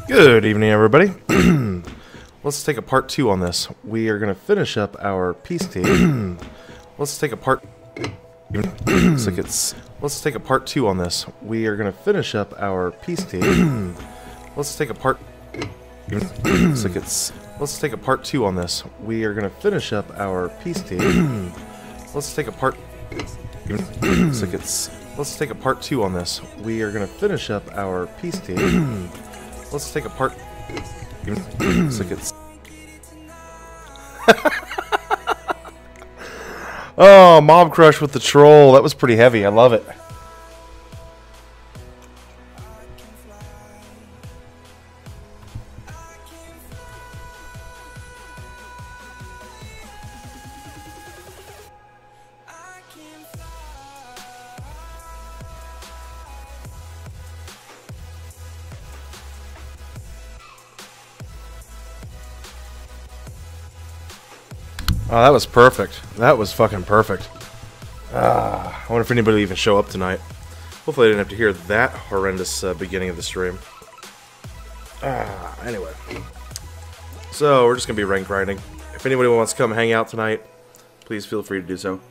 Good evening, everybody. Let's take a part 2 on this. We are going to finish up our peace team. Let's take a part. Let's take a part 2 on this. We are going to finish up our peace team. Let's take a part. Let's take a part 2 on this. We are going to finish up our peace team. Let's take a part. Let's take a part 2 on this. We are going to finish up our peace team. Let's take a part. Oh, Mob Crush with the troll. That was pretty heavy. I love it. Oh, that was perfect. That was fucking perfect. I wonder if anybody will even show up tonight. Hopefully I didn't have to hear that horrendous beginning of the stream. Anyway. So, we're just going to be rank grinding. If anybody wants to come hang out tonight, please feel free to do so.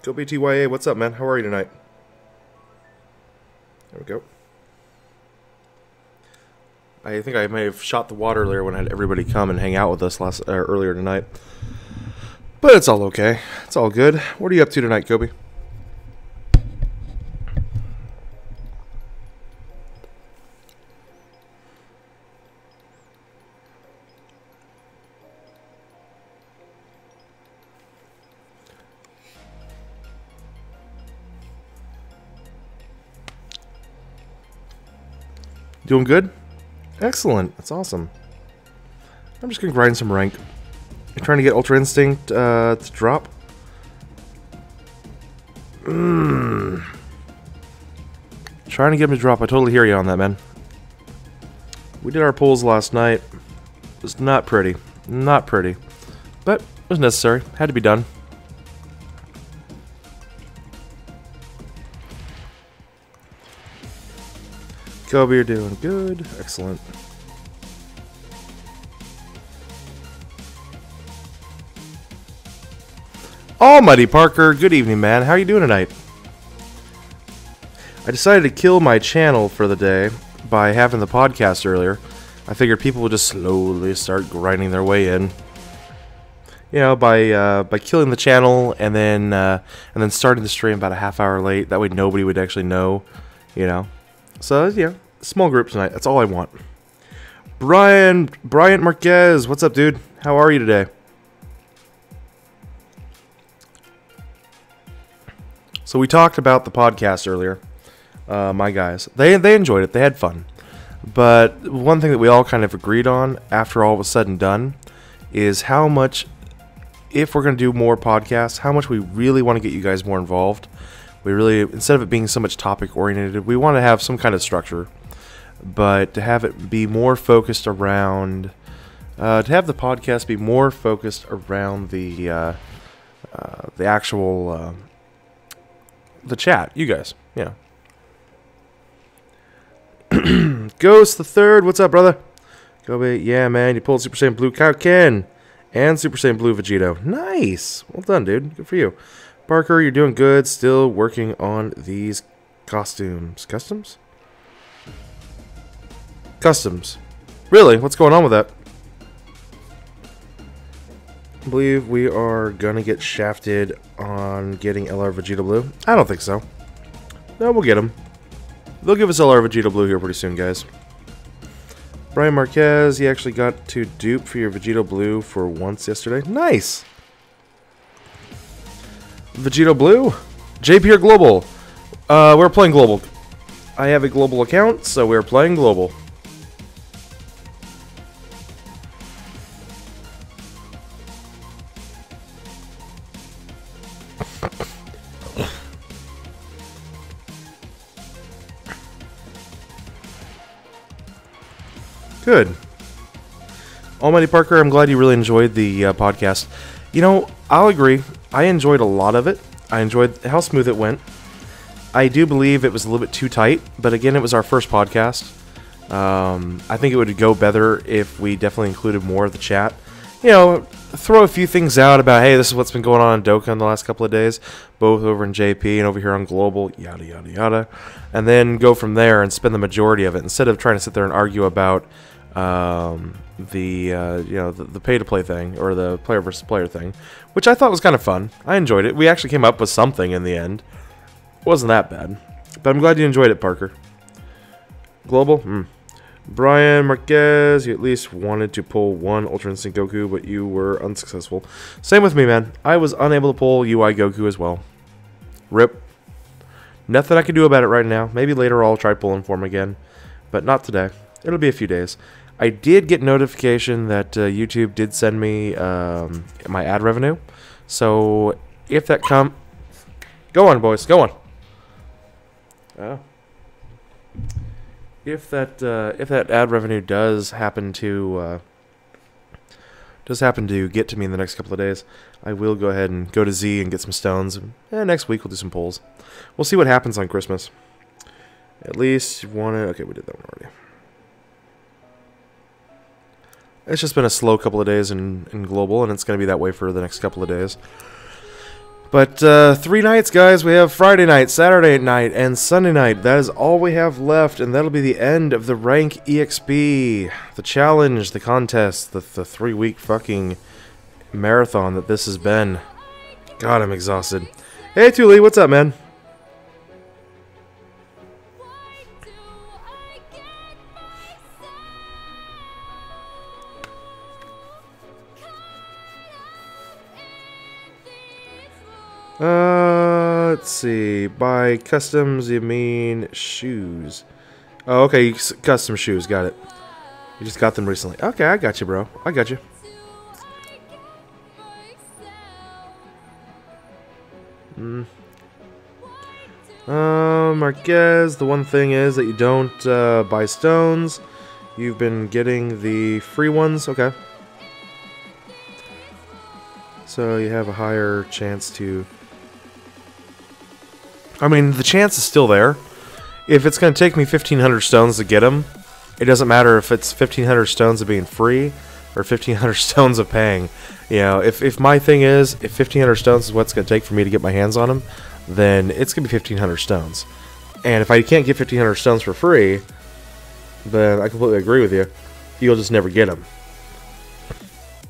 Kobe TYA, what's up, man? How are you tonight? There we go. I think I may have shot the water earlier when I had everybody come and hang out with us earlier tonight. But it's all okay. It's all good. What are you up to tonight, Kobe? Doing good? Excellent. That's awesome. I'm just going to grind some rank. I'm trying to get Ultra Instinct to drop. Trying to get him to drop. I totally hear you on that, man. We did our pulls last night. It was not pretty. Not pretty. But it was necessary. Had to be done. Kobe, you're doing good. Excellent. Almighty Parker, good evening, man. How are you doing tonight? I decided to kill my channel for the day by having the podcast earlier. I figured people would just slowly start grinding their way in. You know, by killing the channel and then starting the stream about a half hour late. That way nobody would actually know, you know. So, yeah, small group tonight. That's all I want. Bryant Marquez, what's up, dude? How are you today? So we talked about the podcast earlier. My guys, they enjoyed it. They had fun. But one thing that we all kind of agreed on after all was said and done is how much, if we're going to do more podcasts, how much we really want to get you guys more involved. We really, instead of it being so much topic oriented, we want to have some kind of structure, but to have it be more focused around, to have the podcast be more focused around the actual, the chat, you guys, yeah. Ghost the Third, what's up, brother? Kobe, yeah, man, you pulled Super Saiyan Blue Ken and Super Saiyan Blue Vegito. Nice, well done, dude. Good for you. Parker, you're doing good. Still working on these costumes. Customs? Customs. Really? What's going on with that? I believe we are going to get shafted on getting LR Vegeta Blue. I don't think so. No, we'll get them. They'll give us LR Vegeta Blue here pretty soon, guys. Brian Marquez, you actually got to dupe for your Vegeta Blue for once yesterday. Nice! Vegeta Blue? JP or Global? We're playing Global. I have a global account, so we're playing Global. Good. Almighty Parker, I'm glad you really enjoyed the podcast. You know, I'll agree. I enjoyed a lot of it. I enjoyed how smooth it went. I do believe it was a little bit too tight, but again, it was our first podcast. I think it would go better if we definitely included more of the chat. You know, throw a few things out about, hey, this is what's been going on in DOKKAN the last couple of days, both over in JP and over here on Global, yada, yada, yada. And then go from there and spend the majority of it, instead of trying to sit there and argue about the pay-to-play thing, or the player versus player thing, which I thought was kind of fun. I enjoyed it. We actually came up with something in the end. It wasn't that bad. But I'm glad you enjoyed it, Parker. Global? Brian Marquez, you at least wanted to pull one Ultra Instinct Goku, but you were unsuccessful. Same with me, man. I was unable to pull UI Goku as well. RIP. Nothing I can do about it right now. Maybe later I'll try pulling for him again, but not today. It'll be a few days. I did get notification that YouTube did send me my ad revenue. So if that come... Go on, boys. Go on. If that ad revenue does happen to get to me in the next couple of days, I will go ahead and go to Z and get some stones. And next week we'll do some pulls. We'll see what happens on Christmas. At least one. Okay, we did that one already. It's just been a slow couple of days in Global, and it's going to be that way for the next couple of days. But 3 nights, guys. We have Friday night, Saturday night, and Sunday night. That is all we have left, and that'll be the end of the Rank EXP, the challenge, the contest, the 3-week fucking marathon that this has been. God, I'm exhausted. Hey, Thule, what's up, man? Let's see. By customs, you mean shoes. Oh, okay. Custom shoes. Got it. You just got them recently. Okay, I got you, bro. I got you. Marquez, the one thing is that you don't buy stones. You've been getting the free ones. Okay. So you have a higher chance to... I mean, the chance is still there. If it's going to take me 1,500 stones to get them, it doesn't matter if it's 1,500 stones of being free or 1,500 stones of paying. You know, if my thing is, if 1,500 stones is what it's going to take for me to get my hands on them, then it's going to be 1,500 stones. And if I can't get 1,500 stones for free, then I completely agree with you. You'll just never get them.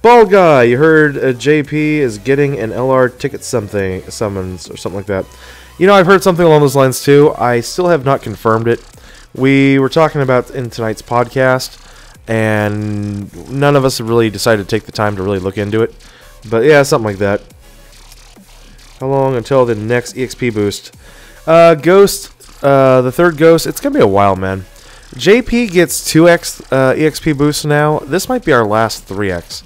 Bald guy, you heard JP is getting an LR ticket summons or something like that. You know, I've heard something along those lines too. I still have not confirmed it. We were talking about in tonight's podcast, and none of us have really decided to take the time to really look into it. But yeah, something like that. How long until the next EXP boost? Ghost, the third Ghost, it's going to be a while, man. JP gets 2x EXP boosts now. This might be our last 3x.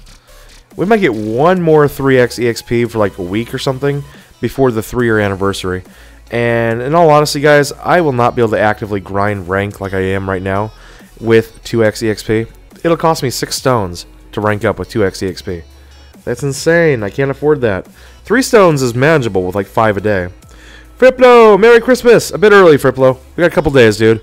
We might get one more 3x EXP for like a week or something before the 3-year anniversary. And in all honesty, guys, I will not be able to actively grind rank like I am right now with 2x EXP. It'll cost me 6 stones to rank up with 2x EXP. That's insane. I can't afford that. 3 stones is manageable with like 5 a day. Friplo, Merry Christmas! A bit early, Friplo. We got a couple days, dude.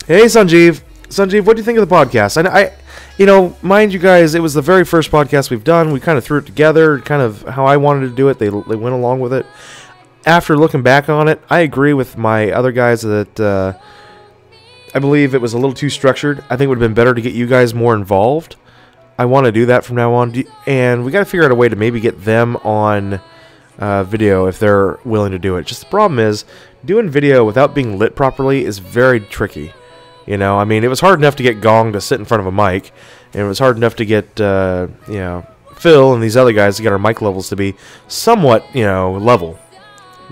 Hey, Sanjeev. Sanjeev, what do you think of the podcast? You know, mind you guys, it was the very first podcast we've done. We kind of threw it together, kind of how I wanted to do it. They went along with it. After looking back on it, I agree with my other guys that I believe it was a little too structured. I think it would have been better to get you guys more involved. I want to do that from now on. And we got to figure out a way to maybe get them on video if they're willing to do it. Just the problem is, doing video without being lit properly is very tricky. You know, I mean, it was hard enough to get Gong to sit in front of a mic, and it was hard enough to get, you know, Phil and these other guys to get our mic levels to be somewhat, you know, level.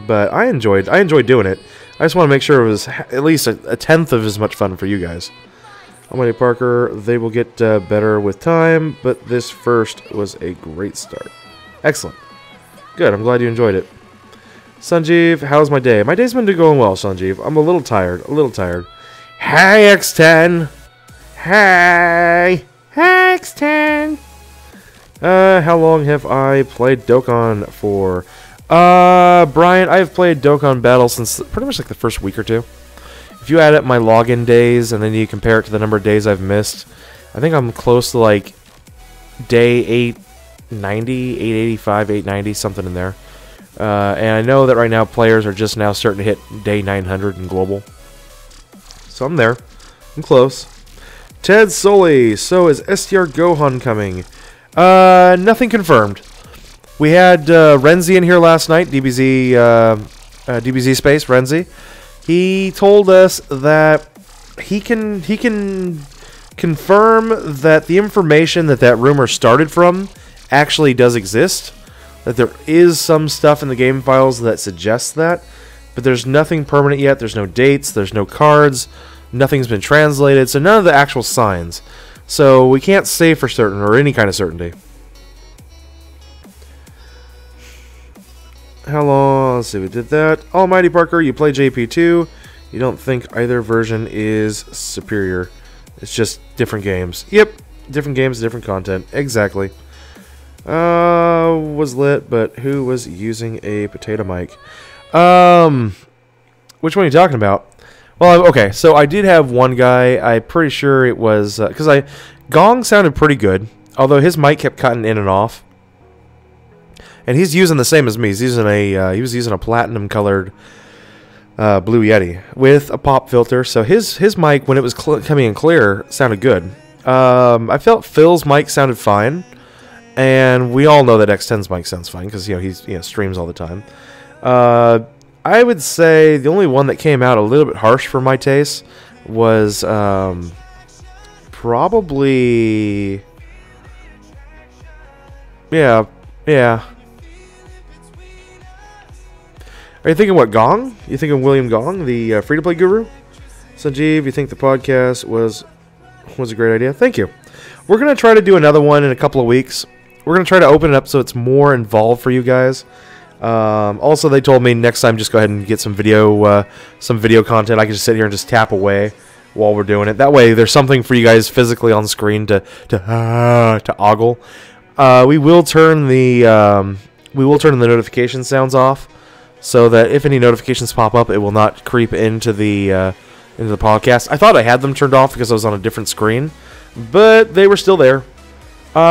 But I enjoyed doing it. I just want to make sure it was at least a tenth of as much fun for you guys. Almighty Parker, they will get better with time, but this first was a great start. Excellent. Good, I'm glad you enjoyed it. Sanjeev, how's my day? My day's been going well, Sanjeev. I'm a little tired, Hey, X10. Hey. Hey, X10. How long have I played Dokkan for? Brian, I've played Dokkan Battle since pretty much like the first week or two. If you add up my login days and then you compare it to the number of days I've missed, I think I'm close to like day 890, 885, 890, something in there. And I know that right now players are just now starting to hit day 900 in global. So I'm there. I'm close. Ted Sully. So is STR Gohan coming? Nothing confirmed. We had Renzi in here last night. DBZ Space Renzi. He told us that he can confirm that the information that rumor started from actually does exist. That there is some stuff in the game files that suggests that, but there's nothing permanent yet. There's no dates. There's no cards. Nothing's been translated. So none of the actual signs. So we can't say for certain or any kind of certainty. How long? Let's see, we did that. Almighty Parker, you play JP2. You don't think either version is superior. It's just different games. Yep, different games, different content. Exactly. Was lit, but who was using a potato mic? Which one are you talking about? Well, okay, so I did have one guy. I'm pretty sure it was because Gong sounded pretty good, although his mic kept cutting in and off. And he's using the same as me. He's using he was using a platinum colored Blue Yeti with a pop filter. So his mic, when it was coming in clear, sounded good. I felt Phil's mic sounded fine, and we all know that X10's mic sounds fine because he streams all the time. I would say the only one that came out a little bit harsh for my taste was probably yeah. Are you thinking what, Gong? You thinking William Gong, the free-to-play guru? Sanjeev, you think the podcast was a great idea? Thank you. We're going to try to do another one in a couple of weeks. We're going to try to open it up so it's more involved for you guys. Also, they told me next time just go ahead and get some video content. I can just sit here and just tap away while we're doing it. That way, there's something for you guys physically on the screen to ogle. We will turn the notification sounds off, so that if any notifications pop up, it will not creep into the podcast. I thought I had them turned off because I was on a different screen, but they were still there.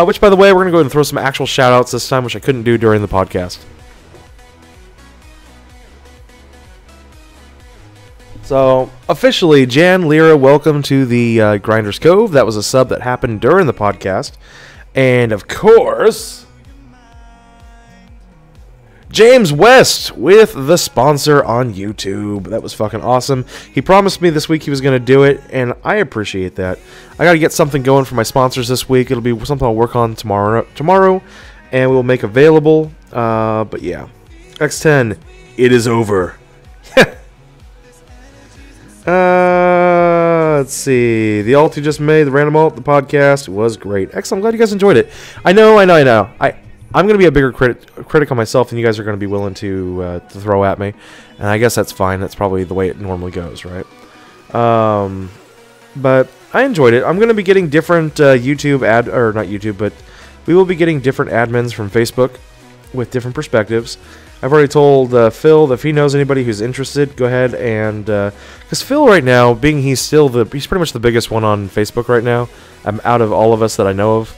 Which, by the way, we're going to go ahead and throw some actual shout-outs this time, which I couldn't do during the podcast. So, officially, Jan Lira, welcome to the Grinders Cove. That was a sub that happened during the podcast. And, of course, James West with the sponsor on YouTube. That was fucking awesome. He promised me this week he was going to do it, and I appreciate that. I got to get something going for my sponsors this week. It'll be something I'll work on tomorrow, and we'll make available. But yeah, X10, it is over. Let's see. The alt you just made, the random alt, the podcast was great. Excellent. I'm glad you guys enjoyed it. I know. I'm going to be a bigger critic on myself than you guys are going to be willing to throw at me. And I guess that's fine. That's probably the way it normally goes, right? But I enjoyed it. I'm going to be getting different not YouTube, but we will be getting different admins from Facebook with different perspectives. I've already told Phil that if he knows anybody who's interested, go ahead and... Because Phil right now, he's pretty much the biggest one on Facebook right now, out of all of us that I know of.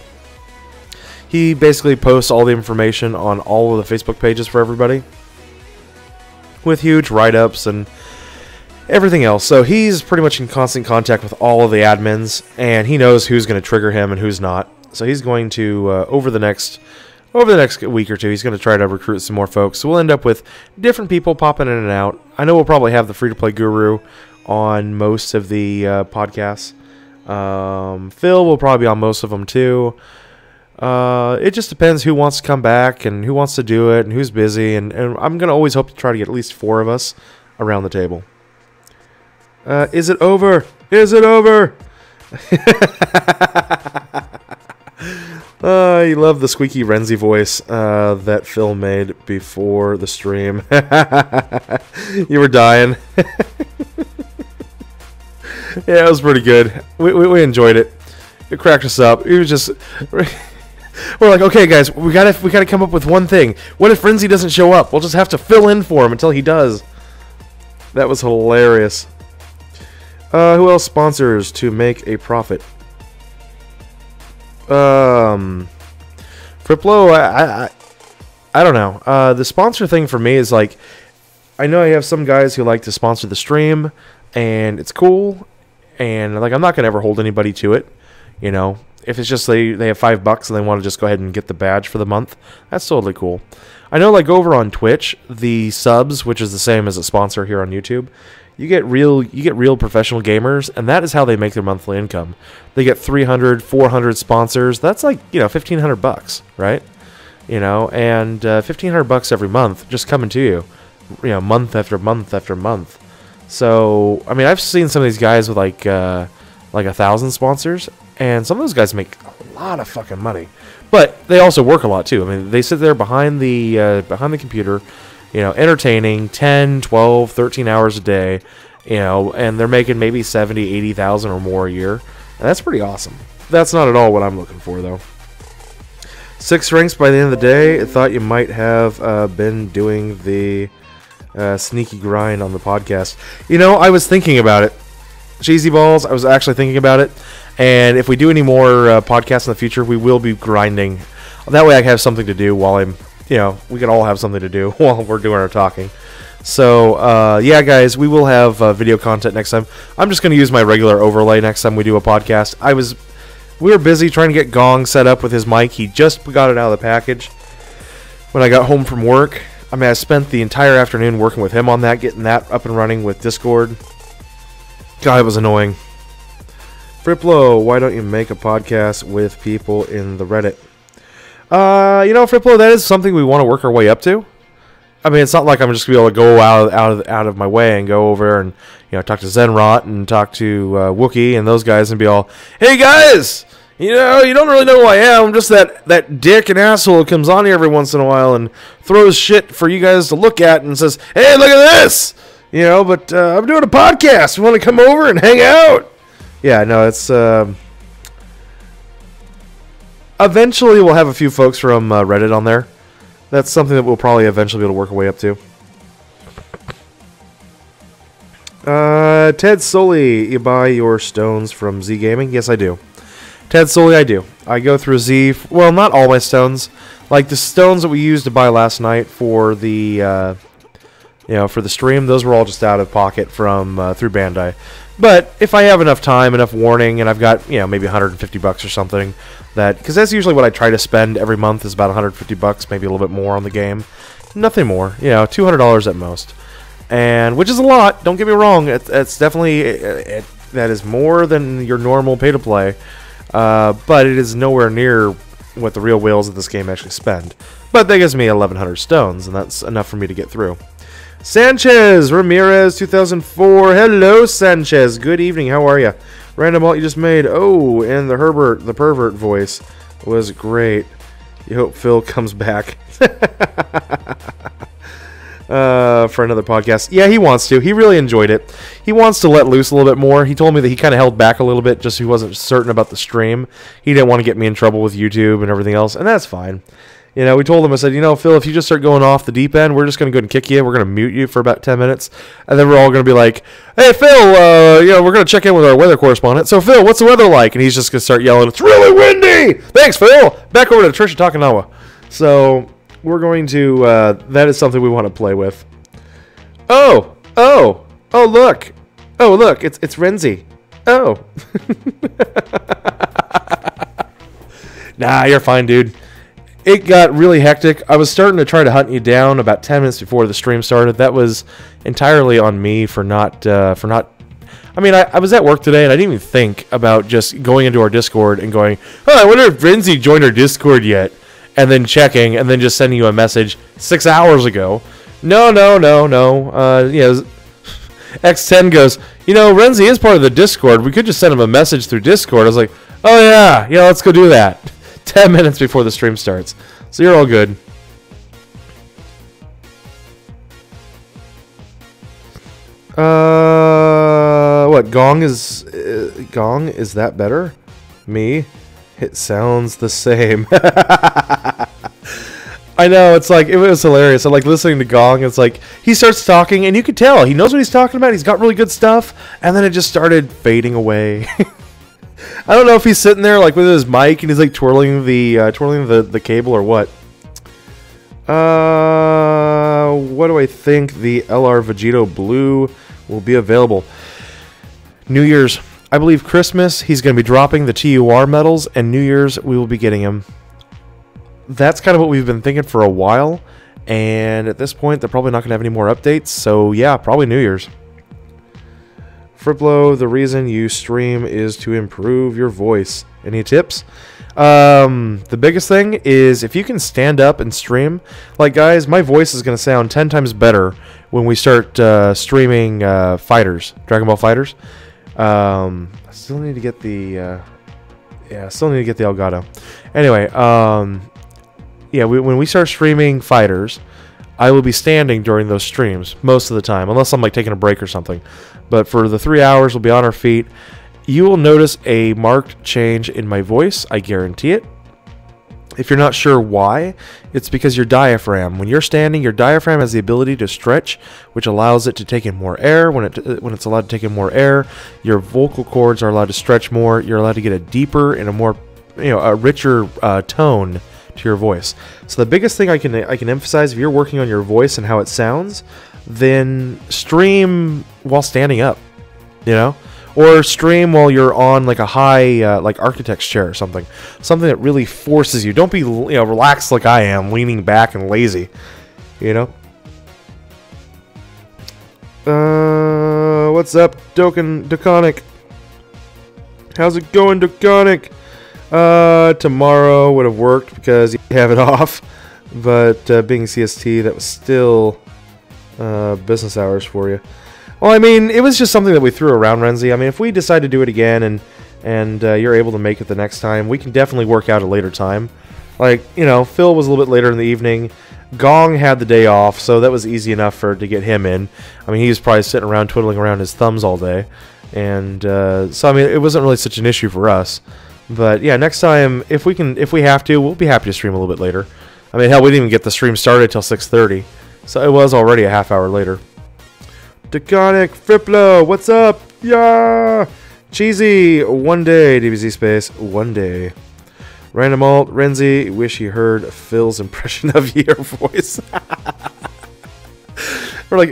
He basically posts all the information on all of the Facebook pages for everybody, with huge write-ups and everything else. So he's pretty much in constant contact with all of the admins, and he knows who's going to trigger him and who's not. So he's going to, over the next week or two, he's going to try to recruit some more folks. So we'll end up with different people popping in and out. I know we'll probably have the free-to-play guru on most of the podcasts. Phil will probably be on most of them too. It just depends who wants to come back and who wants to do it and who's busy. And I'm going to always hope to try to get at least 4 of us around the table. Is it over? Is it over? I love the squeaky Renzi voice that Phil made before the stream. You were dying. Yeah, it was pretty good. We enjoyed it. It cracked us up. It was just... We're like, okay, guys, we gotta come up with one thing. What if Renzi doesn't show up? We'll just have to fill in for him until he does. That was hilarious. Who else sponsors to make a profit? Friplo, I don't know. The sponsor thing for me is like, I know I have some guys who like to sponsor the stream, and it's cool, and like I'm not gonna ever hold anybody to it, you know. If it's just they have $5 and they want to just go ahead and get the badge for the month, that's totally cool. I know, like over on Twitch, the subs, which is the same as a sponsor here on YouTube, you get real professional gamers, and that is how they make their monthly income. They get 300, 400 sponsors. That's like, you know, $1,500, right? You know, and $1,500 every month just coming to you, you know, month after month after month. So, I mean, I've seen some of these guys with like 1,000 sponsors, and some of those guys make a lot of fucking money. But they also work a lot too. I mean, they sit there behind the computer, you know, entertaining 10, 12, 13 hours a day, you know, and they're making maybe 70, 80,000 or more a year. And that's pretty awesome. That's not at all what I'm looking for, though. 6 ranks by the end of the day. I thought you might have been doing the sneaky grind on the podcast. You know, I was thinking about it. Cheesy balls, I was actually thinking about it. And if we do any more podcasts in the future, we will be grinding. That way I have something to do while I'm, you know, we can all have something to do while we're doing our talking. So, yeah, guys, we will have video content next time. I'm just going to use my regular overlay next time we do a podcast. We were busy trying to get Gong set up with his mic. He just got it out of the package when I got home from work. I mean, I spent the entire afternoon working with him on that, getting that up and running with Discord. God, it was annoying. Friplo, why don't you make a podcast with people in the Reddit? You know, Friplo, that is something we want to work our way up to. I mean, it's not like I'm just going to be able to go out of my way and go over and, you know, talk to Zenrot and talk to Wookie and those guys and be all, hey, guys, you know, you don't really know who I am. I'm just that dick and asshole who comes on here every once in a while and throws shit for you guys to look at and says, hey, look at this. You know, but I'm doing a podcast. You want to come over and hang out? Yeah, no, it's... eventually we'll have a few folks from Reddit on there. That's something that we'll probably eventually be able to work our way up to. Ted Sully, you buy your stones from Z Gaming? Yes, I do. Ted Sully, I do. I go through Z... Well, not all my stones. Like the stones that we used to buy last night for the... you know, for the stream, those were all just out of pocket from through Bandai. But if I have enough time, enough warning, and I've got, you know, maybe $150 or something, that because that's usually what I try to spend every month is about $150, maybe a little bit more on the game, nothing more, you know, $200 at most, and which is a lot. Don't get me wrong, it's definitely that is more than your normal pay to play, but it is nowhere near what the real whales of this game actually spend. But that gives me 1,100 stones, and that's enough for me to get through. Sanchez Ramirez 2004. Hello, Sanchez. Good evening. How are you? Random alt you just made. Oh, and the Herbert, the pervert voice was great. You hope Phil comes back for another podcast. Yeah, he wants to. He really enjoyed it. He wants to let loose a little bit more. He told me that he kind of held back a little bit just so he wasn't certain about the stream. He didn't want to get me in trouble with YouTube and everything else, and that's fine. You know, we told him, I said, you know, Phil, if you just start going off the deep end, we're just going to go ahead and kick you. We're going to mute you for about 10 minutes. And then we're all going to be like, hey, Phil, you know, we're going to check in with our weather correspondent. So, Phil, what's the weather like? And he's just going to start yelling, it's really windy. Thanks, Phil. Back over to Trisha Takanawa. So, we're going to, that is something we want to play with. Oh, look. Oh, look, it's Renzi. Oh. Nah, you're fine, dude. It got really hectic. I was starting to try to hunt you down about 10 minutes before the stream started. That was entirely on me for not... I mean, I was at work today, and I didn't even think about just going into our Discord and going, oh, I wonder if Renzi joined our Discord yet, and then checking, and then just sending you a message 6 hours ago. No. You know, X10 goes, you know, Renzi is part of the Discord. We could just send him a message through Discord. I was like, oh, yeah, let's go do that. 10 minutes before the stream starts. So you're all good. what? Gong is that better? Me? It sounds the same. I know, it's like, it was hilarious. I like listening to Gong. It's like, he starts talking, and you can tell. He knows what he's talking about. He's got really good stuff. And then it just started fading away. I don't know if he's sitting there, like, with his mic, and he's, like, twirling the cable or what. What do I think? The LR Vegito Blue will be available. New Year's. I believe Christmas, he's going to be dropping the TUR medals, and New Year's, we will be getting him. That's kind of what we've been thinking for a while, and at this point, they're probably not going to have any more updates, so yeah, probably New Year's. Friplo, the reason you stream is to improve your voice. Any tips? The biggest thing is if you can stand up and stream, like guys, my voice is going to sound 10 times better when we start streaming Fighters, Dragon Ball Fighters. I still need to get the, Elgato. Anyway, when we start streaming Fighters, I will be standing during those streams most of the time, unless I'm like taking a break or something. But for the 3 hours, we'll be on our feet. You will notice a marked change in my voice. I guarantee it. If you're not sure why, it's because your diaphragm. When you're standing, your diaphragm has the ability to stretch, which allows it to take in more air. When it's allowed to take in more air, your vocal cords are allowed to stretch more. You're allowed to get a deeper and a more, a richer tone to your voice. So the biggest thing I can emphasize, if you're working on your voice and how it sounds, then stream while standing up, or stream while you're on like a high like architect's chair or something that really forces you. Don't be relaxed like I am, leaning back and lazy, What's up, DOKKAN? How's it going, DOKKAN? Tomorrow would have worked because you have it off, but being CST, that was still business hours for you. Well, I mean, it was just something that we threw around, Renzi. I mean, if we decide to do it again and you're able to make it the next time, we can definitely work out a later time. Like, Phil was a little bit later in the evening. Gong had the day off, so that was easy enough to get him in. I mean, he was probably sitting around twiddling around his thumbs all day. And so, I mean, it wasn't really such an issue for us. But yeah, next time, if we have to, we'll be happy to stream a little bit later. I mean, hell, we didn't even get the stream started till 6:30, so it was already a half hour later. DOKKAN, Friplo, what's up? Yeah, Cheesy, one day, DBZ space, one day. Random alt, Renzi, wish he heard Phil's impression of your voice. Or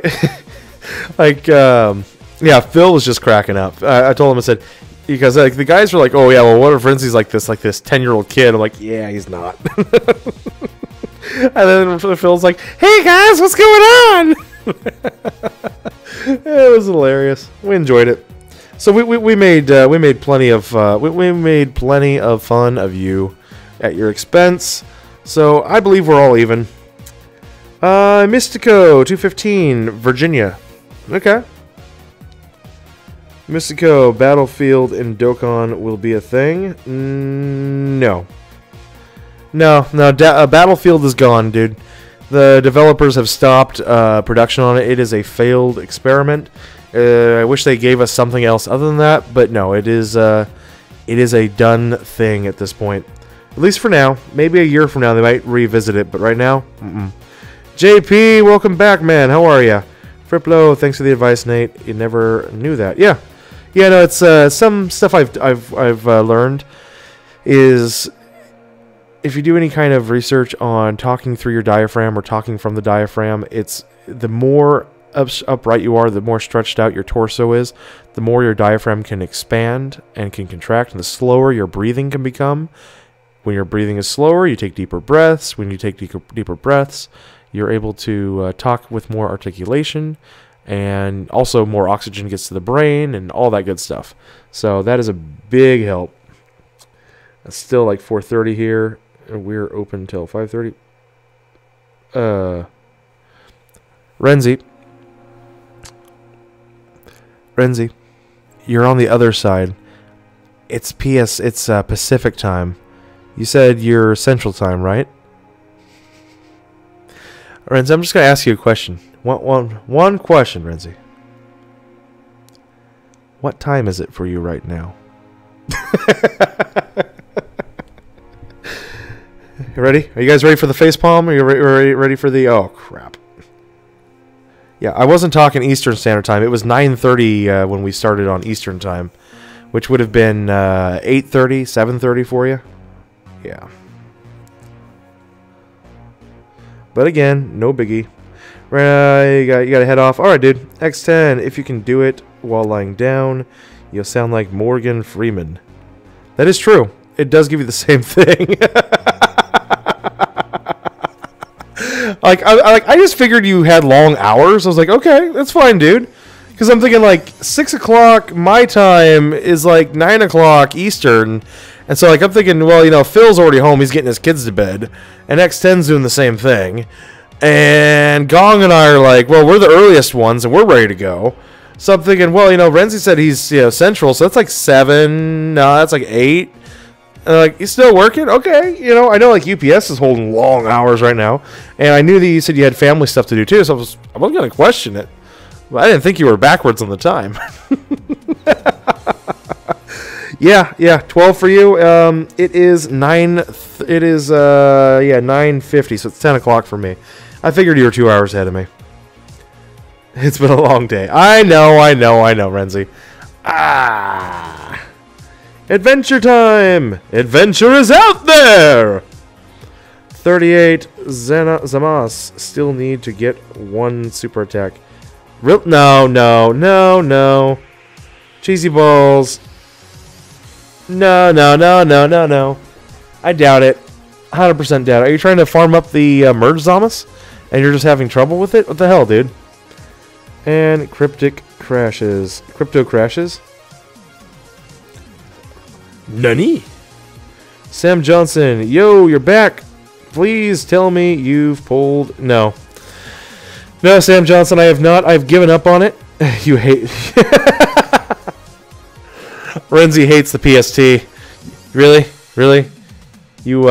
yeah, Phil was just cracking up. I told him, I said, because like the guys were like, oh yeah, well what if Renzi's like this 10-year-old kid? I'm like, yeah, he's not. And then Phil's like, hey guys, what's going on? It was hilarious. We enjoyed it. So we made plenty of fun of you at your expense. So I believe we're all even. Mystico 215 Virginia. Okay. Mystico, Battlefield in Dokkan will be a thing? No. Battlefield is gone, dude. The developers have stopped production on it. It is a failed experiment. I wish they gave us something else other than that, but no, it is a done thing at this point. At least for now. Maybe a year from now they might revisit it, but right now, JP, welcome back, man. How are ya? Friplo, thanks for the advice, Nate. You never knew that. Yeah, no, it's some stuff I've learned is if you do any kind of research on talking through your diaphragm or talking from the diaphragm, it's the more upright you are, the more stretched out your torso is, the more your diaphragm can expand and can contract, and the slower your breathing can become. When your breathing is slower, you take deeper breaths. When you take deeper breaths, you're able to talk with more articulation, and also more oxygen gets to the brain and all that good stuff. So that is a big help. It's still like 4:30 here, and we're open till 5:30. Renzi, you're on the other side. It's Pacific time. You said you're Central time, right? Renzi, I'm just gonna ask you a question. One question, Renzi. What time is it for you right now? You ready? Are you guys ready for the facepalm? Are you ready for the... Oh, crap. Yeah, I wasn't talking Eastern Standard Time. It was 9:30 when we started on Eastern Time, which would have been 8:30, 7:30 for you. Yeah. But again, no biggie. You got to head off. All right, dude. X10, if you can do it while lying down, you'll sound like Morgan Freeman. That is true. It does give you the same thing. I just figured you had long hours. I was like, okay, that's fine, dude. Because I'm thinking like 6 o'clock my time is like 9 o'clock Eastern. And so like I'm thinking, well, you know, Phil's already home. He's getting his kids to bed. And X10's doing the same thing. And Gong and I are like, well, we're the earliest ones and we're ready to go. So I'm thinking, well, you know, Renzi said he's, you know, central. So that's like 7. No, that's like 8. And like, you still working? Okay. You know, I know like UPS is holding long hours right now. And I knew that you said you had family stuff to do too. So I wasn't going to question it. But I didn't think you were backwards on the time. Yeah, 12 for you. It is 9:50, so it's 10 o'clock for me. I figured you were 2 hours ahead of me. It's been a long day. I know, Renzi. Adventure time! Adventure is out there! 38 Zamas still need to get 1 super attack. No. Cheesy balls. No. I doubt it. 100% doubt it. Are you trying to farm up the merge Zamas? And you're just having trouble with it? What the hell, dude? And crypto crashes. Nani? Sam Johnson. Yo, you're back. Please tell me you've pulled... No, Sam Johnson, I have not. I've given up on it. You hate... Renzi hates the PST. Really? You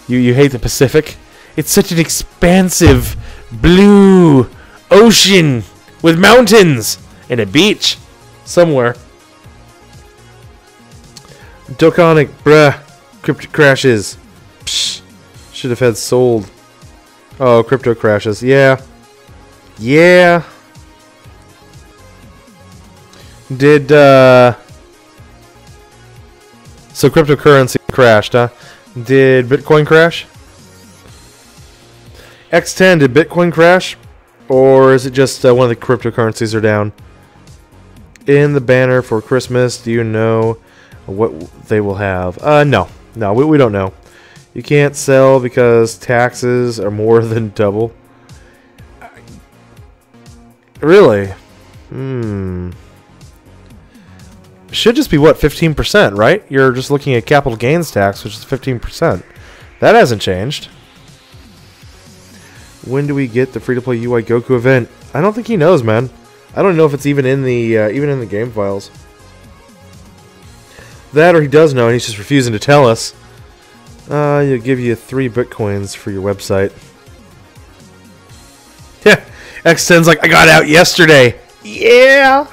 hate the Pacific? It's such an expansive blue ocean with mountains and a beach somewhere. Dokkan, bruh. Crypto crashes. Psh. Should have had sold. Oh, crypto crashes. Yeah. Did, So cryptocurrency crashed, huh? Did Bitcoin crash? X10, did Bitcoin crash? Or is it just one of the cryptocurrencies are down? In the banner for Christmas, do you know what they will have? No, we don't know. You can't sell because taxes are more than double. Really? Should just be, what, 15%, right? You're just looking at capital gains tax, which is 15%. That hasn't changed. When do we get the free-to-play UI Goku event? I don't think he knows, man. I don't know if it's even in the game files. That, or he does know, and he's just refusing to tell us. He'll give you 3 bitcoins for your website. Yeah, X10's like, I got out yesterday. Yeah.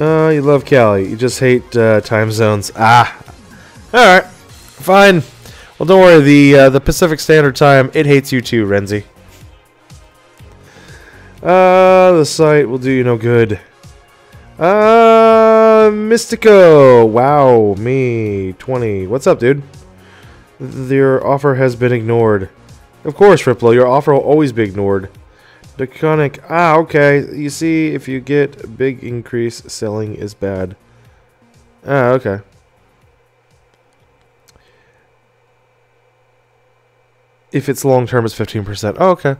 You love Cali. You just hate time zones. Alright. Fine. Well, don't worry. The Pacific Standard Time, it hates you too, Renzi. The site will do you no good. Mystico. Wow. Me. 20. What's up, dude? Your offer has been ignored. Of course, Riplo. Your offer will always be ignored. DOKKAN. Okay. You see, if you get a big increase, selling is bad. Okay. If it's long term, it's 15%. Oh, okay.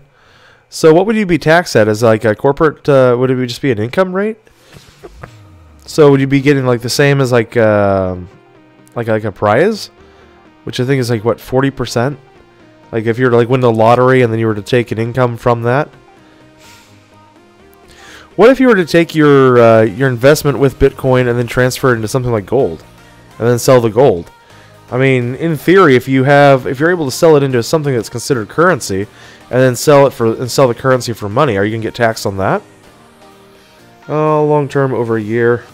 So what would you be taxed at? As like a corporate, would it just be an income rate? So would you be getting like the same as like a prize? Which I think is like, what, 40%? Like if you were to like win the lottery and then you were to take an income from that? What if you were to take your investment with Bitcoin and then transfer it into something like gold? And then sell the gold? I mean, in theory, if you're able to sell it into something that's considered currency, and then sell the currency for money, are you gonna get taxed on that? Oh, long term, over a year.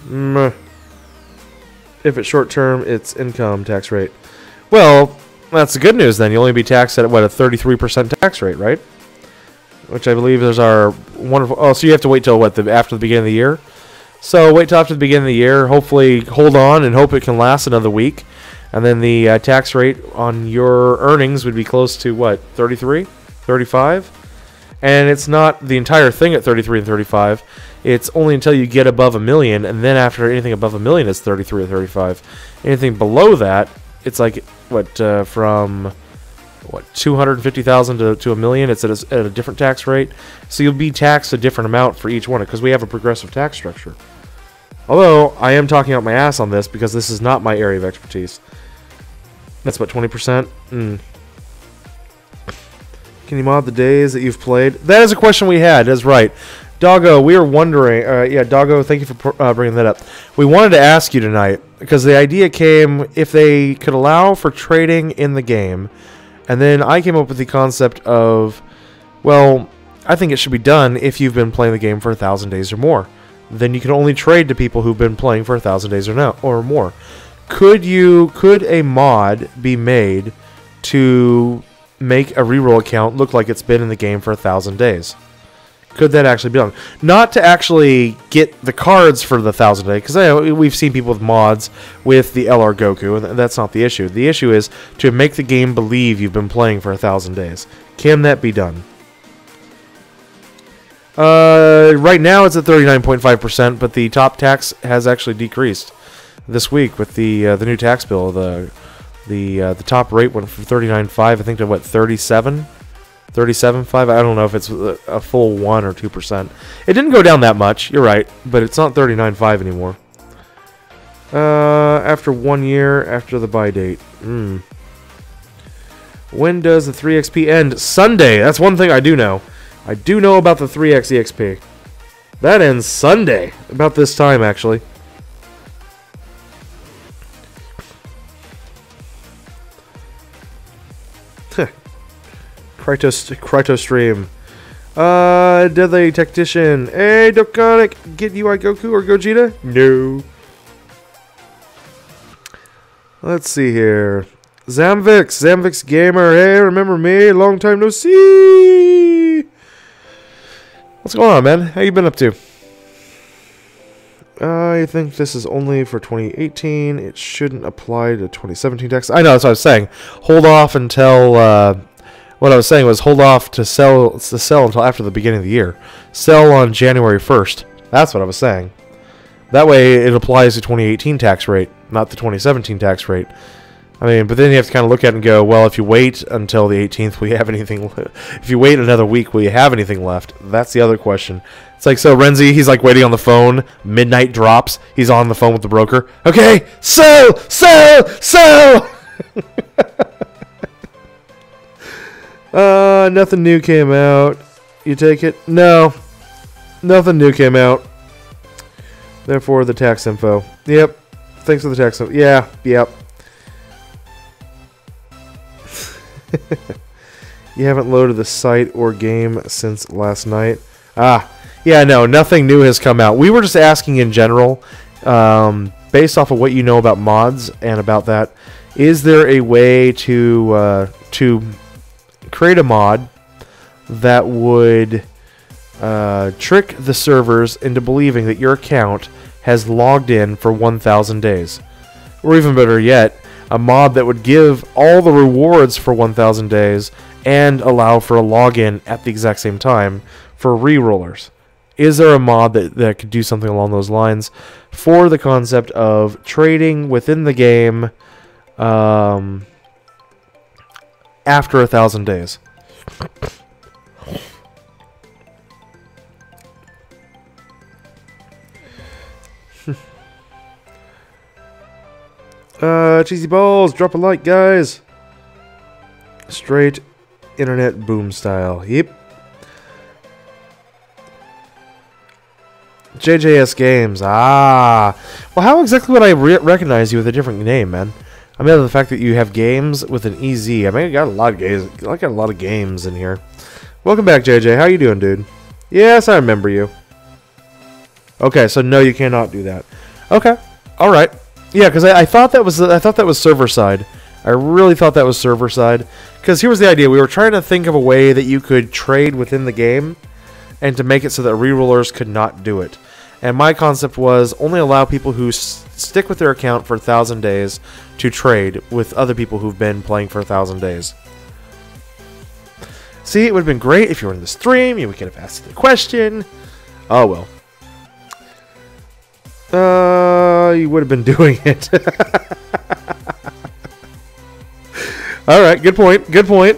If it's short term, it's income tax rate. Well, that's the good news then. You'll only be taxed at what, a 33% tax rate, right? Which I believe is our wonderful. Oh, so you have to wait till what, after the beginning of the year? So wait till after the beginning of the year. Hopefully, hold on and hope it can last another week. And then the tax rate on your earnings would be close to what, 33, 35? And it's not the entire thing at 33 and 35. It's only until you get above $1 million, and then after anything above $1 million, it's 33 or 35. Anything below that, it's like from 250,000 to $1 million. It's at a different tax rate, so you'll be taxed a different amount for each one because we have a progressive tax structure. Although I am talking out my ass on this because this is not my area of expertise. That's what, 20%. Can you mod the days that you've played? That is a question we had. That's right. Doggo, we were wondering. Yeah, Doggo, thank you for bringing that up. We wanted to ask you tonight because the idea came if they could allow for trading in the game, and then I came up with the concept of, well, I think it should be done if you've been playing the game for 1,000 days or more. Then you can only trade to people who've been playing for 1,000 days or more. Could a mod be made to make a reroll account look like it's been in the game for 1,000 days? Could that actually be done? Not to actually get the cards for the 1,000 days, because we've seen people with mods with the LR Goku, and that's not the issue. The issue is to make the game believe you've been playing for 1,000 days. Can that be done? Right now it's at 39.5%, but the top tax has actually decreased this week with the new tax bill. The top rate went from 39.5, I think, to what, 37? 37.5? I don't know if it's a full 1 or 2%. It didn't go down that much, you're right, but it's not 39.5 anymore. After 1 year, after the buy date. When does the 3XP end? Sunday! That's one thing I do know. I do know about the 3X EXP. That ends Sunday. About this time, actually. Kryto stream. Deadly Tactician. Hey, DOKKAN, get UI Goku or Gogeta? No. Let's see here. Zamvix Gamer. Hey, remember me? Long time no see. What's going on, man? How you been up to? I think this is only for 2018. It shouldn't apply to 2017 tax. I know, that's what I was saying. Hold off until... what I was saying was hold off to sell until after the beginning of the year. Sell on January 1st. That's what I was saying. That way it applies to 2018 tax rate, not the 2017 tax rate. I mean, but then you have to kind of look at it and go, well, if you wait until the 18th, will you have anything? If you wait another week, will you have anything left? That's the other question. It's like, so Renzi, he's like waiting on the phone. Midnight drops. He's on the phone with the broker. Okay, sell. Nothing new came out. You take it? No. Nothing new came out. Therefore, the tax info. Yep. Thanks for the tax info. Yeah, yep. You haven't loaded the site or game since last night. Yeah, no, nothing new has come out. We were just asking in general, based off of what you know about mods and about that, is there a way to create a mod that would trick the servers into believing that your account has logged in for 1,000 days? Or even better yet, a mod that would give all the rewards for 1,000 days and allow for a login at the exact same time for rerollers. Is there a mod that could do something along those lines for the concept of trading within the game after 1,000 days? Cheesy balls, drop a like, guys. Straight internet boom style. Yep. JJS Games. Well, how exactly would I recognize you with a different name, man? I mean, the fact that you have games with an EZ. I mean, I got a lot of games. I got a lot of games in here. Welcome back, JJ. How you doing, dude? Yes, I remember you. Okay, so no, you cannot do that. Okay, all right. Yeah, because I thought that was server side. I really thought that was server side. Because here was the idea: we were trying to think of a way that you could trade within the game, and to make it so that rerollers could not do it. And my concept was only allow people who stick with their account for 1,000 days to trade with other people who've been playing for 1,000 days. See, it would have been great if you were in the stream. We could have asked the question. Oh well. You would have been doing it. All right, good point. Good point.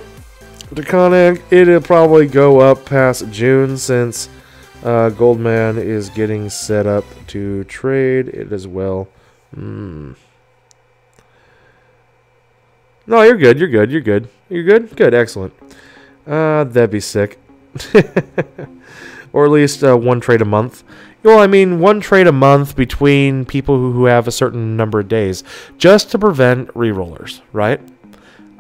DOKKAN, it'll probably go up past June since Goldman is getting set up to trade it as well. No, you're good. You're good. You're good. You're good. Good. Excellent. That'd be sick. Or at least one trade a month. Well, I mean, one trade a month between people who have a certain number of days, just to prevent rerollers, right?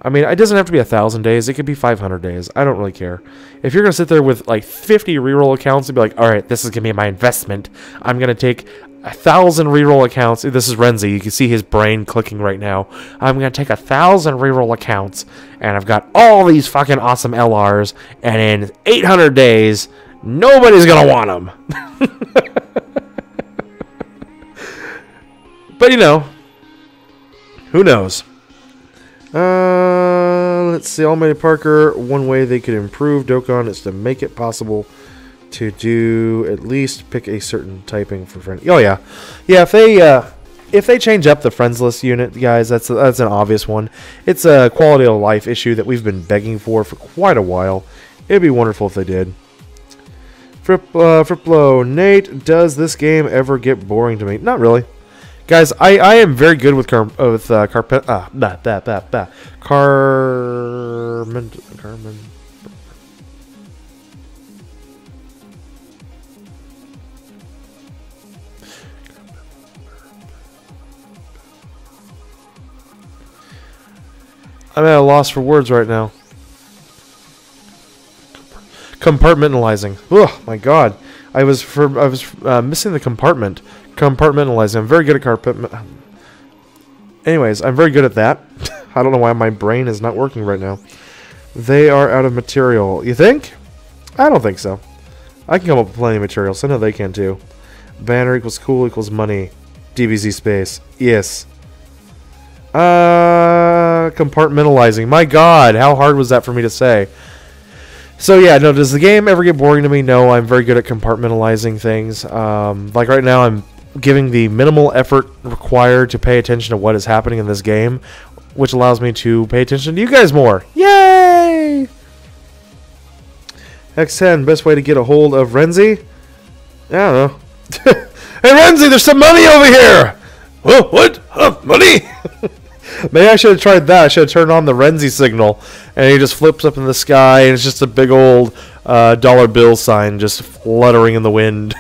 I mean, it doesn't have to be 1,000 days. It could be 500 days. I don't really care. If you're going to sit there with like 50 reroll accounts and be like, all right, this is going to be my investment. I'm going to take 1,000 reroll accounts. This is Renzi. You can see his brain clicking right now. I'm going to take 1,000 reroll accounts, and I've got all these fucking awesome LRs, and in 800 days, nobody's going to want them. But, you know, who knows? Let's see. Almighty Parker, one way they could improve DOKKAN is to make it possible to do at least pick a certain typing for friend. Oh, yeah. Yeah, if they change up the friends list unit, guys, that's an obvious one. It's a quality of life issue that we've been begging for quite a while. It'd be wonderful if they did. Friplo, Nate, does this game ever get boring to me? Not really. Guys, I am very good with Carmen. I'm at a loss for words right now. Compartmentalizing. Oh my god, I was missing the compartment. Compartmentalizing. I'm very good at Anyways, I'm very good at that. I don't know why my brain is not working right now. They are out of material. You think? I don't think so. I can come up with plenty of material, so I know they can too. Banner equals cool equals money. DBZ space. Yes. Compartmentalizing. My god, how hard was that for me to say? So yeah, no, does the game ever get boring to me? No, I'm very good at compartmentalizing things. Like right now, I'm giving the minimal effort required to pay attention to what is happening in this game, which allows me to pay attention to you guys more. Yay! X10, best way to get a hold of Renzi? I don't know. Hey Renzi, there's some money over here! Oh, what? Huh, money? Maybe I should have tried that. I should have turned on the Renzi signal, and he just flips up in the sky, and it's just a big old dollar bill sign just fluttering in the wind.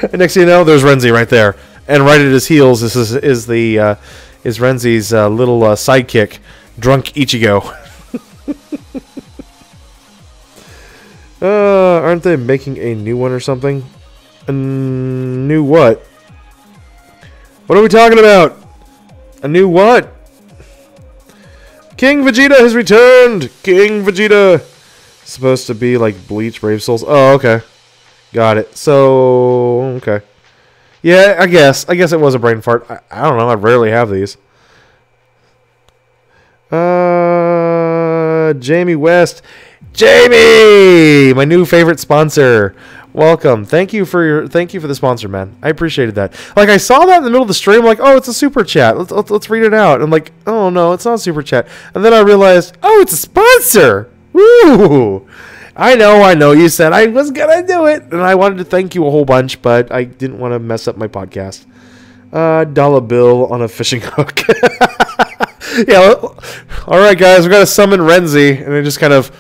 And next thing you know, there's Renzi right there, and right at his heels is Renzi's little sidekick, Drunk Ichigo. Aren't they making a new one or something? A new what? What are we talking about? A new what? King Vegeta has returned! King Vegeta! Supposed to be like Bleach Brave Souls. Oh, okay. Got it. So, okay. Yeah, I guess it was a brain fart. I don't know. I rarely have these. Jamie West. Jamie! My new favorite sponsor. Welcome. Thank you for the sponsor, man. I appreciated that. Like, I saw that in the middle of the stream, like, oh, it's a super chat. Let's read it out. And I'm like, oh no, it's not a super chat. And then I realized, oh, it's a sponsor. Woo! I know. You said I was gonna do it, and I wanted to thank you a whole bunch, but I didn't want to mess up my podcast. Dollar bill on a fishing hook. Yeah. All right, guys, we're gonna summon Renzi, and then just kind of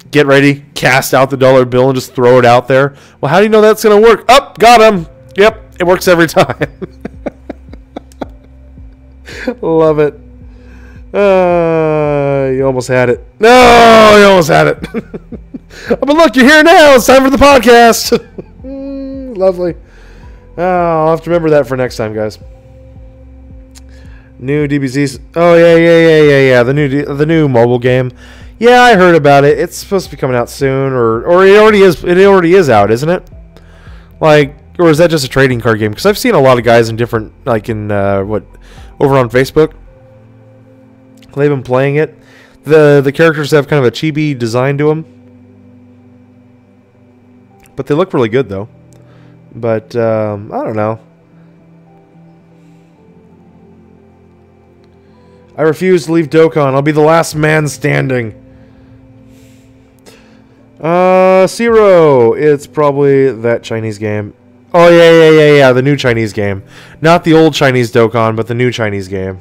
get ready, cast out the dollar bill, and just throw it out there. Well, how do you know that's gonna work? Oh, got him. Yep, it works every time. Love it. You almost had it. No, you almost had it. But look, you're here now. It's time for the podcast. Lovely. I'll have to remember that for next time, guys. New DBZs. Oh yeah. The new mobile game. Yeah, I heard about it. It's supposed to be coming out soon, or it already is. It already is out, isn't it? Like, or is that just a trading card game? Because I've seen a lot of guys in different, like in over on Facebook. They've been playing it. The characters have kind of a chibi design to them, but they look really good though. But I don't know. I refuse to leave Dokkan. I'll be the last man standing. Zero. It's probably that Chinese game. Oh, yeah. The new Chinese game. Not the old Chinese Dokkan, but the new Chinese game.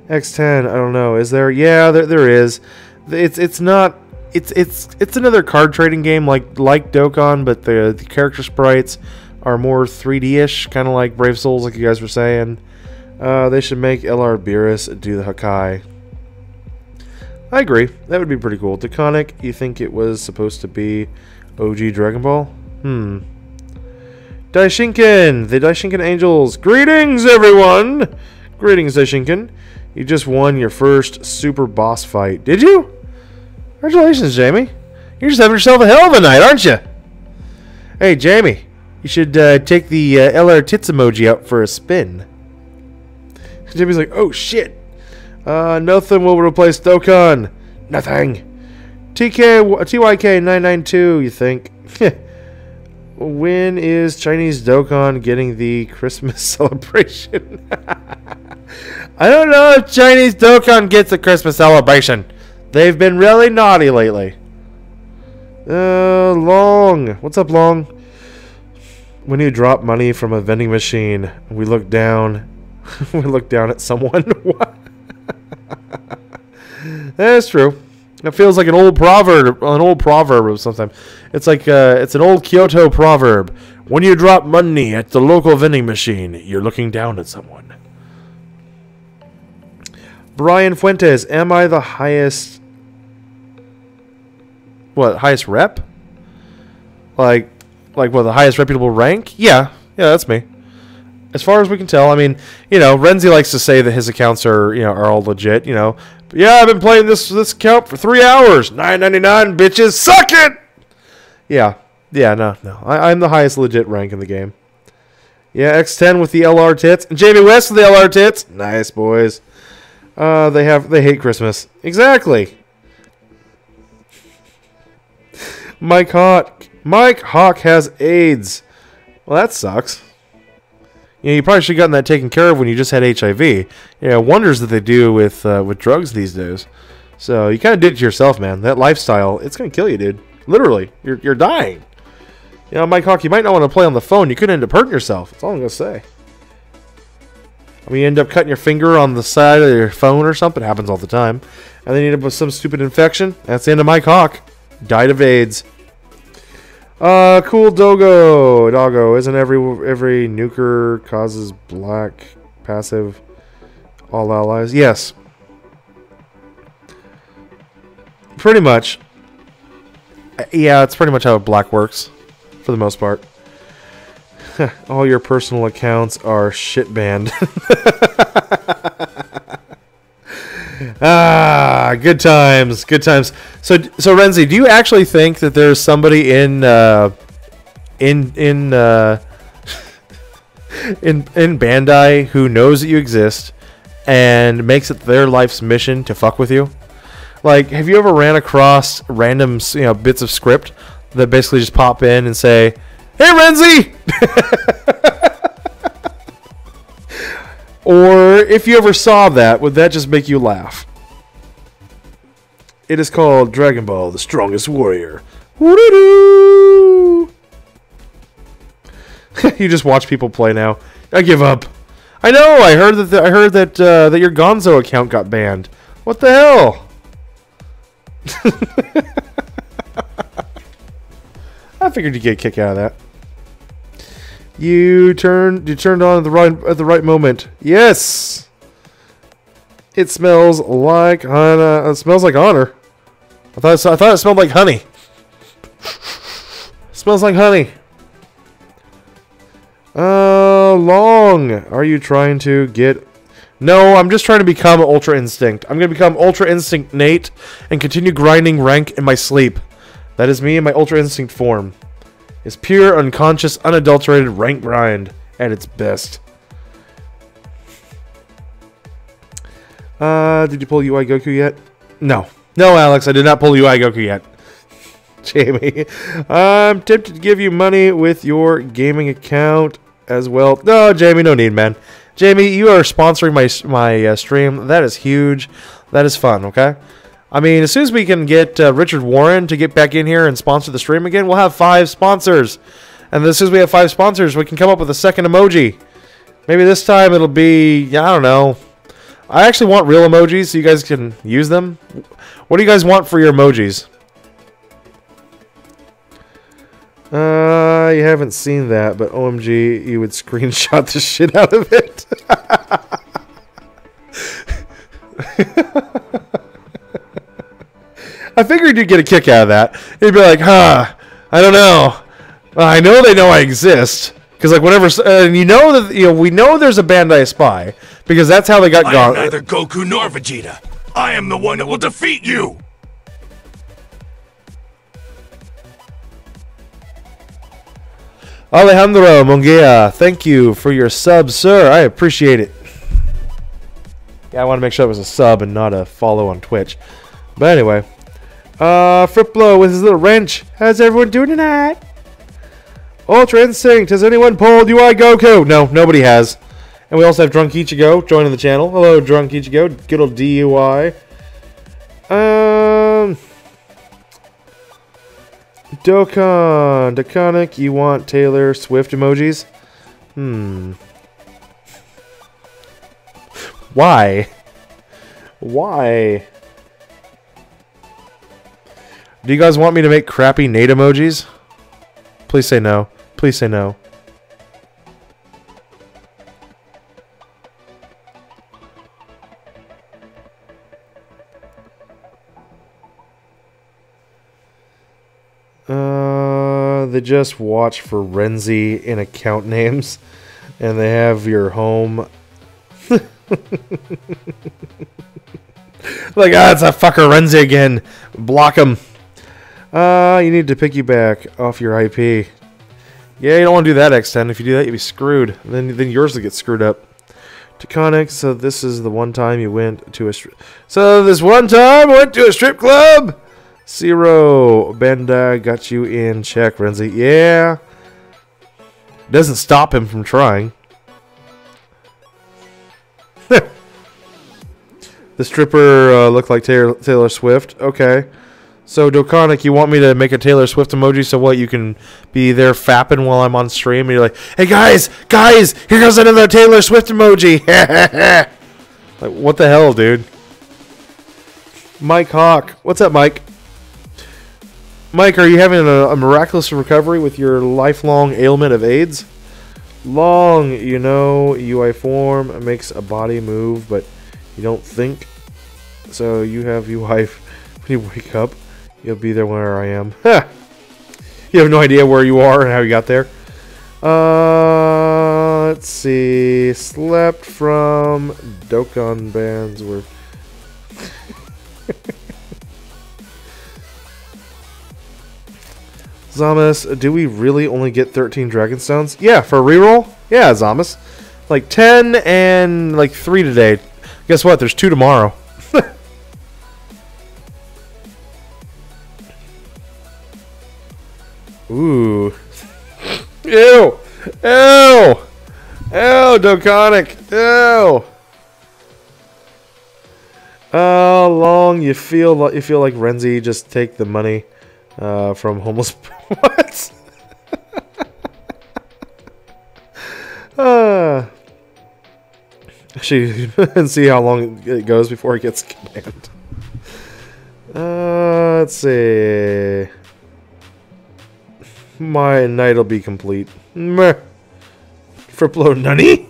X10. I don't know. Is there? Yeah, there is. It's not. It's another card trading game like Dokkan, but the character sprites are more 3D-ish, kind of like Brave Souls, like you guys were saying. They should make LR Beerus do the Hakai. I agree. That would be pretty cool. DOKKAN, you think it was supposed to be OG Dragon Ball? Daishinken! The Daishinken Angels! Greetings, everyone! Greetings, Daishinken. You just won your first super boss fight. Did you? Congratulations, Jamie. You're just having yourself a hell of a night, aren't you? Hey, Jamie. You should take the LR Tits emoji out for a spin. Jimmy's like, oh shit. Nothing will replace Dokkan. Nothing. TYK992, you think? When is Chinese Dokkan getting the Christmas celebration? I don't know if Chinese Dokkan gets the Christmas celebration. They've been really naughty lately. Long. What's up, Long? When you drop money from a vending machine, we look down. We look down at someone. What? That's true. It feels like an old proverb or something. It's like it's an old Kyoto proverb. When you drop money at the local vending machine, you're looking down at someone. Brian Fuentes, am I the highest? What, highest rep? Like what, the highest reputable rank? Yeah, that's me. As far as we can tell, I mean, Renzi likes to say that his accounts are, are all legit, But yeah, I've been playing this account for 3 hours. $9.99, bitches, suck it! Yeah, no. I'm the highest legit rank in the game. Yeah, X10 with the LR tits. And Jamie West with the LR tits. Nice, boys. They hate Christmas. Exactly. Mike Hawk has AIDS. Well, that sucks. You probably should have gotten that taken care of when you just had HIV. Wonders that they do with drugs these days. So you kind of did it to yourself, man. That lifestyle, it's going to kill you, dude. Literally. You're dying. Mike Hawk, you might not want to play on the phone. You could end up hurting yourself. That's all I'm going to say. I mean, you end up cutting your finger on the side of your phone or something. It happens all the time. And then you end up with some stupid infection. That's the end of Mike Hawk. Died of AIDS. Cool Doggo. Isn't every nuker causes black passive all allies? Yes. Pretty much. Yeah, it's pretty much how black works. For the most part. All your personal accounts are shit banned. Good times. So Renzi, do you actually think that there's somebody in Bandai who knows that you exist and makes it their life's mission to fuck with you? Like, have you ever ran across random, bits of script that basically just pop in and say, "Hey, Renzi!" Or if you ever saw that, would that just make you laugh? It is called Dragon Ball: The Strongest Warrior. Woo-doo-doo! You just watch people play now. I give up. I know. I heard that your Gonzo account got banned. What the hell? I figured you'd get a kick out of that. You turned on at the right moment. Yes. It smells like honey. It smells like honor. I thought it smelled like honey. It smells like honey. Long. Are you trying to get... No, I'm just trying to become Ultra Instinct. I'm going to become Ultra Instinct Nate and continue grinding rank in my sleep. That is me in my Ultra Instinct form. It's pure, unconscious, unadulterated rank grind at its best. Did you pull UI Goku yet? No. No, Alex, I did not pull UI Goku yet. Jamie, I'm tempted to give you money with your gaming account as well. No, Jamie, no need, man. Jamie, you are sponsoring my stream. That is huge. That is fun, okay? I mean, as soon as we can get Richard Warren to get back in here and sponsor the stream again, we'll have 5 sponsors. And as soon as we have 5 sponsors, we can come up with a second emoji. Maybe this time it'll be, I don't know. I actually want real emojis so you guys can use them. What do you guys want for your emojis? You haven't seen that, but OMG, you would screenshot the shit out of it. I figured you'd get a kick out of that. You'd be like, huh, I don't know. I know they know I exist. Because like whenever, you know that, you know, we know there's a Bandai spy. Because that's how they got gone. I am neither Goku nor Vegeta. I am the one that will defeat you. Alejandro Munguia, thank you for your sub, sir. I appreciate it. Yeah, I want to make sure it was a sub and not a follow on Twitch. But anyway. Friplo with his little wrench. How's everyone doing tonight? Ultra Instinct, has anyone pulled UI Goku? No, nobody has. And we also have Drunk Ichigo joining the channel. Hello, Drunk Ichigo. Good old DUI. Dokkanic, you want Taylor Swift emojis? Why? Why? Do you guys want me to make crappy Nate emojis? Please say no. Please say no. They just watch for Renzi in account names, and they have your home. Like, it's a fucker Renzi again. Block him. You need to piggyback off your IP. Yeah, you don't want to do that, X10. If you do that, you'll be screwed. Then yours will get screwed up. Taconic, so this is the one time you went to a strip. So this one time I went to a strip club. Zero. Bandai got you in check, Renzi. Yeah. Doesn't stop him from trying. The stripper looked like Taylor Swift. Okay. So, Dokkanic, you want me to make a Taylor Swift emoji so what? You can be there fapping while I'm on stream and you're like, hey guys, here goes another Taylor Swift emoji. Like, what the hell, dude? Mike Hawk. What's up, Mike? Mike, are you having a miraculous recovery with your lifelong ailment of AIDS? Long, you know, UI form makes a body move, but you don't think. So you have UI when you wake up. You'll be there where I am. Ha! You have no idea where you are and how you got there. Let's see. Slept from Dokkan bands were... Zamas, do we really only get 13 Dragon Stones? Yeah, for a reroll? Yeah, Zamas. Like 10 and like 3 today. Guess what? There's 2 tomorrow. Ooh. Ew! Ew! Ew, Dokkanic! Ew! How long you feel like Renzi just take the money from homeless? What? Actually, and see how long it goes before it gets banned. Let's see. My night will be complete. Meh. Friplo Nunny?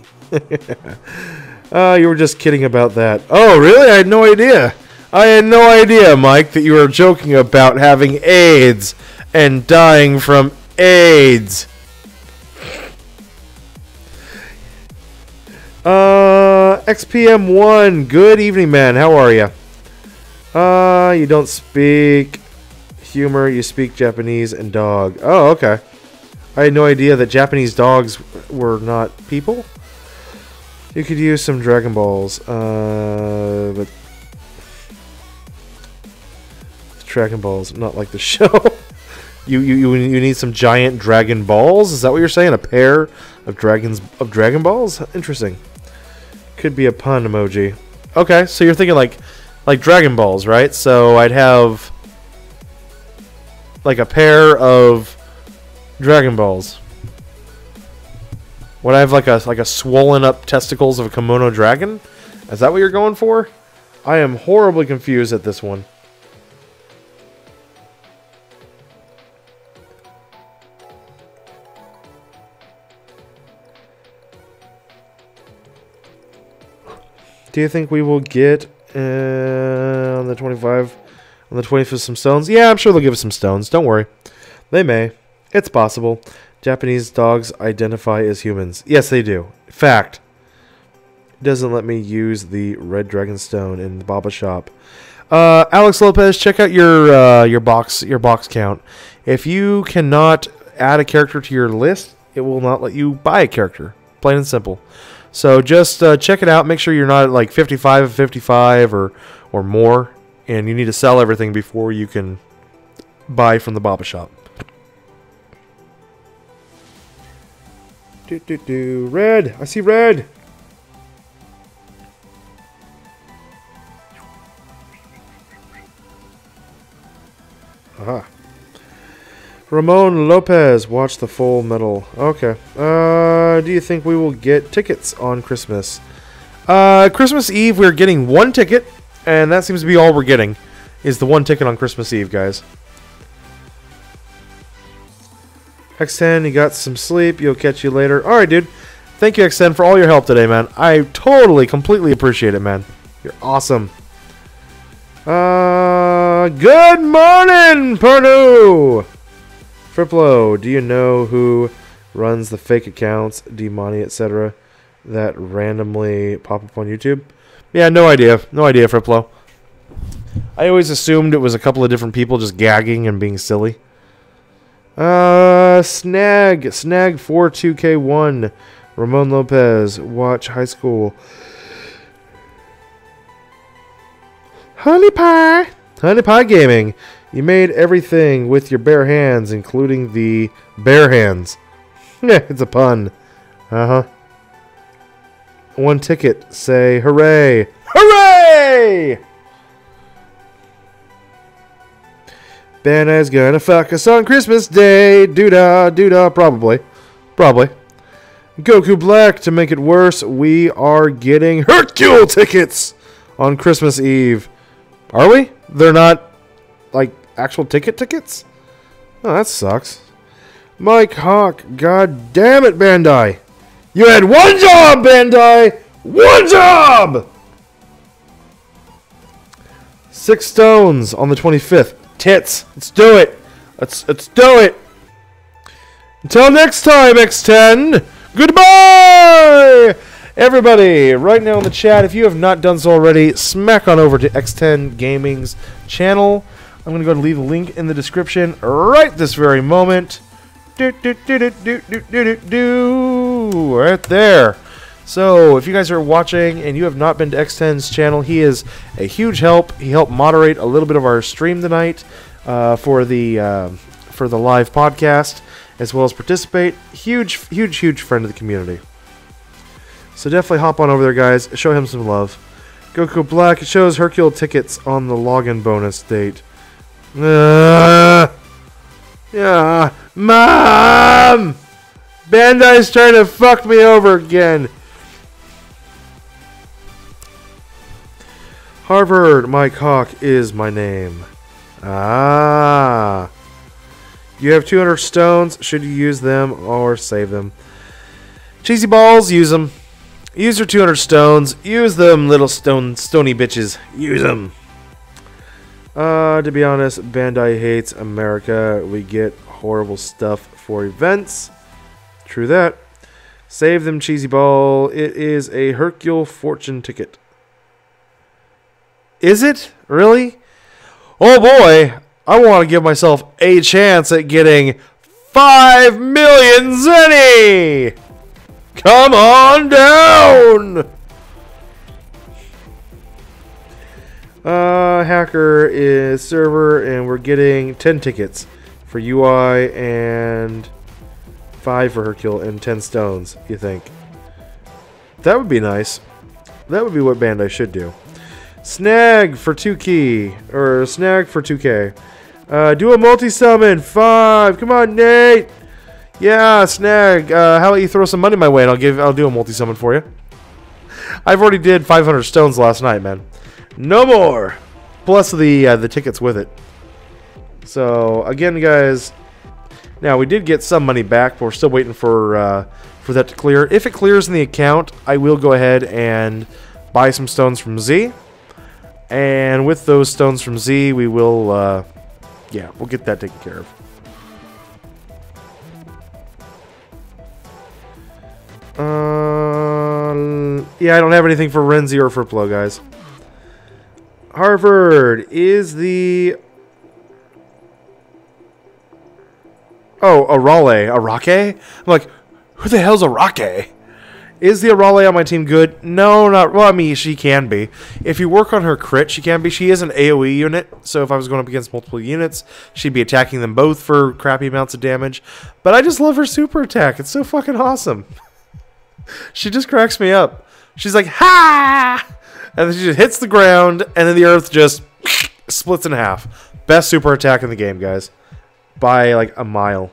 You were just kidding about that. Oh, really? I had no idea. I had no idea, Mike, that you were joking about having AIDS and dying from AIDS. XPM1, good evening, man. How are you? You don't speak humor, you speak Japanese and dog. Oh, okay. I had no idea that Japanese dogs were not people. You could use some Dragon Balls, but Dragon Balls, not like the show. You need some giant Dragon Balls? Is that what you're saying? A pair of Dragon Balls? Interesting. Could be a pun emoji. Okay, so you're thinking like Dragon Balls, right? So I'd have like a pair of Dragon Balls. Would I have like a swollen up testicles of a kimono dragon? Is that what you're going for? I am horribly confused at this one. Do you think we will get on the 25th some stones? Yeah, I'm sure they'll give us some stones. Don't worry. They may. It's possible. Japanese dogs identify as humans. Yes, they do. Fact. It doesn't let me use the red dragon stone in the Baba shop. Alex Lopez, check out your box count. If you cannot add a character to your list, it will not let you buy a character. Plain and simple. So just check it out. Make sure you're not at like 55 of 55 or more, and you need to sell everything before you can buy from the Baba shop. Red! I see red! Aha. Ramon Lopez, watch the Full Metal. Okay. Do you think we will get tickets on Christmas? Christmas Eve, we're getting one ticket, and that seems to be all we're getting, is the one ticket on Christmas Eve, guys. X10, you got some sleep. You'll catch you later. Alright, dude. Thank you, X10, for all your help today, man. I totally, completely appreciate it, man. You're awesome. Good morning, Purdue! Friplo, do you know who runs the fake accounts, D-Money, etc., that randomly pop up on YouTube? Yeah, no idea. No idea, Friplo. I always assumed it was a couple of different people just gagging and being silly. Snag 42K1, Ramon Lopez, watch High School. Honey Pie Gaming. You made everything with your bare hands, including the bare hands. Yeah, it's a pun. Uh-huh. One ticket. Say hooray. Hooray! Bandai's gonna fuck us on Christmas Day. Doo-dah, doo-dah. Probably. Goku Black, to make it worse, we are getting Hercule tickets on Christmas Eve. Are we? They're not, like, actual tickets? Oh, that sucks. Mike Hawk, god damn it, Bandai. You had one job, Bandai! One job! 6 stones on the 25th. Tits. Let's do it. Let's do it. Until next time, X10. Goodbye! Everybody, right now in the chat, if you have not done so already, smack on over to X10 Gaming's channel. I'm going to go and leave a link in the description right this very moment. Right there. So, if you guys are watching and you have not been to X10's channel, he is a huge help. He helped moderate a little bit of our stream tonight for the live podcast, as well as participate. Huge friend of the community. So definitely hop on over there, guys. Show him some love. Goku Black shows Hercule tickets on the login bonus date. Yeah, Mom! Bandai's trying to fuck me over again. Harvard Mike Hawk is my name. Ah. You have 200 stones. Should you use them or save them? Cheesy balls, use them. Use your 200 stones. Use them, little stony bitches. Use them. To be honest, Bandai hates America. We get horrible stuff for events. True that. Save them, cheesy ball. It is a Hercule fortune ticket. Is it? Really? Oh boy. I want to give myself a chance at getting 5 million zenny! Come on down! Hacker is server, and we're getting 10 tickets for UI and 5 for Hercule and 10 stones, you think? That would be nice. That would be what Bandai should do. Snag for 2 key, or snag for 2k. Do a multi-summon, 5. Come on, Nate. Yeah, snag. How about you throw some money my way, and I'll do a multi-summon for you. I've already did 500 stones last night, man. No more. Plus the tickets with it. So again, guys. Now we did get some money back, but we're still waiting for that to clear. If it clears in the account, I will go ahead and buy some stones from Z. And with those stones from Z, we will, yeah, we'll get that taken care of. Yeah, I don't have anything for Renzi or for Plo, guys. Harvard is the... Oh, Arake? I'm like, who the hell's Arake? Is the Arale on my team good? No, not... Well, I mean, she can be. If you work on her crit, she can be. She is an AoE unit, so if I was going up against multiple units, she'd be attacking them both for crappy amounts of damage. But I just love her super attack. It's so fucking awesome. She just cracks me up. She's like, ha! And then she just hits the ground, and then the earth just splits in half. Best super attack in the game, guys. By, like, a mile.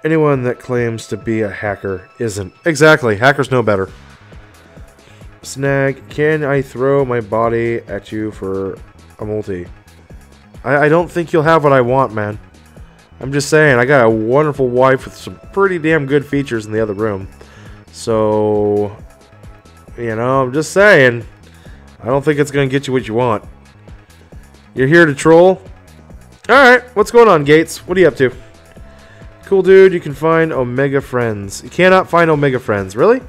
Anyone that claims to be a hacker isn't. Exactly. Hackers know better. Snag, can I throw my body at you for a multi? I don't think you'll have what I want, man. I'm just saying, I got a wonderful wife with some pretty damn good features in the other room. So, you know, I'm just saying, I don't think it's going to get you what you want. You're here to troll? Alright, what's going on, Gates? What are you up to? Cool dude, you can find Omega Friends. You cannot find Omega Friends, really?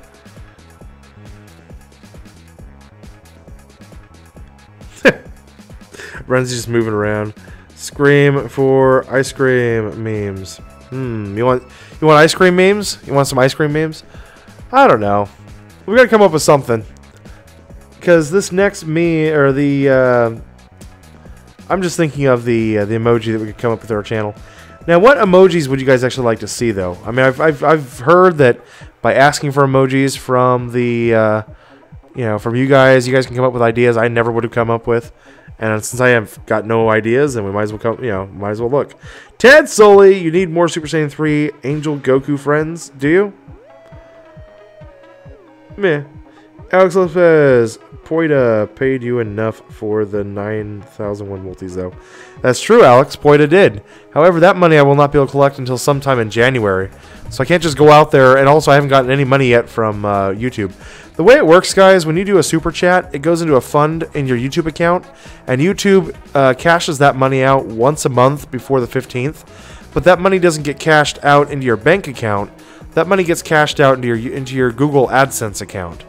Ren's just moving around. Scream for ice cream memes. You want ice cream memes? You want some ice cream memes? I don't know. We gotta come up with something. Because this next or the I'm just thinking of the emoji that we could come up with our channel. Now, what emojis would you guys actually like to see, though? I mean, I've heard that by asking for emojis from the from you guys can come up with ideas I never would have come up with. And since I have got no ideas, then we might as well might as well look. Ted Sully, you need more Super Saiyan 3 Angel Goku friends, do you? Meh. Alex Lopez, Poida paid you enough for the 9,001 multis, though. That's true, Alex. Poida did. However, that money I will not be able to collect until sometime in January. So I can't just go out there, and also I haven't gotten any money yet from YouTube. The way it works, guys, when you do a super chat, it goes into a fund in your YouTube account, and YouTube cashes that money out once a month before the 15th. But that money doesn't get cashed out into your bank account. That money gets cashed out into your Google AdSense account.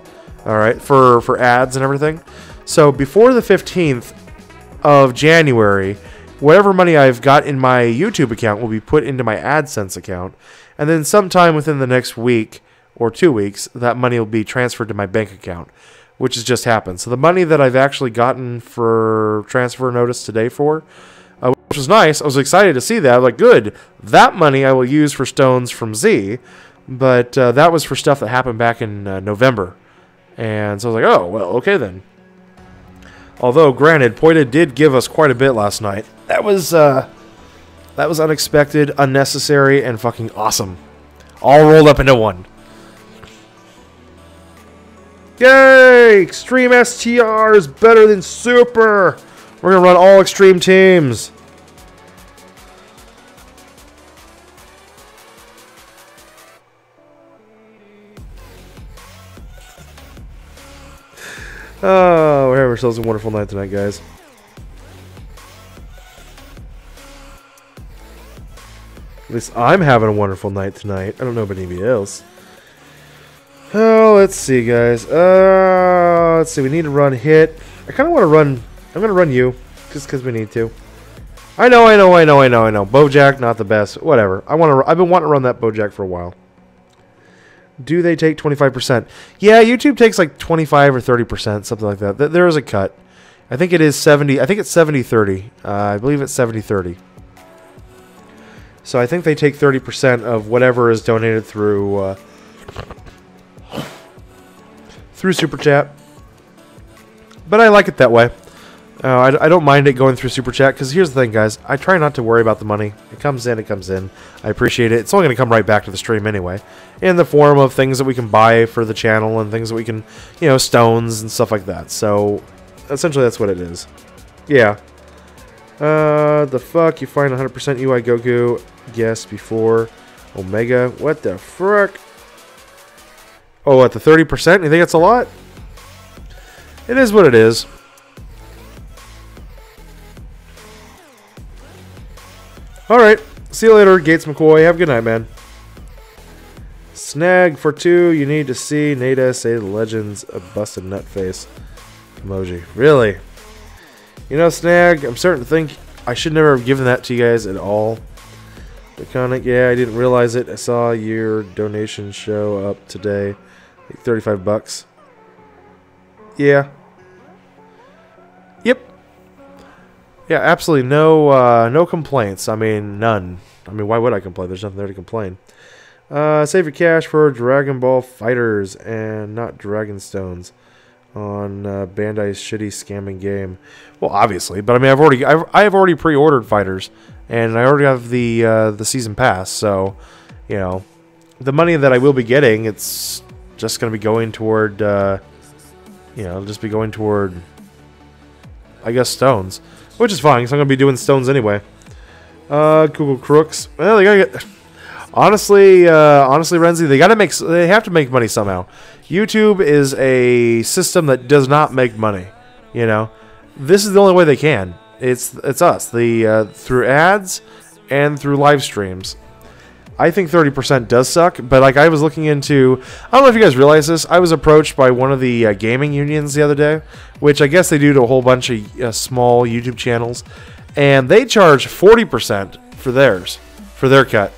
All right, for ads and everything. So before the 15th of January, whatever money I've got in my YouTube account will be put into my AdSense account, and then sometime within the next week or 2 weeks, that money will be transferred to my bank account, which has just happened. So the money that I've actually gotten for transfer notice today which was nice. I was excited to see that. I'm like, good. That money I will use for stones from Z, but that was for stuff that happened back in November. And so I was like, oh, well, okay then. Although, granted, Poida did give us quite a bit last night. That was unexpected, unnecessary, and fucking awesome. All rolled up into one. Yay! Extreme STR is better than Super! We're gonna run all extreme teams. Oh, we're having ourselves a wonderful night tonight, guys. At least I'm having a wonderful night tonight. I don't know about anybody else. Oh, let's see, guys. Let's see. We need to run hit. I kind of want to run. I'm gonna run you, just because we need to. I know. Bojack, not the best. Whatever. I've been wanting to run that Bojack for a while. Do they take 25%? Yeah, YouTube takes like 25 or 30%, something like that. There is a cut. I think it is 70. I think it's 70-30. I believe it's 70-30. So I think they take 30% of whatever is donated through Super Chat. But I like it that way. I don't mind it going through Super Chat, because here's the thing, guys. I try not to worry about the money. It comes in, it comes in. I appreciate it. It's only going to come right back to the stream anyway, in the form of things that we can buy for the channel and things that we can, you know, stones and stuff like that. So, essentially, that's what it is. Yeah. The fuck? You find 100% UI Goku? Yes, before Omega. What the frick? Oh, at the 30%? You think that's a lot? It is what it is. Alright, see you later, Gates McCoy. Have a good night, man. Snag for 2, you need to see Nada say the legends of busted nut face emoji. Really? You know, Snag, I'm starting to think I should never have given that to you guys at all. Iconic, yeah, I didn't realize it. I saw your donation show up today. Like 35 bucks. Yeah. Yep. Yeah, absolutely no complaints. I mean, none. I mean, why would I complain? There's nothing there to complain. Save your cash for Dragon Ball Fighters and not Dragon Stones on Bandai's shitty scamming game. Well, obviously, but I mean, I have already pre-ordered Fighters, and I already have the season pass. So, you know, the money that I will be getting, it's just going to be going toward, you know, just be going toward, I guess, stones. Which is fine, because I'm going to be doing stones anyway. Google Crooks. Well, they gotta get... Honestly, Renzi, they have to make money somehow. YouTube is a system that does not make money. You know? This is the only way they can. It's us. Through ads and through live streams. I think 30% does suck, but like I was looking into... I don't know if you guys realize this. I was approached by one of the gaming unions the other day, which I guess they do to a whole bunch of small YouTube channels, and they charge 40% for theirs, for their cut.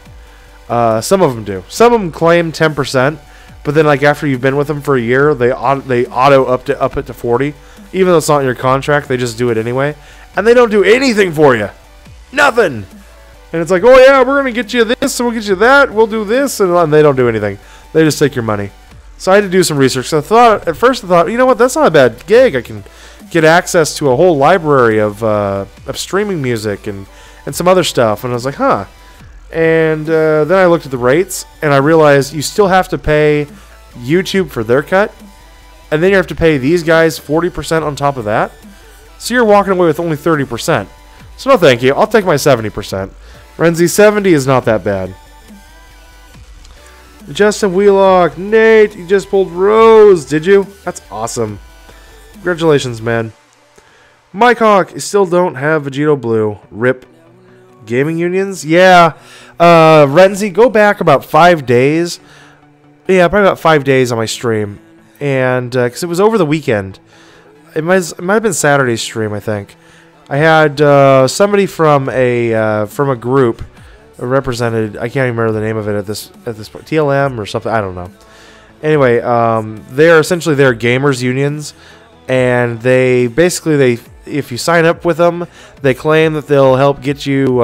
Some of them do. Some of them claim 10%, but then like after you've been with them for a year, they auto up it to 40, even though it's not in your contract. They just do it anyway, and they don't do anything for you. Nothing. And it's like, oh yeah, we're going to get you this, and we'll get you that, we'll do this, and they don't do anything. They just take your money. So I had to do some research. So at first I thought, you know what, that's not a bad gig. I can get access to a whole library of streaming music and some other stuff. And I was like, huh. And then I looked at the rates, and I realized you still have to pay YouTube for their cut, and then you have to pay these guys 40% on top of that. So you're walking away with only 30%. So no thank you. I'll take my 70%. Renzi, 70 is not that bad. Justin Wheelock, Nate, you just pulled Rose, did you? That's awesome. Congratulations, man. Mike Hawk, you still don't have Vegito Blue. RIP. Gaming unions? Yeah. Renzi, go back about 5 days. Yeah, probably about 5 days on my stream. And, because it was over the weekend. It might have been Saturday's stream, I think. I had somebody from a group represented. I can't even remember the name of it at this point. TLM or something. I don't know. Anyway, they're essentially gamers unions, and they basically if you sign up with them, they claim that they'll help get you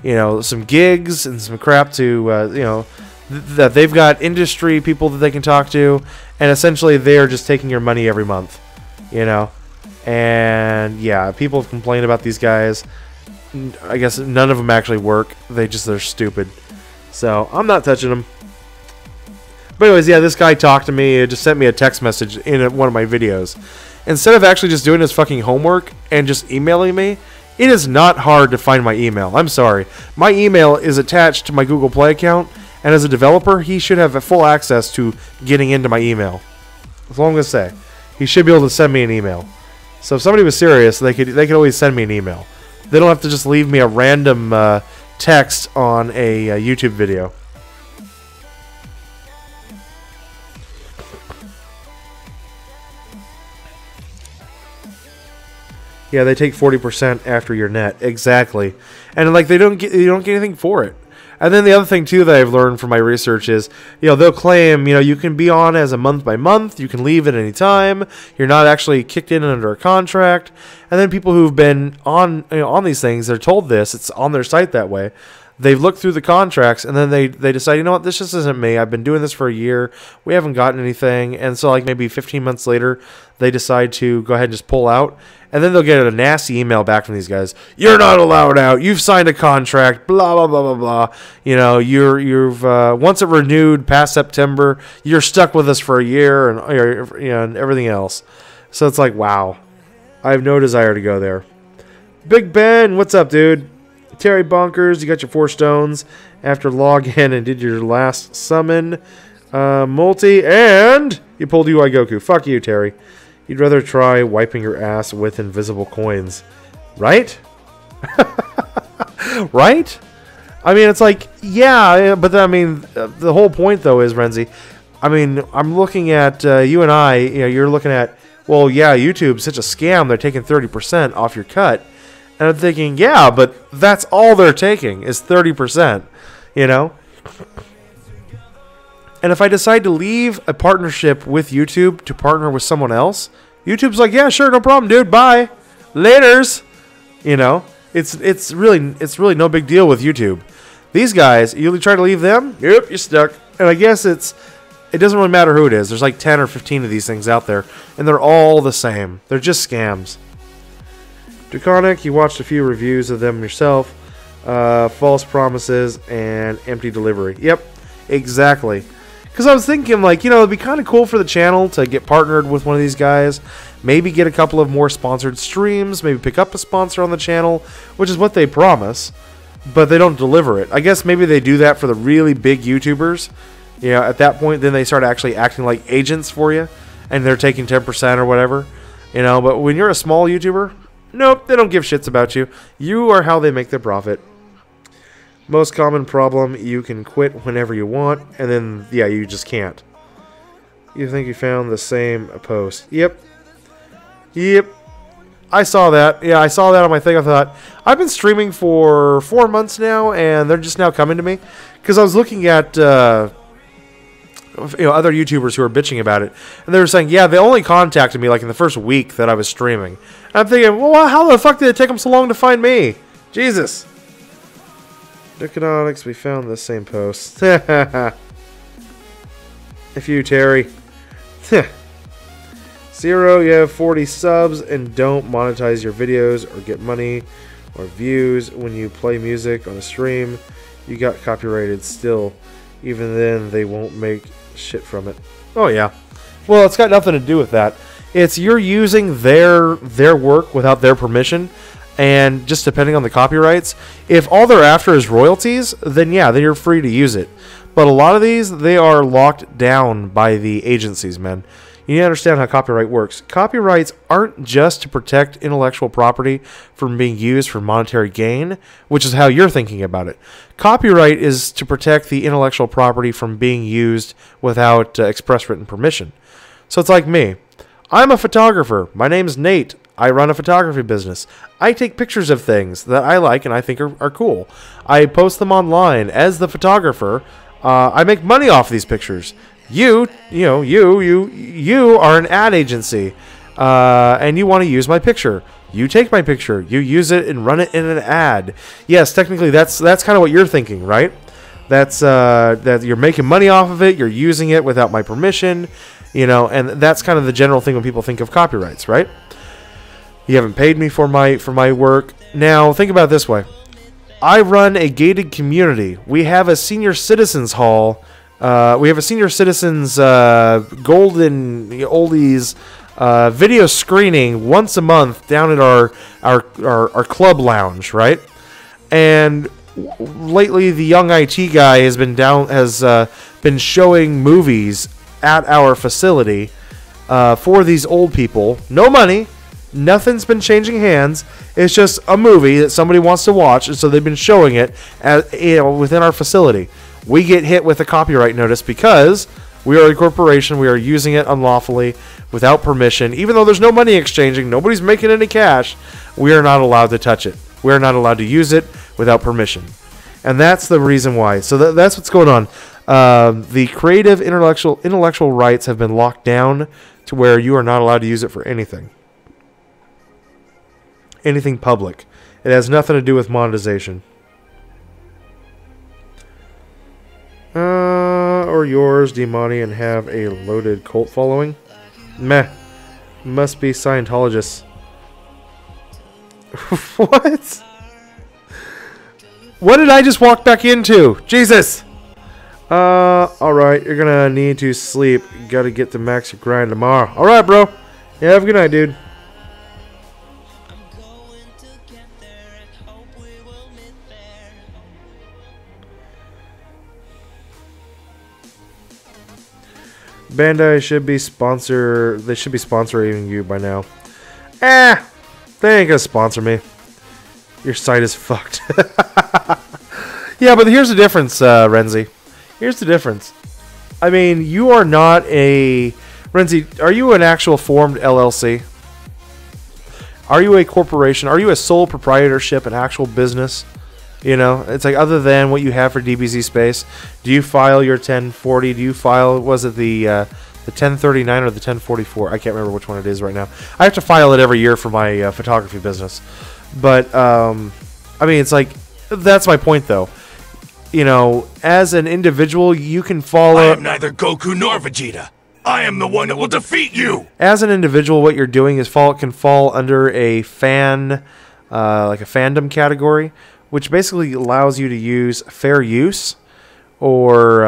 you know, some gigs and some crap to you know, that they've got industry people that they can talk to, and essentially they're just taking your money every month, you know. And yeah, people have complained about these guys. I guess none of them actually work. They're stupid. So I'm not touching them. But anyways, yeah, this guy talked to me. He just sent me a text message in one of my videos. Instead of actually just doing his fucking homework and just emailing me, it is not hard to find my email. I'm sorry. My email is attached to my Google Play account, and as a developer, he should have full access to getting into my email. That's all I'm going to say. he should be able to send me an email. So if somebody was serious, they could always send me an email. They don't have to just leave me a random text on a YouTube video. Yeah, they take 40% after your net. Exactly. And like you don't get anything for it. And then the other thing too that I've learned from my research is, they'll claim, you can be on as a month by month, you can leave at any time, you're not actually kicked in under a contract. And then people who've been on these things, they're told this, it's on their site that way. They've looked through the contracts and then they decide, you know what, this just isn't me. I've been doing this for a year. We haven't gotten anything. And so like maybe 15 months later, they decide to go ahead and just pull out. And then they'll get a nasty email back from these guys. You're not allowed out. You've signed a contract. Blah, blah, blah, blah, blah. You've once it renewed past September, you're stuck with us for a year and everything else. So it's like, wow. I have no desire to go there. Big Ben, what's up, dude? Terry Bonkers, you got your 4 stones after login and did your last summon. Multi, and you pulled UI Goku. Fuck you, Terry. You'd rather try wiping your ass with invisible coins. Right? Right? I mean, it's like, yeah, but I mean, the whole point, though, is, Renzi, I mean, I'm looking at you and I, you're looking at, well, yeah, YouTube's such a scam, they're taking 30% off your cut. And I'm thinking, yeah, but that's all they're taking is 30%, And if I decide to leave a partnership with YouTube to partner with someone else, YouTube's like, yeah, sure, no problem, dude, bye, laters. It's really no big deal with YouTube. These guys, you try to leave them, yep, you're stuck. And I guess it doesn't really matter who it is. There's like 10 or 15 of these things out there, and they're all the same. They're just scams. DOKKAN, you watched a few reviews of them yourself. False promises and empty delivery. Yep, exactly. Because I was thinking, like, it'd be kind of cool for the channel to get partnered with one of these guys. Maybe get a couple of more sponsored streams. Maybe pick up a sponsor on the channel, which is what they promise. But they don't deliver it. I guess maybe they do that for the really big YouTubers. At that point, then they start actually acting like agents for you. And they're taking 10% or whatever. But when you're a small YouTuber, nope, they don't give shits about you. You are how they make their profit. Most common problem, you can quit whenever you want, and then, yeah, you just can't. You think you found the same post. Yep. I saw that. Yeah, I saw that on my thing. I thought, I've been streaming for 4 months now, and they're just now coming to me. Because I was looking at other YouTubers who were bitching about it, and they were saying, yeah, they only contacted me like in the first week that I was streaming. And I'm thinking, well, how the fuck did it take them so long to find me? Jesus. DOKKAN, we found the same post. If you, Terry. Zero, you have 40 subs and don't monetize your videos or get money or views when you play music on a stream. You got copyrighted still. Even then, they won't make shit from it. Oh, yeah. Well, it's got nothing to do with that. It's you're using their work without their permission. And just depending on the copyrights, if all they're after is royalties, then yeah, then you're free to use it. But a lot of these, they are locked down by the agencies, man. You need to understand how copyright works. Copyrights aren't just to protect intellectual property from being used for monetary gain, which is how you're thinking about it. Copyright is to protect the intellectual property from being used without express written permission. So it's like me. I'm a photographer. My name's Nate. I run a photography business. I take pictures of things that I like and I think are cool. I post them online. As the photographer, I make money off these pictures. You are an ad agency, and you want to use my picture. You take my picture, you use it and run it in an ad. Yes, technically that's kind of what you're thinking, right? That's that you're making money off of it. You're using it without my permission, and that's kind of the general thing when people think of copyrights, right? You haven't paid me for my work. Now, think about it this way. I run a gated community. We have a senior citizens hall. We have a senior citizens golden oldies video screening once a month down at our club lounge, right? And lately, the young IT guy has been showing movies at our facility. for these old people. No money. Nothing's been changing hands. It's just a movie that somebody wants to watch, and so they've been showing it within our facility. We get hit with a copyright notice because we are a corporation. We are using it unlawfully without permission. Even though there's no money exchanging, nobody's making any cash, we are not allowed to touch it. We are not allowed to use it without permission. And that's the reason why. So that's what's going on. The creative intellectual rights have been locked down to where you are not allowed to use it for anything. Anything public. It has nothing to do with monetization. Or yours, Demoni, and have a loaded cult following? Meh. Must be Scientologists. What? What did I just walk back into? Jesus! Alright, you're gonna need to sleep. You gotta get to max your grind tomorrow. Alright, bro. Yeah, have a good night, dude. Bandai should be they should be sponsoring you by now. They ain't gonna sponsor me. Your site is fucked. Yeah, but here's the difference, Renzi. Here's the difference. I mean, you are not a... Renzi, are you an actual formed LLC? Are you a corporation? Are you a sole proprietorship, an actual business? You know, it's like, other than what you have for DBZ Space, do you file your 1040? Do you file, was it the 1039 or the 1044? I can't remember which one it is right now. I have to file it every year for my photography business. But, I mean, it's like, that's my point, though. You know, as an individual, you can follow... I am neither Goku nor Vegeta. I am the one that will defeat you! As an individual, what you're doing is can fall under a fan, like a fandom category, which basically allows you to use fair use, or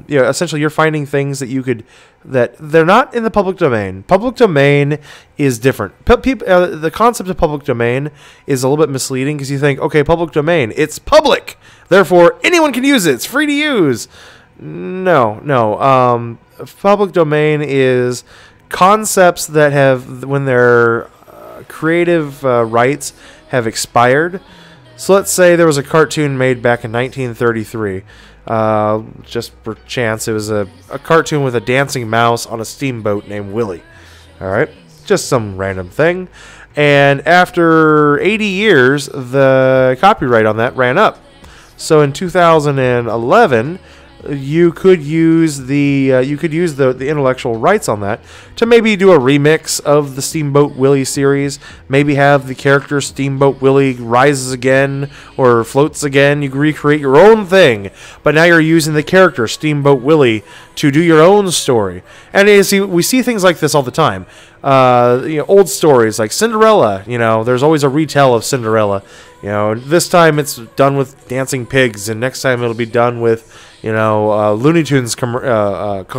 you know, essentially you're finding things that you could, that they're not in the public domain. Public domain is different. The concept of public domain is a little bit misleading because you think, okay, public domain, it's public, therefore anyone can use it. It's free to use. No. Public domain is concepts that have, when their creative rights have expired. So let's say there was a cartoon made back in 1933. Just for chance, it was a cartoon with a dancing mouse on a steamboat named Willie. Alright? Just some random thing. And after 80 years, the copyright on that ran up. So in 2011, you could use the intellectual rights on that to maybe do a remix of the Steamboat Willie series. Maybe have the character Steamboat Willie rises again or floats again. You can recreate your own thing, but now you're using the character Steamboat Willie to do your own story. And you see, we see things like this all the time. You know, old stories like Cinderella. You know, there's always a retell of Cinderella. You know, this time it's done with dancing pigs, and next time it'll be done with, you know, Looney Tunes cartoon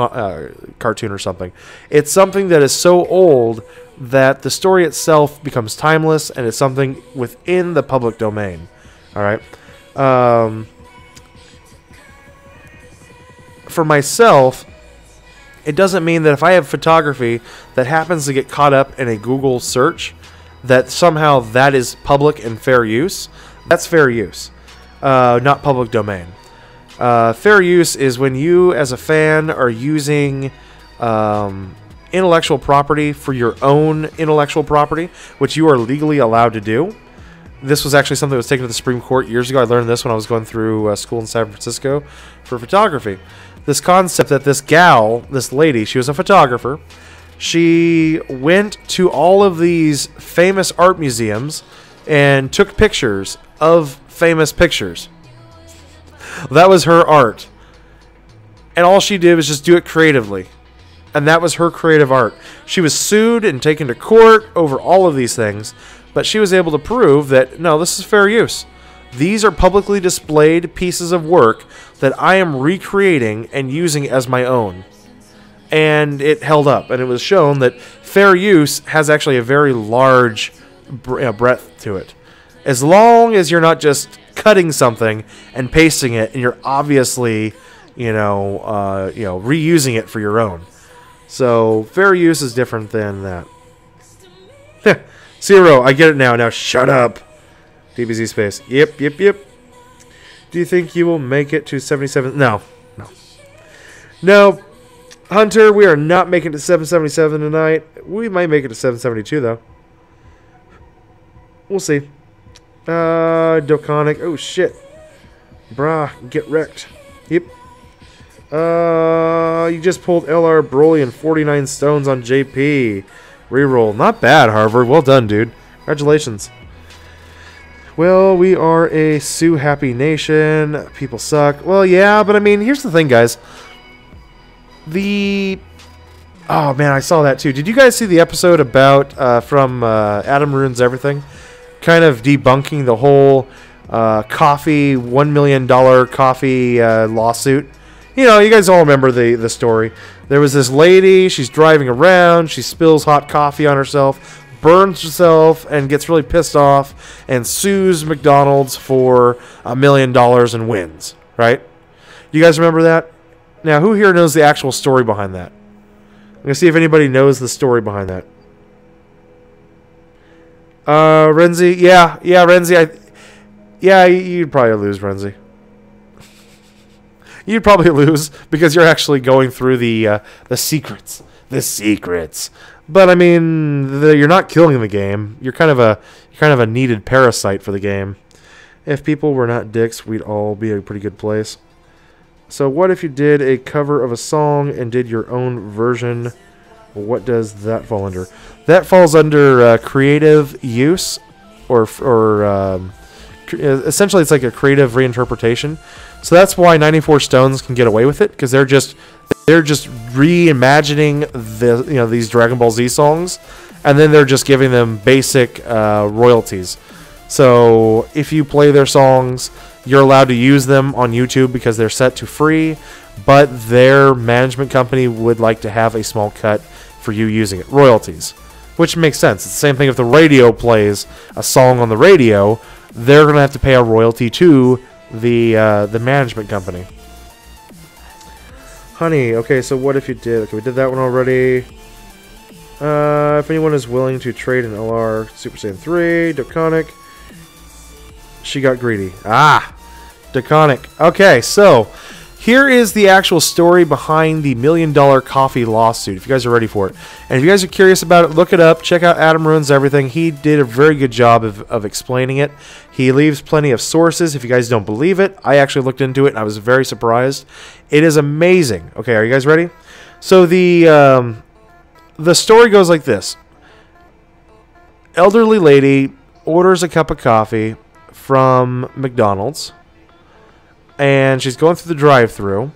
or something. It's something that is so old that the story itself becomes timeless, and it's something within the public domain. All right. For myself, it doesn't mean that if I have photography that happens to get caught up in a Google search, that somehow that is public and fair use. That's fair use, not public domain. Fair use is when you, as a fan, are using intellectual property for your own intellectual property, which you are legally allowed to do. This was actually something that was taken to the Supreme Court years ago. I learned this when I was going through school in San Francisco for photography. This concept that this gal, this lady, she was a photographer. She went to all of these famous art museums and took pictures of famous pictures. That was her art. And all she did was just do it creatively. And that was her creative art. She was sued and taken to court over all of these things, but she was able to prove that, no, this is fair use. These are publicly displayed pieces of work that I am recreating and using as my own. And it held up, and it was shown that fair use has actually a very large breadth to it. As long as you're not just cutting something and pasting it, and you're obviously, reusing it for your own. So, fair use is different than that. Zero, I get it now. Now shut up. DBZ space. Yep. Do you think you will make it to 77? No. No. Hunter, we are not making it to 777 tonight. We might make it to 772, though. We'll see. DOKKAN. Oh, shit. Brah, get wrecked. Yep. You just pulled LR Broly and 49 stones on JP. Reroll. Not bad, Harvard. Well done, dude. Congratulations. Well, we are a Sue happy nation. People suck. Well, yeah, but I mean, here's the thing, guys. Oh, man, I saw that, too. Did you guys see the episode about, from Adam Ruins Everything? Kind of debunking the whole coffee, $1 million coffee lawsuit. You know, you guys all remember the story. There was this lady, she's driving around, she spills hot coffee on herself, burns herself, and gets really pissed off, and sues McDonald's for $1 million and wins, right? You guys remember that? Now, who here knows the actual story behind that? I'm going to see if anybody knows the story behind that. Renzi? Yeah, Renzi. Yeah, you'd probably lose, Renzi. You'd probably lose because you're actually going through the secrets. The secrets. But I mean, you're not killing the game. You're kind of a needed parasite for the game. If people were not dicks, we'd all be a pretty good place. So what if you did a cover of a song and did your own version? What does that fall under? That falls under creative use, or essentially it's like a creative reinterpretation. So that's why 94 Stones can get away with it, because they're just reimagining these Dragon Ball Z songs, and then they're just giving them basic royalties. So if you play their songs, you're allowed to use them on YouTube because they're set to free, but their management company would like to have a small cut for you using it, royalties, which makes sense. It's the same thing if the radio plays a song on the radio, they're going to have to pay a royalty to the management company. Honey, okay, so what if you did? Okay, we did that one already. If anyone is willing to trade an LR Super Saiyan 3, DOKKAN. She got greedy. DOKKAN. Okay, so here is the actual story behind the $1 million coffee lawsuit, if you guys are ready for it. And if you guys are curious about it, look it up. Check out Adam Ruins Everything. He did a very good job of explaining it. He leaves plenty of sources. If you guys don't believe it, I actually looked into it, and I was very surprised. It is amazing. Okay, are you guys ready? So the story goes like this. Elderly lady orders a cup of coffee from McDonald's, and she's going through the drive-thru.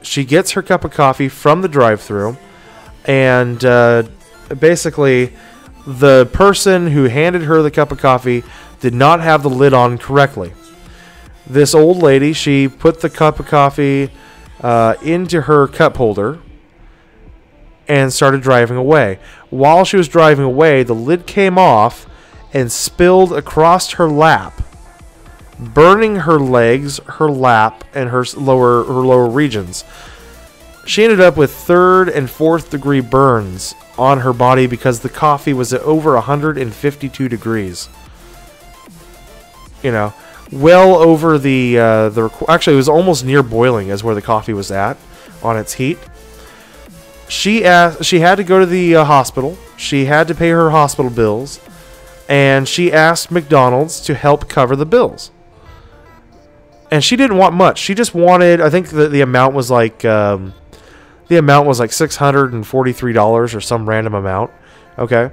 She gets her cup of coffee from the drive-thru, and basically the person who handed her the cup of coffee did not have the lid on correctly. This old lady, she put the cup of coffee into her cup holder and started driving away. While she was driving away, the lid came off and spilled across her lap, burning her legs, her lap, and her lower regions. She ended up with 3rd and 4th degree burns on her body because the coffee was at over 152 degrees. You know, well over actually it was almost near boiling as where the coffee was at on its heat. She had to go to the hospital. She had to pay her hospital bills, and she asked McDonald's to help cover the bills. And she didn't want much. She just wanted, I think the amount was like $643 or some random amount. Okay.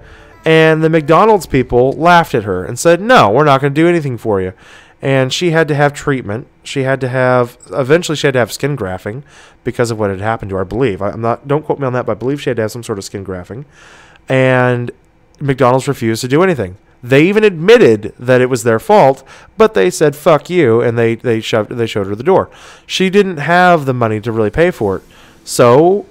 And the McDonald's people laughed at her and said, "No, we're not going to do anything for you." And she had to have treatment. Eventually she had to have skin grafting because of what had happened to her, I believe. Don't quote me on that, but I believe she had to have some sort of skin grafting. And McDonald's refused to do anything. They even admitted that it was their fault, but they said, "Fuck you," and they showed her the door. She didn't have the money to really pay for it. So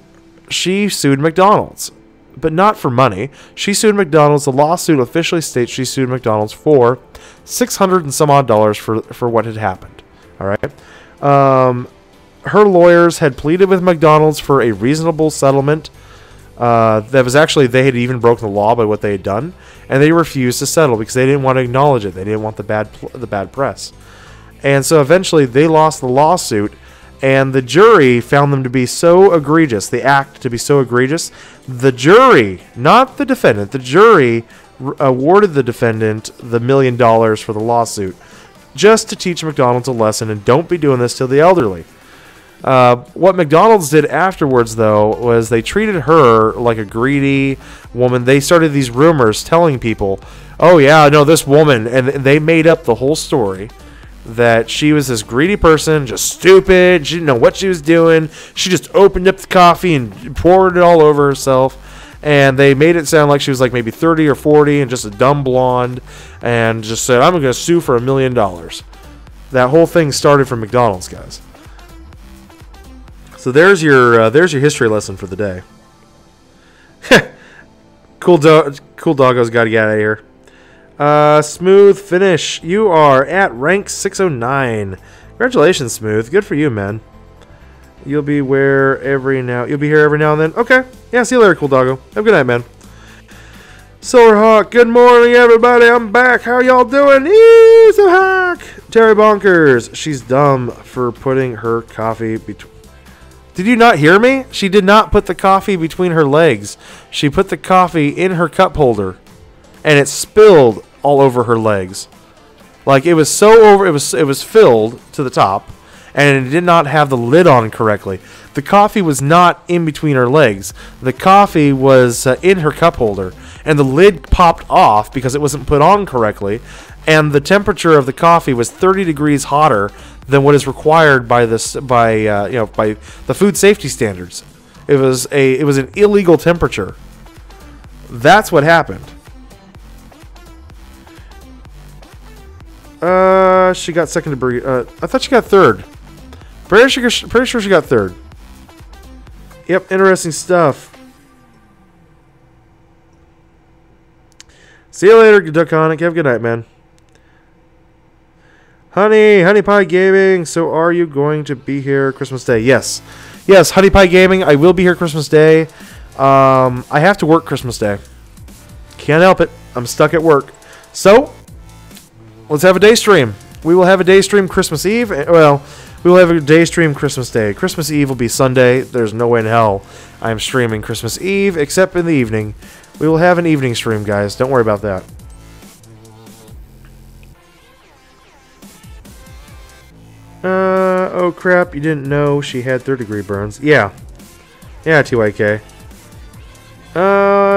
she sued McDonald's, but not for money. She sued McDonald's. The lawsuit officially states she sued McDonald's for $600 and some odd for what had happened. All right. Her lawyers had pleaded with McDonald's for a reasonable settlement That was actually, they had even broken the law by what they had done, and they refused to settle because they didn't want to acknowledge it. They didn't want the bad press. And so eventually they lost the lawsuit, and the jury found them to be so egregious, the act to be so egregious. The jury, not the defendant, the jury awarded the defendant the $1 million for the lawsuit, just to teach McDonald's a lesson and don't be doing this to the elderly. What McDonald's did afterwards, though, was they treated her like a greedy woman. They started these rumors telling people, oh yeah, no, this woman, and they made up the whole story that she was this greedy person, just stupid, she didn't know what she was doing, she just opened up the coffee and poured it all over herself. And they made it sound like she was like maybe 30 or 40 and just a dumb blonde, and just said, I'm going to sue for $1 million. That whole thing started from McDonald's, guys. So there's your history lesson for the day. Cool doggos got to get out of here. Smooth finish. You are at rank 609. Congratulations, Smooth. Good for you, man. You'll be here every now and then. Okay. Yeah, see you later, cool doggo. Have a good night, man. Silverhawk, good morning, everybody. I'm back. How y'all doing? Easy Hawk. Terry Bonkers. She's dumb for putting her coffee between... Did you not hear me? She did not put the coffee between her legs. She put the coffee in her cup holder, and it spilled all over her legs. Like, it was so over... It was filled to the top, and it did not have the lid on correctly. The coffee was not in between her legs. The coffee was in her cup holder, and the lid popped off because it wasn't put on correctly, and the temperature of the coffee was 30 degrees hotter than what is required by the food safety standards. It was an illegal temperature. That's what happened. She got second degree. I thought she got third. Pretty sure she got third. Yep, interesting stuff. See you later, DOKKAN. Have a good night, man. Honey Pie Gaming. So are you going to be here Christmas Day? Yes, Honey Pie Gaming. I will be here Christmas Day. I have to work Christmas Day. Can't help it. I'm stuck at work. So let's have a day stream. We will have a day stream Christmas Eve. Well, we will have a day stream Christmas Day. Christmas Eve will be Sunday. There's no way in hell I am streaming Christmas Eve, except in the evening. We will have an evening stream, guys. Don't worry about that. Oh crap, you didn't know she had third-degree burns. Yeah, TYK.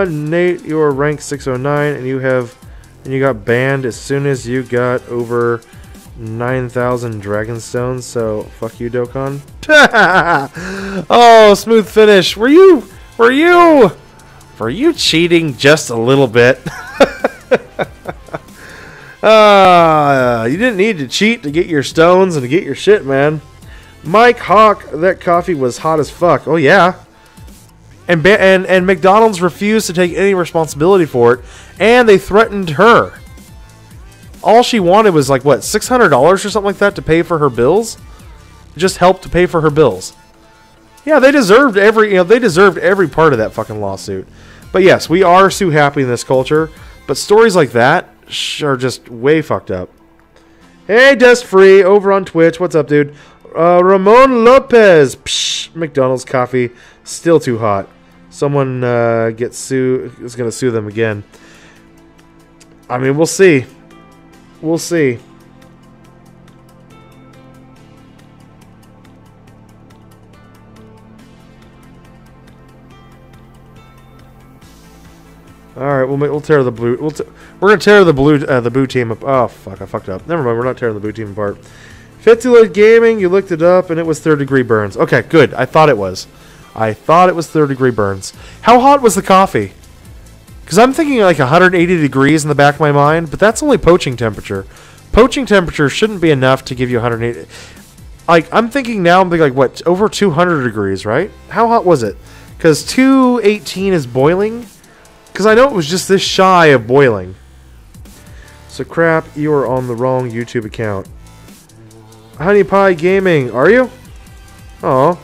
Nate, you are rank 609, and you got banned as soon as you got over 9,000 dragon stones, so fuck you, DOKKAN. Oh, smooth finish. Were you cheating just a little bit? You didn't need to cheat to get your stones and to get your shit, man. Mike Hawk, that coffee was hot as fuck. Oh yeah. And McDonald's refused to take any responsibility for it, and they threatened her. All she wanted was like what, $600 or something like that to pay for her bills? Just help to pay for her bills. Yeah, they deserved every part of that fucking lawsuit. But yes, we are so happy in this culture, but stories like that are just way fucked up. Hey, Dust Free over on Twitch. What's up, dude? Ramon Lopez. Psh, McDonald's coffee still too hot. Someone is gonna sue them again. I mean, we'll see. We'll see. All right, we'll tear the blue. We're gonna tear the blue team up. Oh fuck, I fucked up. Never mind, we're not tearing the blue team apart. Fitula Gaming, you looked it up and it was third-degree burns. Okay, good. I thought it was third-degree burns. How hot was the coffee? Because I'm thinking like 180 degrees in the back of my mind, but that's only poaching temperature. Poaching temperature shouldn't be enough to give you 180. Like, I'm thinking now, I'm thinking like, what, over 200 degrees, right? How hot was it? Because 218 is boiling. Because I know it was just this shy of boiling. So crap, you are on the wrong YouTube account. Honey Pie Gaming, are you? Oh,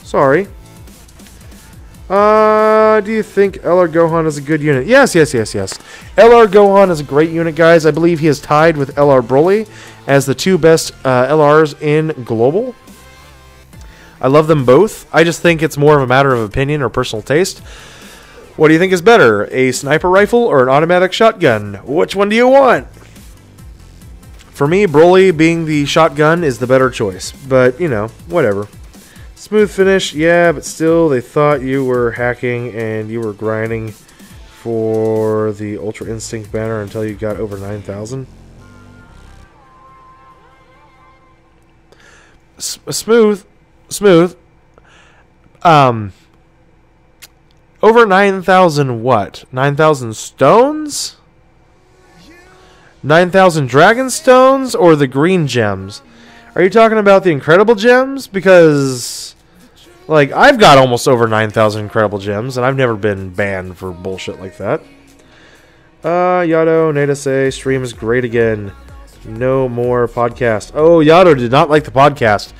sorry. Do you think LR Gohan is a good unit? Yes. LR Gohan is a great unit, guys. I believe he is tied with LR Broly as the two best LRs in Global. I love them both. I just think it's more of a matter of opinion or personal taste. What do you think is better, a sniper rifle or an automatic shotgun? Which one do you want? For me, Broly being the shotgun is the better choice. But, you know, whatever. Smooth finish, yeah, but still, they thought you were hacking and you were grinding for the Ultra Instinct banner until you got over 9,000. Smooth. Over 9,000 what? 9,000 stones? 9,000 dragon stones or the green gems? Are you talking about the incredible gems? Because, like, I've got almost over 9,000 incredible gems, and I've never been banned for bullshit like that. Yado, Nada say, stream is great again. No more podcast. Oh, Yado did not like the podcast.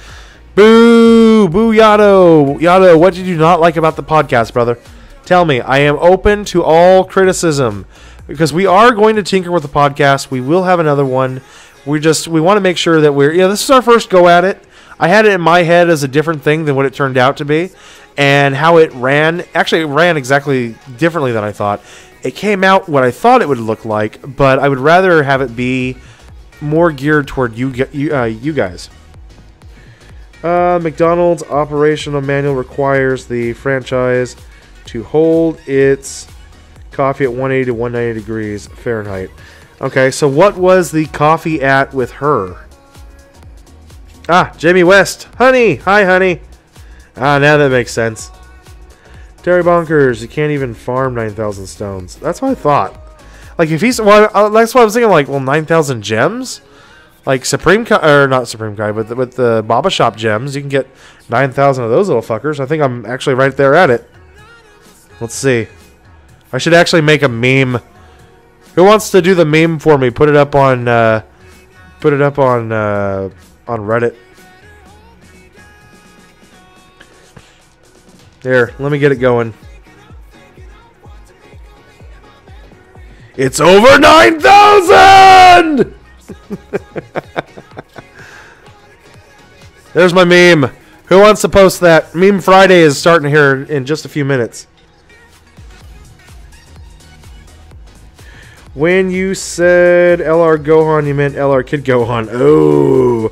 Boo! Boo, Yado! Yado, what did you not like about the podcast, brother? Tell me. I am open to all criticism. Because we are going to tinker with the podcast. We will have another one. We want to make sure that this is our first go at it. I had it in my head as a different thing than what it turned out to be. And how it ran. Actually, it ran exactly differently than I thought. It came out what I thought it would look like. But I would rather have it be more geared toward you guys. McDonald's operational manual requires the franchise to hold its coffee at 180 to 190 degrees Fahrenheit. Okay, so what was the coffee at with her? Jamie West. Honey! Hi, honey. Now that makes sense. Terry Bonkers, you can't even farm 9,000 stones. That's what I thought. Like, if he's... Well, that's what I was thinking, like, well, 9,000 gems? Like, not Supreme Kai, but with the Baba Shop gems, you can get 9,000 of those little fuckers. I think I'm actually right there at it. Let's see. I should actually make a meme. Who wants to do the meme for me? Put it up on Reddit. There, let me get it going. It's over 9,000! There's my meme. Who wants to post that? Meme Friday is starting here in just a few minutes. When you said LR Gohan, you meant LR Kid Gohan. Oh.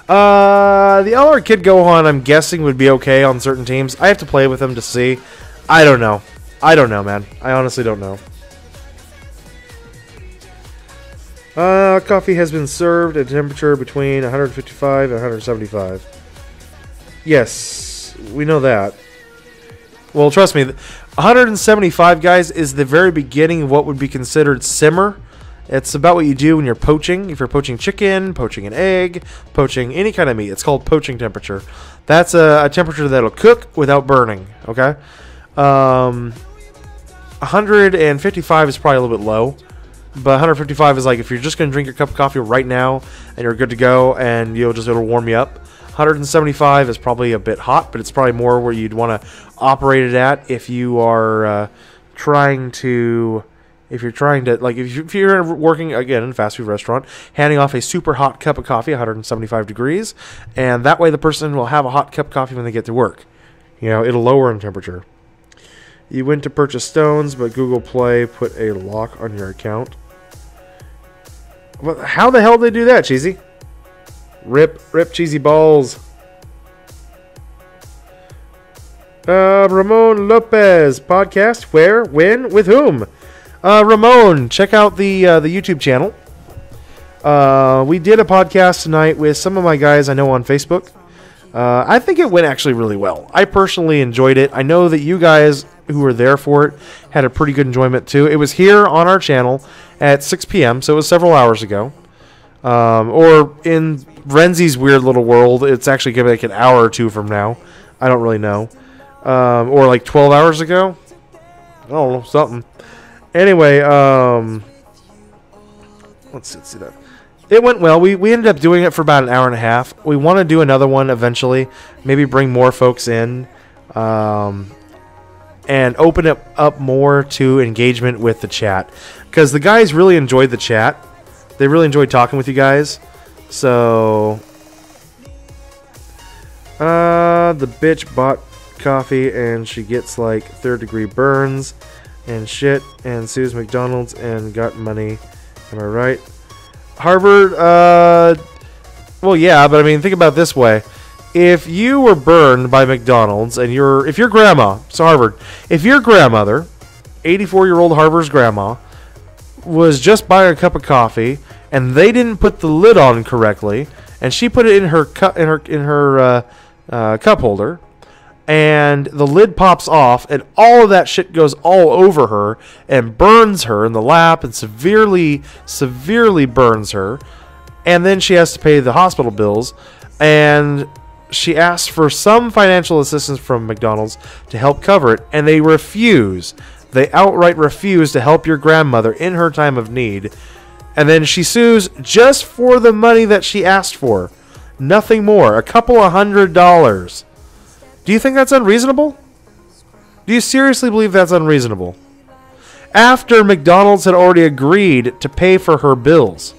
The LR Kid Gohan, I'm guessing, would be okay on certain teams. I have to play with him to see. I don't know. I don't know, man. I honestly don't know. Coffee has been served at a temperature between 155 and 175. Yes, we know that. Well, trust me, 175, guys, is the very beginning of what would be considered simmer. It's about what you do when you're poaching. If you're poaching chicken, poaching an egg, poaching any kind of meat, it's called poaching temperature. That's a temperature that'll cook without burning, okay? 155 is probably a little bit low. But 155 is like if you're just going to drink your cup of coffee right now and you're good to go and it'll warm you up. 175 is probably a bit hot, but it's probably more where you'd want to operate it at if you are if you're working again in a fast food restaurant, handing off a super hot cup of coffee, 175 degrees, and that way the person will have a hot cup of coffee when they get to work. It'll lower in temperature. You went to purchase stones, but Google Play put a lock on your account. How the hell did they do that, Cheesy? Rip Cheesy balls. Ramon Lopez podcast. Where? When? With whom? Ramon, check out the YouTube channel. We did a podcast tonight with some of my guys I know on Facebook. I think it went actually really well. I personally enjoyed it. I know that you guys who were there for it had a pretty good enjoyment too. It was here on our channel at 6 p.m., so it was several hours ago. Or in Renzi's weird little world, it's actually going to be like an hour or two from now. I don't really know. Or like 12 hours ago. I don't know, something. Anyway, let's see that. It went well. We ended up doing it for about an hour and a half. We want to do another one eventually. Maybe bring more folks in. and open it up more to engagement with the chat. Because the guys really enjoyed the chat. They really enjoyed talking with you guys. So, the bitch bought coffee and she gets like 3rd-degree burns and shit and sues McDonald's and got money. Am I right? Harvard, well, yeah, but I mean, think about it this way. If you were burned by McDonald's and if your grandma, so Harvard, if your grandmother, 84-year-old Harvard's grandma, was just buying a cup of coffee and they didn't put the lid on correctly, and she put it in her cup holder, and the lid pops off, and all of that shit goes all over her and burns her in the lap and severely burns her, and then she has to pay the hospital bills, and she asks for some financial assistance from McDonald's to help cover it, and they refuse. They outright refuse to help your grandmother in her time of need. And then she sues just for the money that she asked for. Nothing more. A couple of $100. Do you think that's unreasonable? Do you seriously believe that's unreasonable? After McDonald's had already agreed to pay for her bills.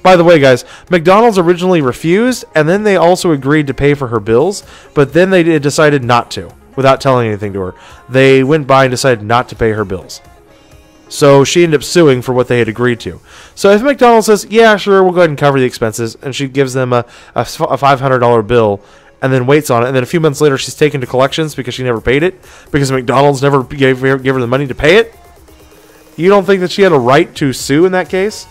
By the way, guys, McDonald's originally refused, and then they also agreed to pay for her bills, but then they decided not to, without telling anything to her. They went by and decided not to pay her bills. So she ended up suing for what they had agreed to. So if McDonald's says, yeah, sure, we'll go ahead and cover the expenses, and she gives them a $500 bill, and then waits on it, and then a few months later she's taken to collections because she never paid it, because McDonald's never gave her the money to pay it, you don't think that she had a right to sue in that case?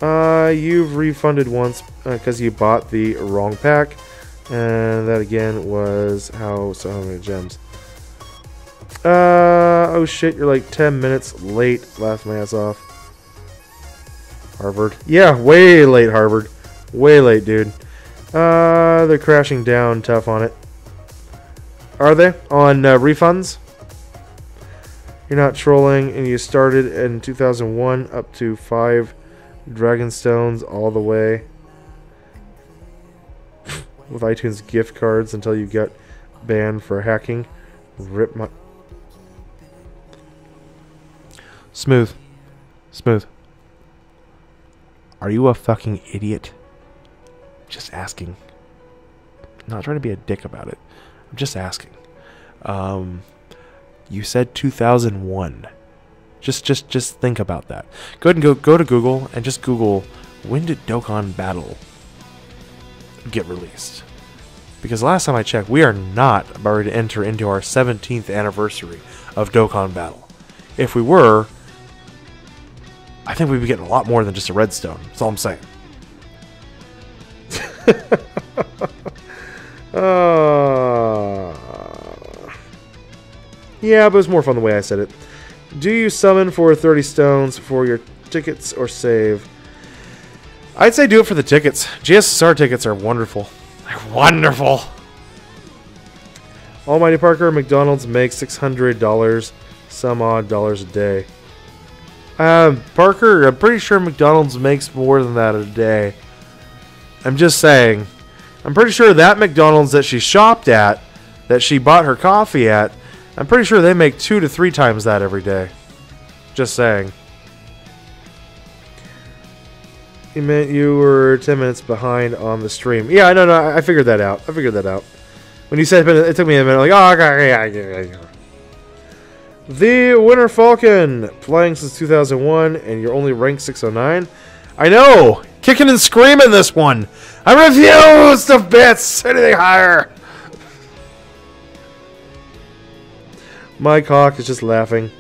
You've refunded once because you bought the wrong pack, and that again was how many gems. Oh shit, you're like 10 minutes late. Laughed my ass off. Harvard. Yeah, way late, Harvard. Way late, dude. They're crashing down tough on it. Are they? On refunds? You're not trolling, and you started in 2001 up to 5 Dragonstones all the way. With iTunes gift cards until you got banned for hacking. Rip my... Smooth. Are you a fucking idiot? Just asking. I'm not trying to be a dick about it. I'm just asking. You said 2001. Just think about that. Go ahead and go to Google and just Google, when did Dokkan Battle get released? Because last time I checked, we are not about to enter into our 17th anniversary of Dokkan Battle. If we were, I think we'd be getting a lot more than just a redstone. That's all I'm saying. Yeah, but it was more fun the way I said it. Do you summon for 30 stones for your tickets or save? I'd say do it for the tickets. GSSR tickets are wonderful. They're wonderful. Almighty Parker, McDonald's makes $600 some odd dollars a day. Parker, I'm pretty sure McDonald's makes more than that a day. I'm just saying. I'm pretty sure that McDonald's that she shopped at, that she bought her coffee at, I'm pretty sure they make 2 to 3 times that every day. Just saying. You meant you were 10 minutes behind on the stream. Yeah, I know. I figured that out. When you said it took me a minute, like, oh, okay. The Winter Falcon, playing since 2001, and you're only ranked 609. I know! Kicking and screaming this one! I refuse to bits anything higher! My cock is just laughing.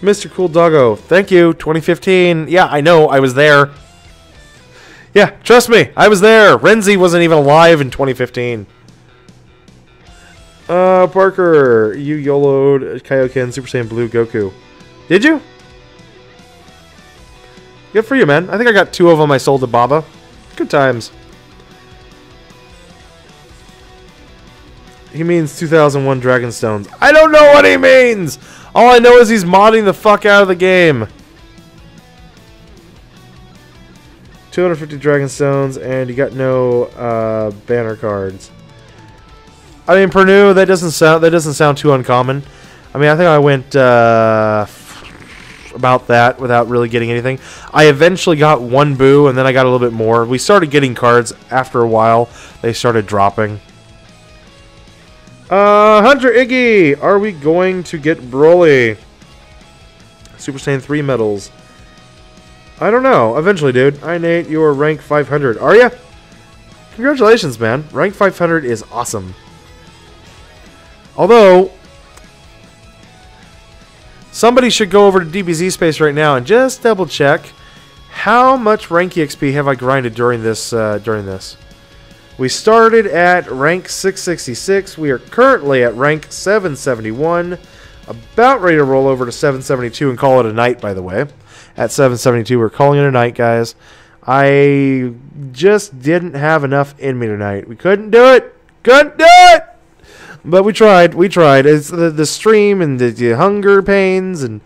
Mr. Cool Doggo, thank you, 2015. Yeah, I know, I was there. Yeah, trust me, I was there. Renzi wasn't even alive in 2015. Parker, you YOLO'd Kaioken Super Saiyan Blue Goku. Did you? Good for you, man. I think I got 2 of them I sold to Baba. Good times. He means 2001 Dragonstones. I don't know what he means! All I know is he's modding the fuck out of the game. 250 Dragonstones, and you got no banner cards. I mean, Pernod, that doesn't sound too uncommon. I mean, I think I went about that without really getting anything. I eventually got one boo, and then I got a little bit more. We started getting cards after a while. They started dropping. Hunter Iggy, are we going to get Broly? Super Saiyan 3 medals. I don't know. Eventually, dude. Hi, Nate. You are rank 500. Are ya? Congratulations, man. Rank 500 is awesome. Although, somebody should go over to DBZ Space right now and just double check how much rank EXP have I grinded during this. We started at rank 666. We are currently at rank 771. About ready to roll over to 772 and call it a night, by the way. At 772, we're calling it a night, guys. I just didn't have enough in me tonight. We couldn't do it. Couldn't do it! But we tried. We tried. It's the stream and the hunger pains and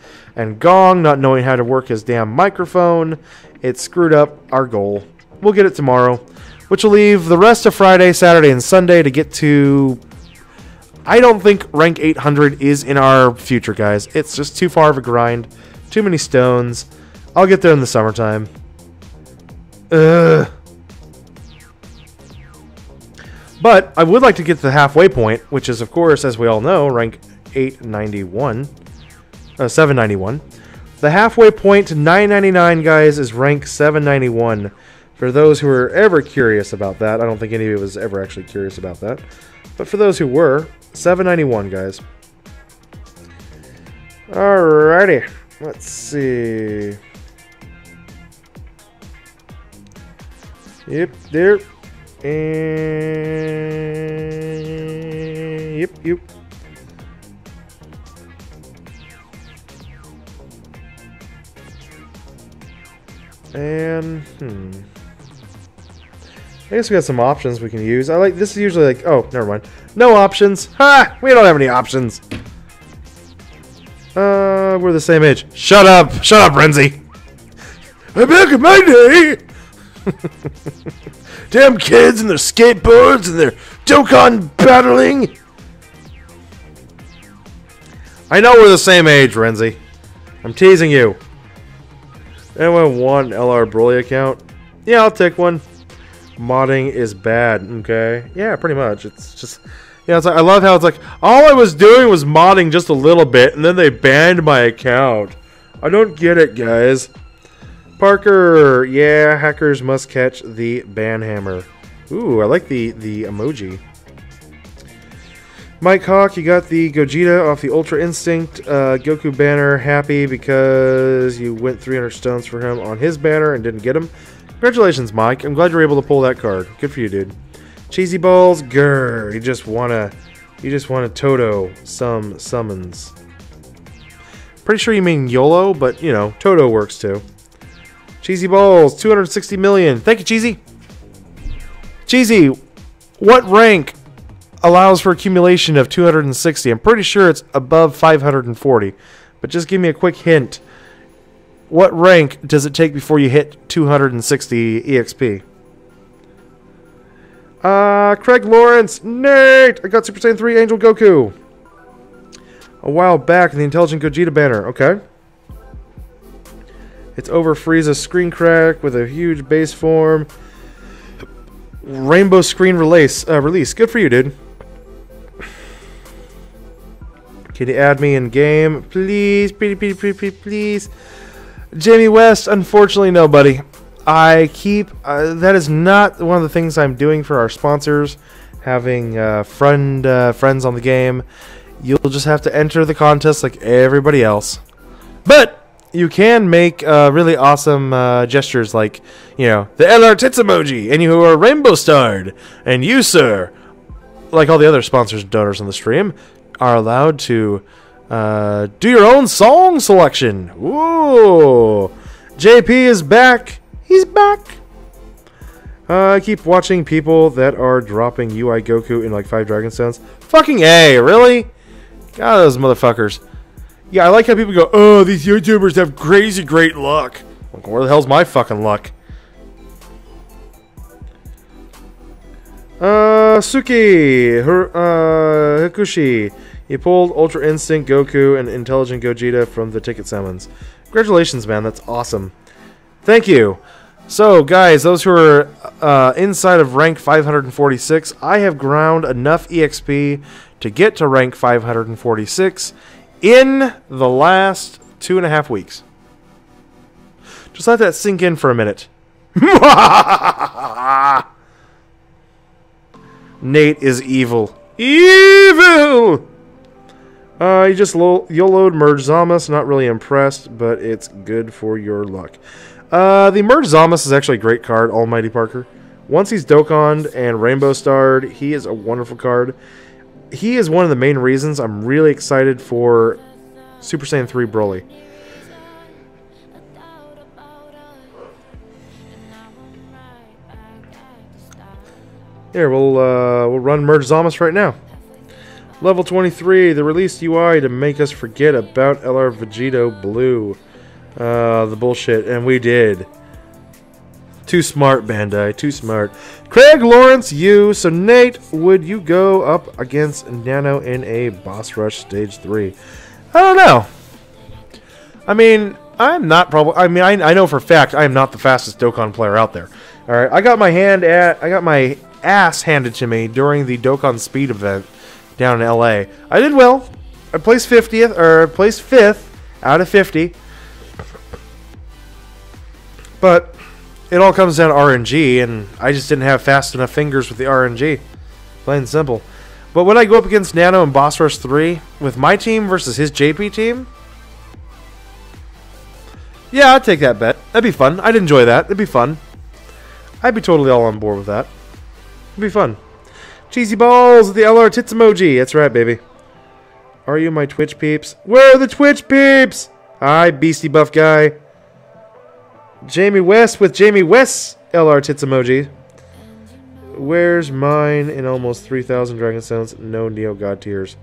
Gong not knowing how to work his damn microphone. It screwed up our goal. We'll get it tomorrow, which will leave the rest of Friday, Saturday, and Sunday to get to... I don't think rank 800 is in our future, guys. It's just too far of a grind. Too many stones. I'll get there in the summertime. Ugh. But I would like to get to the halfway point, which is, of course, as we all know, rank 791. The halfway point to 999, guys, is rank 791. For those who are ever curious about that, I don't think any of you was ever actually curious about that. But for those who were, 791, guys. Alrighty. Let's see. Yep, there. And yep. And I guess we got some options we can use. I like this is usually like, oh, never mind. No options. Ha! We don't have any options. We're the same age. Shut up, Renzi. I'm back in my day. Damn kids and their skateboards and their Dokkan battling. I know we're the same age, Renzi. I'm teasing you. Anyone want an LR Broly account? Yeah, I'll take one. Modding is bad, okay? Yeah, pretty much. It's just... Yeah, it's like, I love how it's like, all I was doing was modding just a little bit, and then they banned my account. I don't get it, guys. Parker, yeah, hackers must catch the ban hammer. Ooh, I like the emoji. Mike Hawk, you got the Gogeta off the Ultra Instinct Goku banner. Happy because you went 300 stones for him on his banner and didn't get him. Congratulations, Mike. I'm glad you were able to pull that card. Good for you, dude. Cheesy balls, grr. You just wanna Toto some summons. Pretty sure you mean YOLO, but you know, Toto works too. Cheesy balls, 260 million. Thank you, Cheesy. Cheesy, what rank allows for accumulation of 260? I'm pretty sure it's above 540, but just give me a quick hint. What rank does it take before you hit 260 EXP? Craig Lawrence, Nate, I got Super Saiyan 3 Angel Goku a while back in the Intelligent Gogeta banner. Okay. It's over Frieza's screen crack with a huge base form. Rainbow screen release. Good for you, dude. Can you add me in game? Please, please. Jamie West, unfortunately, no, buddy. I keep... that is not one of the things I'm doing for our sponsors. Having friends on the game. You'll just have to enter the contest like everybody else. But you can make really awesome gestures like, you know, the LR Tits emoji, and you are rainbow starred. And you, sir, like all the other sponsors and donors on the stream, are allowed to do your own song selection. Ooh. JP is back. He's back. I keep watching people that are dropping UI Goku in like 5 Dragon Stones. Fucking A, really? God, those motherfuckers. Yeah, I like how people go, oh, these YouTubers have crazy great luck. Like, where the hell's my fucking luck? Hikushi. You pulled Ultra Instinct Goku and Intelligent Gogeta from the ticket summons. Congratulations, man. That's awesome. Thank you. So, guys, those who are inside of rank 546, I have ground enough EXP to get to rank 546 in the last 2.5 weeks. Just let that sink in for a minute. Nate is evil. Evil! You'll load Merge Zamas. Not really impressed, but it's good for your luck. The Merge Zamas is actually a great card, Almighty Parker. Once he's Dokkanned and Rainbow Starred, he is a wonderful card. He is one of the main reasons I'm really excited for Super Saiyan 3 Broly. Here, we'll run Merge Zamas right now. Level 23, the released UI to make us forget about LR Vegito Blue. The bullshit, and we did. Too smart, Bandai, too smart. Craig Lawrence, you. So, Nate, would you go up against Nano in a Boss Rush Stage 3? I don't know. I mean, I'm not probably. I mean, I know for a fact I am not the fastest Dokkan player out there. All right, I got my ass handed to me during the Dokkan Speed event down in LA. I did well. I placed 5th out of 50. But it all comes down to RNG, and I just didn't have fast enough fingers with the RNG. Plain and simple. But when I go up against Nano and Boss Rush 3 with my team versus his JP team, yeah, I'd take that bet. That'd be fun. I'd enjoy that. It'd be fun. I'd be totally all on board with that. It'd be fun. Cheesy balls with the LR tits emoji. That's right, baby. Are you my Twitch peeps? Where are the Twitch peeps? Hi, Beastie Buff guy. Jamie West with Jamie West's LR tits emoji. Where's mine in almost 3,000 Dragon Stones? No Neo God tears.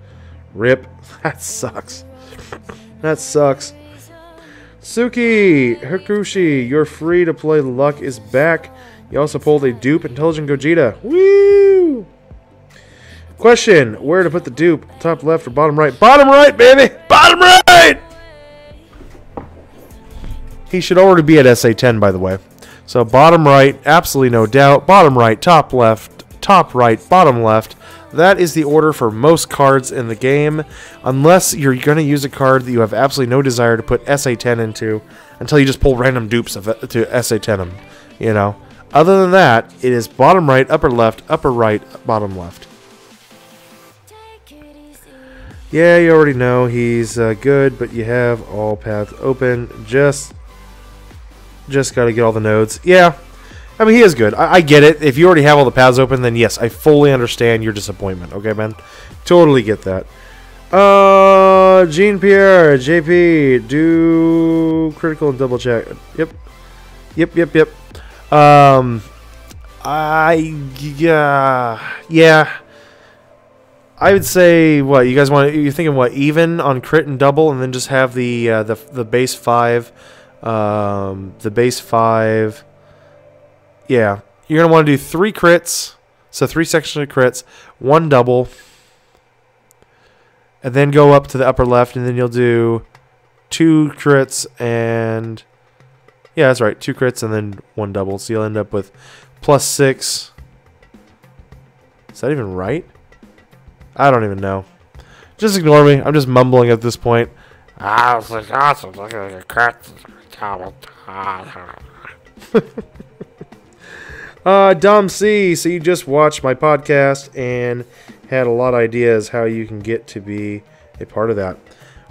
Rip. That sucks. That sucks. Suki Hikushi, you're free to play. Luck is back. You also pulled a dupe, Intelligent Gogeta. Woo! Question, where to put the dupe? Top left or bottom right? Bottom right, baby! Bottom right! He should already be at SA10, by the way. So bottom right, absolutely no doubt. Bottom right, top left, top right, bottom left. That is the order for most cards in the game, unless you're going to use a card that you have absolutely no desire to put SA10 into until you just pull random dupes to SA10 them, you know. Other than that, it is bottom right, upper right, bottom left. Yeah, you already know he's good, but you have all paths open. Just got to get all the nodes. Yeah. I mean, he is good. I get it. If you already have all the paths open, then yes, I fully understand your disappointment. Okay, man? Totally get that. Jean-Pierre, JP, do critical and double check. Yep. Yeah. I would say, what, you guys want, you're thinking, what, even on crit and double, and then just have the base 5, yeah, you're going to want to do 3 crits, so 3 sections of crits, 1 double, and then go up to the upper left, and then you'll do 2 crits, and, yeah, that's right, 2 crits, and then 1 double, so you'll end up with +6. Is that even right? I don't even know. Just ignore me, I'm just mumbling at this point. Dom C, so you just watched my podcast and had a lot of ideas how you can get to be a part of that.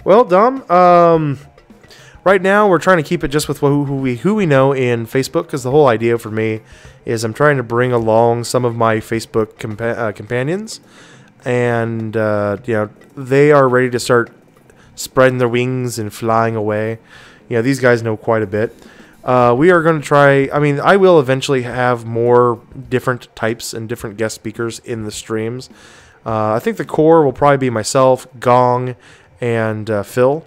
Well, Dom, right now we're trying to keep it just with who we know in Facebook, because the whole idea for me is I'm trying to bring along some of my Facebook companions, and you know, they are ready to start spreading their wings and flying away. You know, these guys know quite a bit. We are going to try, I mean, I will eventually have more different types and different guest speakers in the streams. I think the core will probably be myself, Gong, and Phil.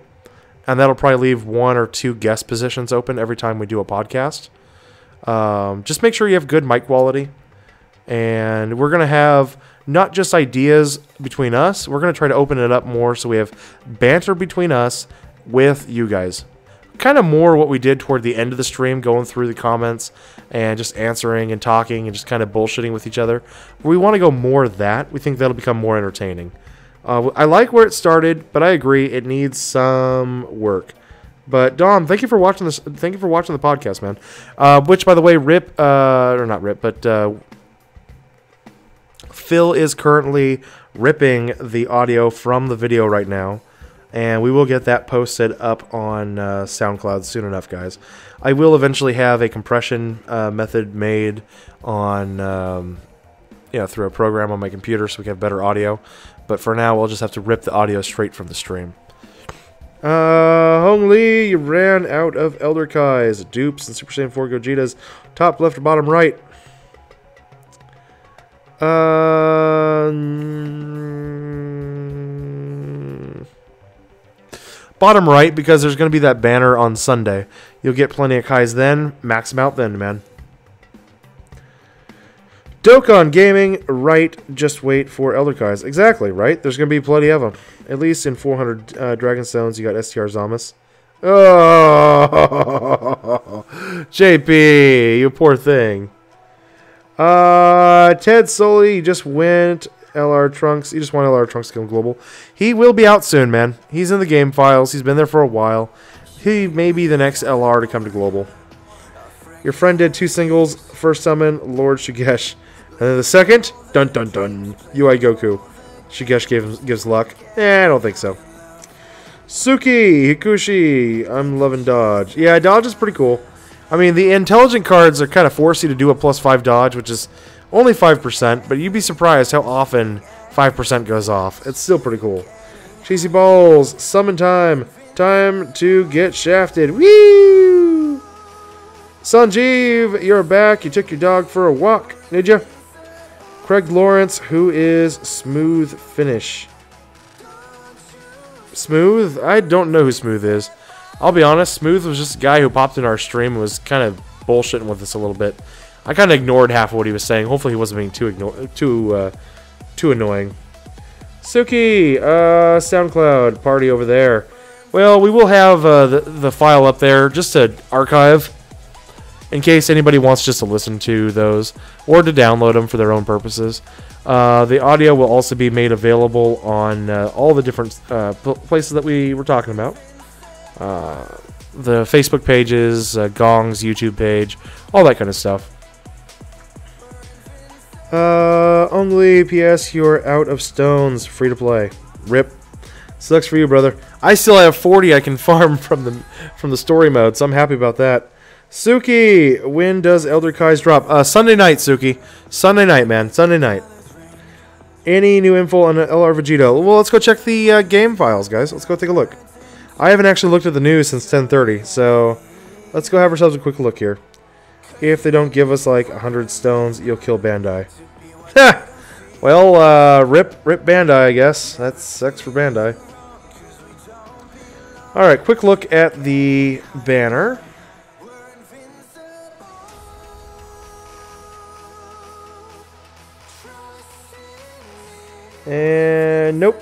And that'll probably leave 1 or 2 guest positions open every time we do a podcast. Just make sure you have good mic quality. And we're going to have not just ideas between us. We're going to try to open it up more so we have banter between us with you guys. Kind of more what we did toward the end of the stream, going through the comments and just answering and talking and just kind of bullshitting with each other. We want to go more of that. We think that'll become more entertaining. I like where it started, but I agree it needs some work. But Dom, thank you for watching this. Thank you for watching the podcast, man. Which, by the way, or not Rip, but Phil is currently ripping the audio from the video right now. And we will get that posted up on SoundCloud soon enough, guys. I will eventually have a compression method made on, through a program on my computer so we can have better audio. But for now, we'll just have to rip the audio straight from the stream. Hong Lee, you ran out of Elder Kai's, dupes, and Super Saiyan 4 Gogetas. Top left or bottom right? Bottom right, because there's going to be that banner on Sunday. You'll get plenty of Kais then. Max them out then, man. DOKKAN Gaming, right. Just wait for Elder Kais. Exactly, right? There's going to be plenty of them. At least in 400 Dragonstones, you got STR Zamas. Oh, JP, you poor thing. Ted Soley, you just went LR Trunks. You just want LR Trunks to come global. He will be out soon, man. He's in the game files. He's been there for a while. He may be the next LR to come to global. Your friend did 2 singles. First summon, Lord Shigesh. And then the second, dun dun dun, UI Goku. Shigesh gives luck. I don't think so. Suki, Hikushi, I'm loving dodge. Yeah, dodge is pretty cool. I mean, the intelligent cards are kind of force you to do a +5 dodge, which is only 5%, but you'd be surprised how often 5% goes off. It's still pretty cool. Cheesy balls, summon time. Time to get shafted. Woo! Sanjeev, you're back. You took your dog for a walk, did you? Craig Lawrence, who is Smooth Finish? Smooth? I don't know who Smooth is. I'll be honest, Smooth was just a guy who popped in our stream and was kind of bullshitting with us a little bit. I kind of ignored half of what he was saying. Hopefully he wasn't being too annoying. Suki, SoundCloud party over there. Well, we will have the file up there just to archive in case anybody wants just to listen to those or to download them for their own purposes. The audio will also be made available on all the different places that we were talking about. The Facebook pages, Gong's YouTube page, all that kind of stuff. Only PS, you're out of stones. Free to play. Rip. Sucks for you, brother. I still have 40 I can farm from the story mode, so I'm happy about that. Suki, when does Elder Kai's drop? Sunday night, Suki. Sunday night, man. Sunday night. Any new info on LR Vegito? Well, let's go check the game files, guys. Let's go take a look. I haven't actually looked at the news since 10:30, so let's go have ourselves a quick look here. If they don't give us like 100 stones, you'll kill Bandai. Well, rip Bandai, I guess. That sucks for Bandai. Alright, quick look at the banner. And nope.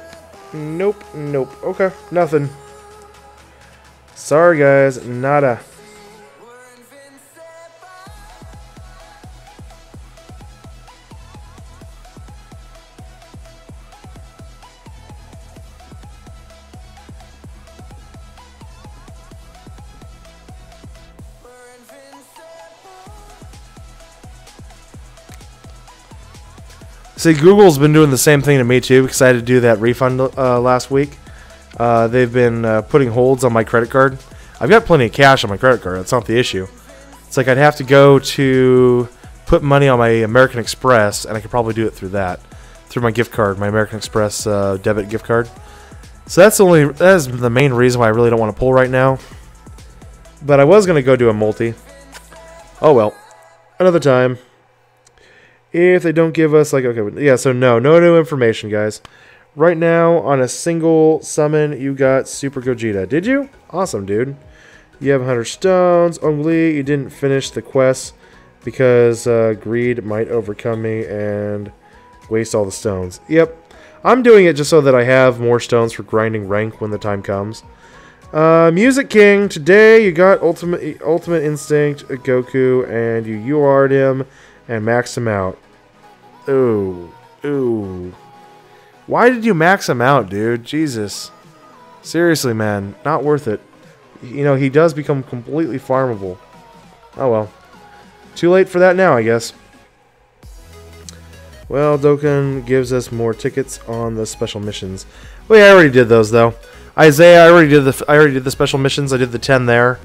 Okay, nothing. Sorry, guys. Nada. See, Google's been doing the same thing to me too because I had to do that refund last week. They've been putting holds on my credit card. I've got plenty of cash on my credit card. That's not the issue. It's like I'd have to go to put money on my American Express, and I could probably do it through that, through my gift card, my American Express debit gift card. So that is the main reason why I really don't want to pull right now. But I was going to go do a multi. Oh well, another time. If they don't give us, like, okay, yeah, so no new information, guys. Right now, on a single summon, you got Super Gogeta. Did you? Awesome, dude. You have 100 stones. Ongli, you didn't finish the quest. because greed might overcome me and waste all the stones. Yep. I'm doing it just so that I have more stones for grinding rank when the time comes. Music King, today you got Ultimate Instinct Goku, and you UR'd him and maxed him out. Ooh. Ooh. Why did you max him out, dude? Jesus. Seriously, man. Not worth it. You know, he does become completely farmable. Oh well. Too late for that now, I guess. Well, Dokkan gives us more tickets on the special missions. Well, yeah, I already did those though. Isaiah, I already did the special missions. I did the 10 there,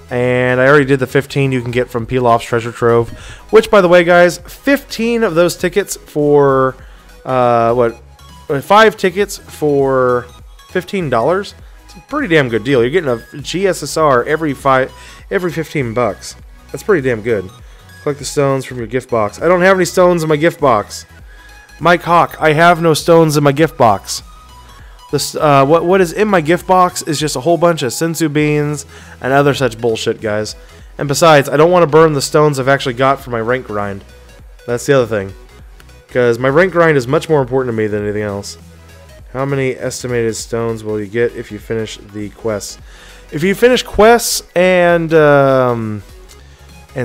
and I already did the 15 you can get from Pilaf's treasure trove. Which, by the way, guys, 15 of those tickets for 5 tickets for $15. It's a pretty damn good deal. You're getting a GSSR every 15 bucks. That's pretty damn good. Collect the stones from your gift box. I don't have any stones in my gift box. Mike Hawk, I have no stones in my gift box. This what is in my gift box is just a whole bunch of sensu beans and other such bullshit, guys. And besides, I don't want to burn the stones I've actually got for my rank grind. That's the other thing. Because my rank grind is much more important to me than anything else. How many estimated stones will you get if you finish the quests? If you finish quests and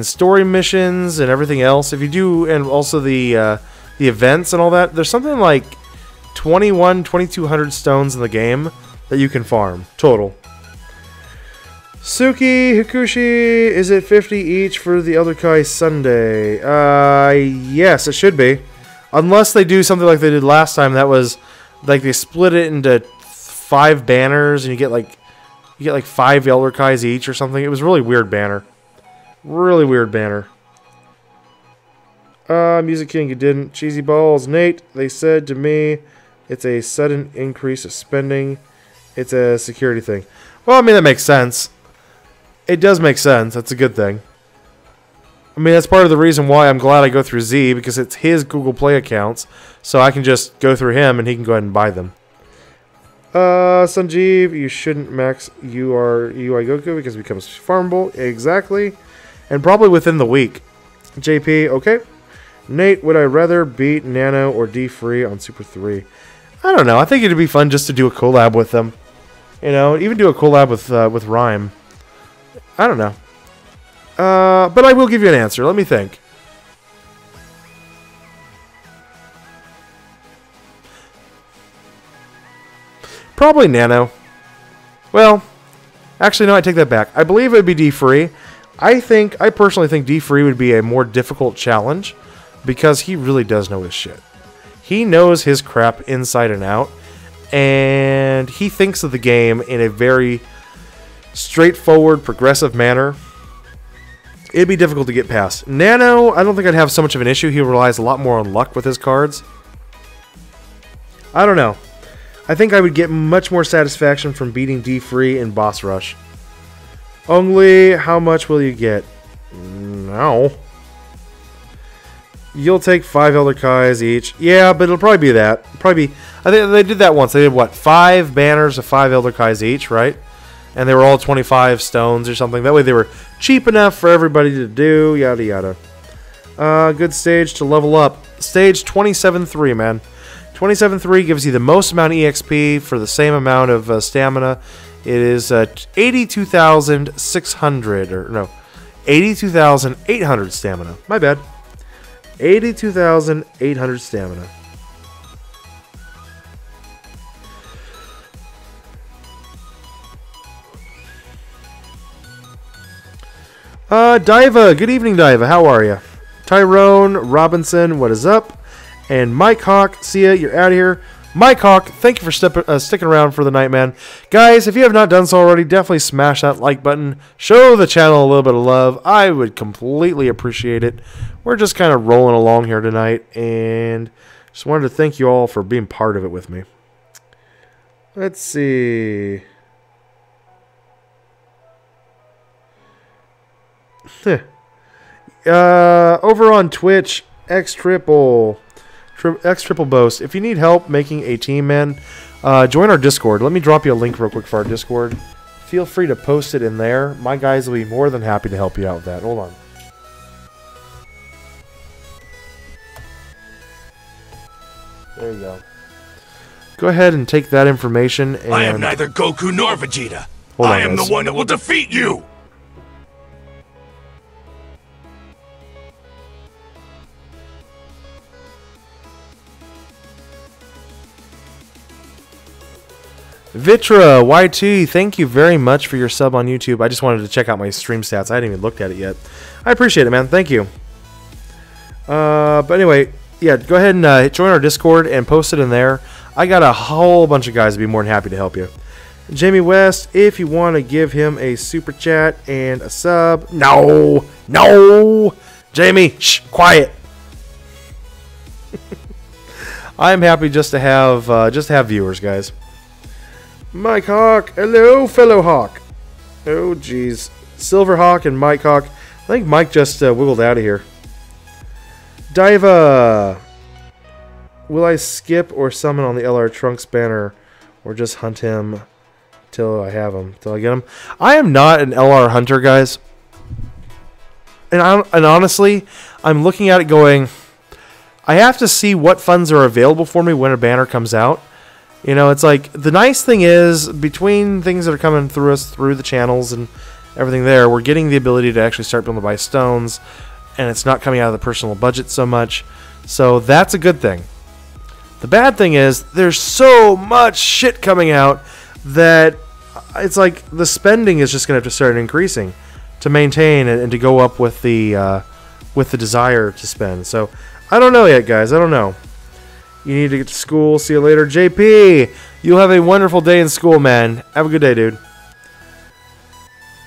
story missions and everything else, if you do, and also the events and all that, there's something like 2,200 stones in the game that you can farm total. Suki Hikushi, is it 50 each for the Elder Kai Sunday? Yes, it should be, unless they do something like they did last time. That was like they split it into 5 banners, and you get like 5 Elder Kais each or something. It was a really weird banner. Really weird banner. Music King, you didn't. Cheesy Balls. Nate, they said to me it's a sudden increase of spending. It's a security thing. Well, I mean, that makes sense. It does make sense. That's a good thing. I mean, that's part of the reason why I'm glad I go through Z, because it's his Google Play accounts, so I can just go through him and he can go ahead and buy them. Sanjeev, you shouldn't max UI Goku because it becomes farmable. Exactly. And probably within the week. JP, okay. Nate, would I rather beat Nano or D-Free on Super 3? I don't know. I think it'd be fun just to do a collab with them. You know, even do a collab with Rhyme. I don't know. But I will give you an answer. Let me think. Probably Nano. Well, actually, no, I take that back. I believe it would be D-Free. I personally think D-Free would be a more difficult challenge because he really does know his shit. He knows his crap inside and out, and he thinks of the game in a very straightforward, progressive manner. It'd be difficult to get past. Nano, I don't think I'd have so much of an issue. He relies a lot more on luck with his cards. I don't know. I think I would get much more satisfaction from beating D-Free in Boss Rush. Only, how much will you get? No. You'll take 5 Elder Kais each. Yeah, but it'll probably be that. I think they did that once. They did, what, 5 banners of 5 Elder Kais each, right? And they were all 25 stones or something. That way they were cheap enough for everybody to do, yada yada. Good stage to level up. Stage 27-3, man. 27-3 gives you the most amount of EXP for the same amount of stamina. It is 82,600, or no, 82,800 stamina. My bad. 82,800 stamina. Diva, good evening, Diva. How are you? Tyrone Robinson, what is up? And Mike Hawk, see ya. You're out of here. Mike Hawk, thank you for sticking around for the night, man. Guys, if you have not done so already, definitely smash that like button. Show the channel a little bit of love. I would completely appreciate it. We're just kind of rolling along here tonight, and just wanted to thank you all for being part of it with me. Let's see. Over on Twitch, X Triple Boast. If you need help making a team, man, join our Discord. Let me drop you a link real quick for our Discord. Feel free to post it in there. My guys will be more than happy to help you out with that. Hold on. you go. Go ahead and take that information and... I am neither Goku nor Vegeta. Hold on, I am guys. the one that will defeat you! Vitra YT, thank you very much for your sub on YouTube. I just wanted to check out my stream stats. I hadn't even looked at it yet. I appreciate it, man. Thank you. But anyway, yeah, go ahead and join our Discord and post it in there. I got a whole bunch of guys to be more than happy to help you. Jamie West, if you want to give him a super chat and a sub. No! No! Jamie, shh, quiet. I'm happy just to have viewers, guys. Mike Hawk, hello, fellow Hawk. Oh, jeez. Silver Hawk and Mike Hawk. I think Mike just wiggled out of here. Diva. Will I skip or summon on the LR Trunks banner, or just hunt him till I have him, till I get him? I am not an LR hunter, guys. And honestly, I'm looking at it going, I have to see what funds are available for me when a banner comes out. You know, it's like, the nice thing is, between things that are coming through us, through the channels and everything there, we're getting the ability to actually start being able to buy stones, and it's not coming out of the personal budget so much. So that's a good thing. The bad thing is, there's so much shit coming out that it's like the spending is just going to have to start increasing to maintain and to go up with the desire to spend. So I don't know yet, guys. I don't know. You need to get to school. See you later. JP, you'll have a wonderful day in school, man. Have a good day, dude.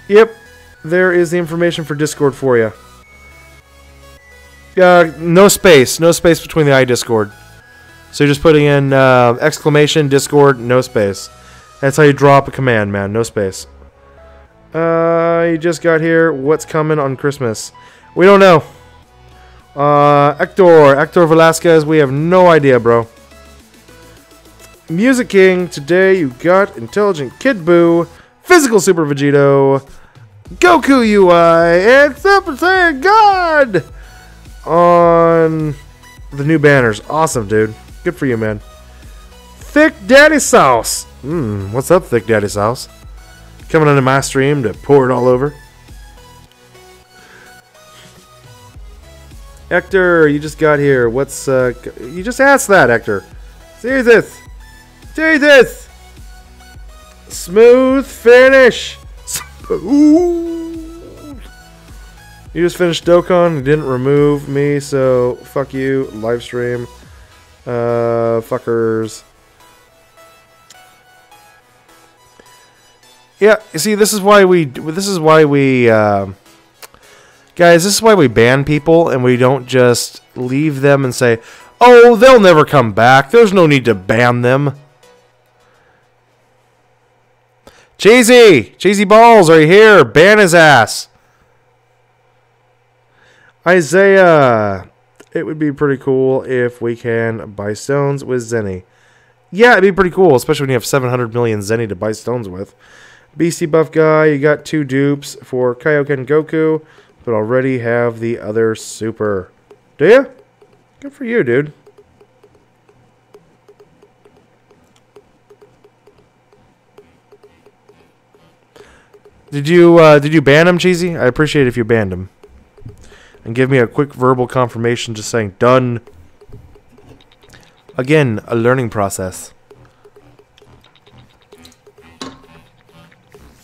Yep. There is the information for Discord for you. No space. No space between the iDiscord. So you're just putting in exclamation Discord, no space. That's how you drop a command, man. No space. You just got here. What's coming on Christmas? We don't know. Hector Velasquez, we have no idea, bro. Music King, today you got Intelligent Kid Boo, Physical Super Vegito, Goku UI, and Super Saiyan God on the new banners. Awesome, dude. Good for you, man. Thick Daddy Sauce. What's up, Thick Daddy Sauce? Coming onto my stream to pour it all over. Hector, you just got here. What's, you just asked that, Hector. Jesus. Jesus. Smooth finish. Smooth. You just finished Dokkan. You didn't remove me, so fuck you. Live stream. Fuckers. Yeah, you see, this is why we, guys, this is why we ban people and we don't just leave them and say, oh, they'll never come back. There's no need to ban them. Cheesy Balls, are you here? Ban his ass. Isaiah, it would be pretty cool if we can buy stones with Zenny. Yeah, it'd be pretty cool, especially when you have 700 million Zenny to buy stones with. Beastie Buff Guy, you got 2 dupes for Kaioken Goku, but already have the other super. Do you? Good for you, dude. Did you ban him, Cheesy? I appreciate if you banned him. And give me a quick verbal confirmation just saying done. Again, a learning process.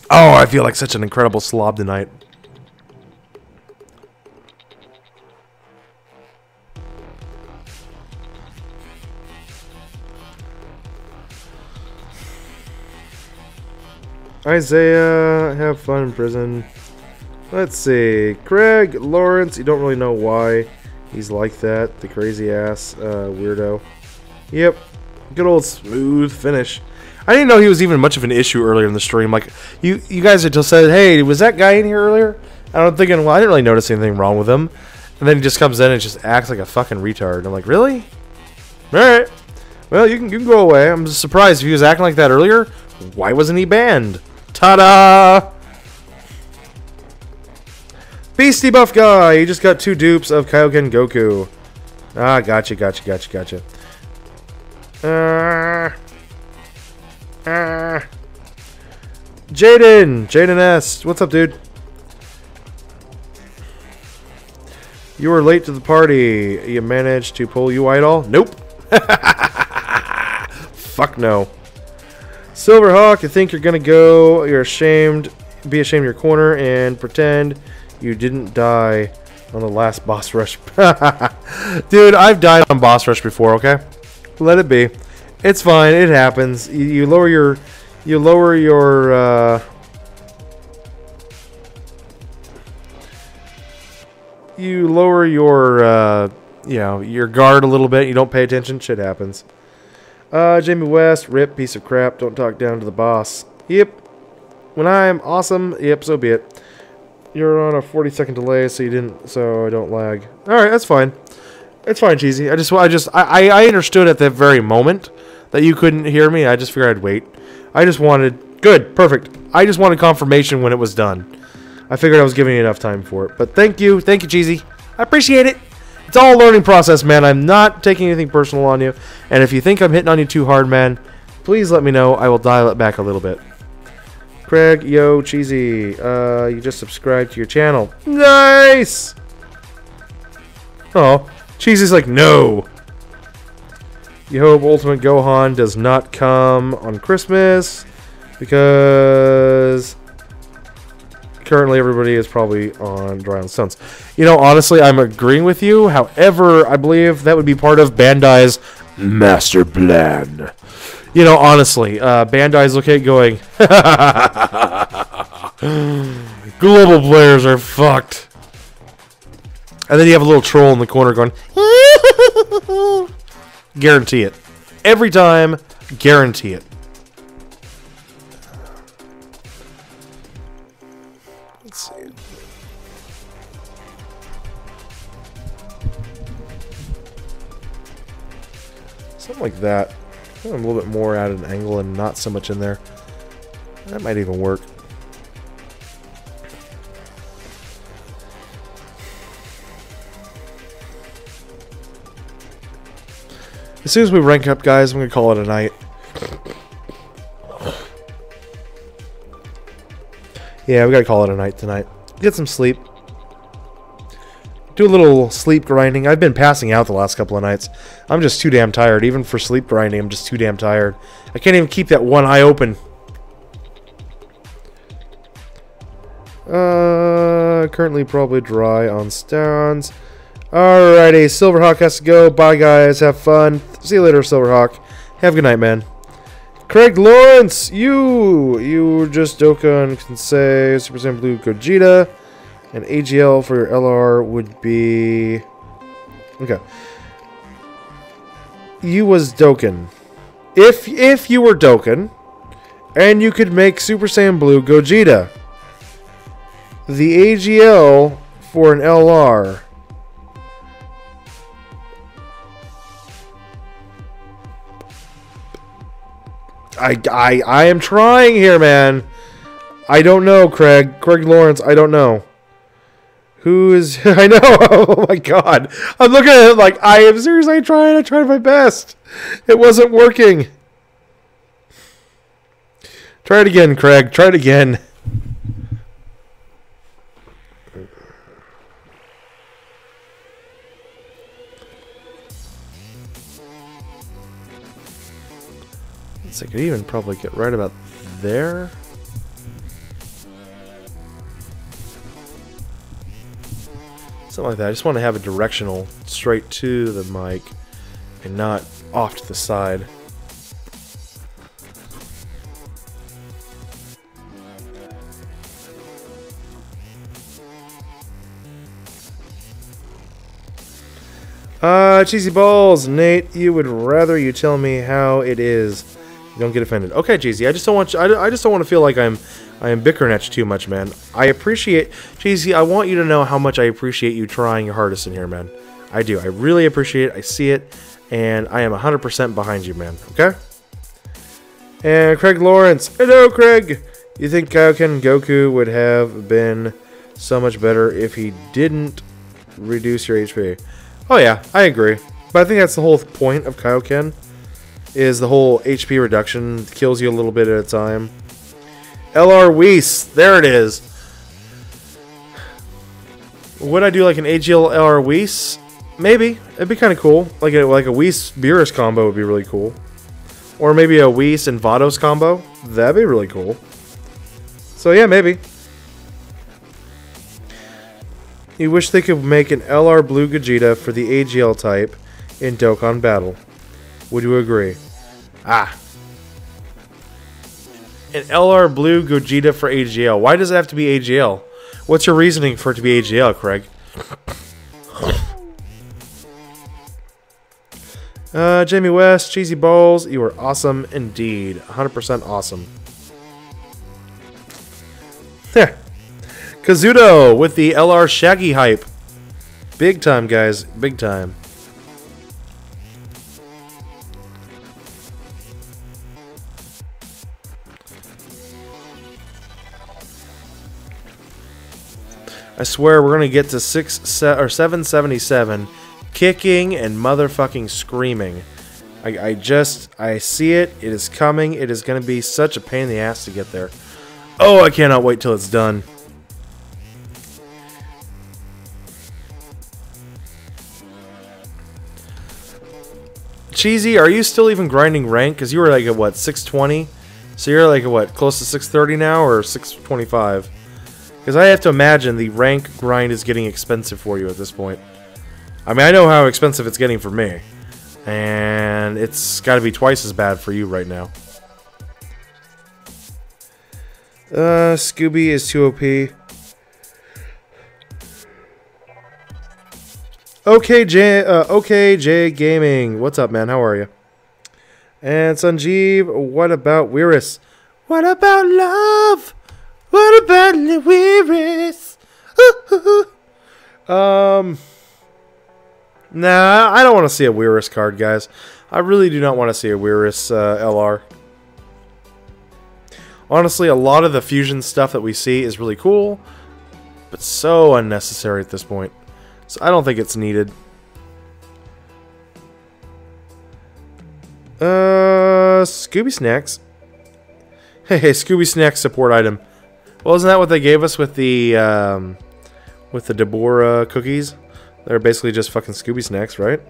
Oh, I feel like such an incredible slob tonight. Isaiah, have fun in prison. Let's see. Craig Lawrence, you don't really know why he's like that. The crazy ass weirdo. Yep. Good old smooth finish. I didn't know he was even much of an issue earlier in the stream. Like, you guys had just said, hey, was that guy in here earlier? And I'm thinking, well, I didn't really notice anything wrong with him. And then he just comes in and just acts like a fucking retard. I'm like, really? Alright. Well, you can go away. I'm just surprised if he was acting like that earlier. Why wasn't he banned? Ta-da! Beastie Buff Guy, you just got 2 dupes of Kaioken Goku. Ah, gotcha. Jaden S. What's up, dude? You were late to the party. You managed to pull you idol? Nope. Fuck no. Silverhawk, you think you're gonna go? You're ashamed. Be ashamed of your corner and pretend you didn't die on the last boss rush. Dude, I've died on boss rush before. Okay, let it be. It's fine. It happens. You lower your you lower your you know, your guard a little bit. You don't pay attention. Shit happens. Jamie West, rip, piece of crap. Don't talk down to the boss. Yep. When I'm awesome, yep, so be it. You're on a 40-second delay, so I don't lag. All right, that's fine. It's fine, Cheesy. I understood at that very moment that you couldn't hear me. I just figured I'd wait. I just wanted perfect. I just wanted confirmation when it was done. I figured I was giving you enough time for it. But thank you, Cheesy. I appreciate it. It's all a learning process, man. I'm not taking anything personal on you. And if you think I'm hitting on you too hard, man, please let me know. I will dial it back a little bit. Craig, yo, Cheesy, you just subscribed to your channel. Nice! Oh, Cheesy's like, no. You hope Ultimate Gohan does not come on Christmas, because currently everybody is probably on Dry on Stones. You know, honestly, I'm agreeing with you. However, I believe that would be part of Bandai's master plan. You know, honestly, Bandai's looking at going, global players are fucked. And then you have a little troll in the corner going, guarantee it. Every time, guarantee it. Let's see. Something like that. I'm a little bit more at an angle and not so much in there. That might even work. As soon as we rank up, guys, I'm going to call it a night. Yeah, we got to call it a night tonight. Get some sleep. Do a little sleep grinding. I've been passing out the last couple of nights. I'm just too damn tired. Even for sleep grinding, I'm just too damn tired. I can't even keep that one eye open. Currently probably dry on stones. Alrighty, Silverhawk has to go. Bye, guys. Have fun. See you later, Silverhawk. Have a good night, man. Craig Lawrence, you just Dokkan can say Super Saiyan Blue Gogeta. And AGL for your LR would be... Okay. You was Dokkan. If you were Dokkan, and you could make Super Saiyan Blue Gogeta, the AGL for an LR... I am trying here, man. I don't know, Craig. Craig Lawrence, I don't know. Who is... I know. Oh, my God. I'm looking at it like, I am seriously trying. I tried my best. It wasn't working. Try it again, Craig. Try it again. I could even probably get right about there. Something like that. I just want to have a directional straight to the mic and not off to the side. Cheesy balls, Nate. You would rather you tell me how it is. You don't get offended. Okay, Cheesy. I just don't want you, I just don't want to feel like I am bickering at you too much, man. I appreciate, Cheesy. I want you to know how much I appreciate you trying your hardest in here, man. I do. I really appreciate it. I see it, and I am 100% behind you, man. Okay. And Craig Lawrence. Hello, Craig. You think Kaioken Goku would have been so much better if he didn't reduce your HP? Oh yeah, I agree. But I think that's the whole point of Kaioken. is the whole HP reduction. Kills you a little bit at a time. LR Weiss. There it is. Would I do like an AGL LR Weiss? Maybe. It'd be kind of cool. Like a Weiss Beerus combo would be really cool. Or maybe a Weiss and Vados combo. That'd be really cool. So yeah, maybe. You wish they could make an LR Blue Gogeta for the AGL type in Dokkan Battle. Would you agree? Ah. An LR Blue Gogeta for AGL. Why does it have to be AGL? What's your reasoning for it to be AGL, Craig? Jamie West, Cheesy Balls, you are awesome indeed. 100% awesome. Kazuto with the LR Shaggy hype. Big time, guys. Big time. I swear we're gonna get to 777, kicking and motherfucking screaming. I see it. It is coming. It is gonna be such a pain in the ass to get there. Oh, I cannot wait till it's done. Cheesy, are you still even grinding rank? Because you were like at what, 620? So you're like at what, close to 630 now or 625? Because I have to imagine the rank grind is getting expensive for you at this point. I mean, I know how expensive it's getting for me. And it's got to be twice as bad for you right now. Scooby is too OP. Okay, Jay Gaming. What's up, man? How are you? And Sanjeev, what about Weirus? What about love? What about Weirus? Nah, I don't want to see a Weirus card, guys. I really do not want to see a Weirus LR. Honestly, a lot of the fusion stuff that we see is really cool, but so unnecessary at this point. So I don't think it's needed. Scooby Snacks. Hey, Scooby Snacks support item. Well, isn't that what they gave us with the Deborah cookies? They're basically just fucking Scooby Snacks, right?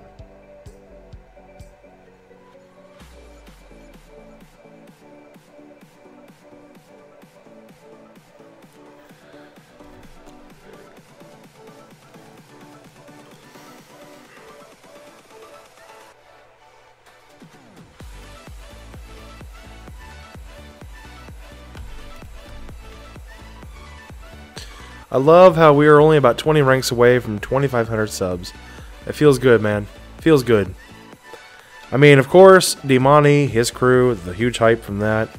I love how we are only about 20 ranks away from 2,500 subs. It feels good, man. Feels good. I mean, of course, Dimani, his crew, the huge hype from that.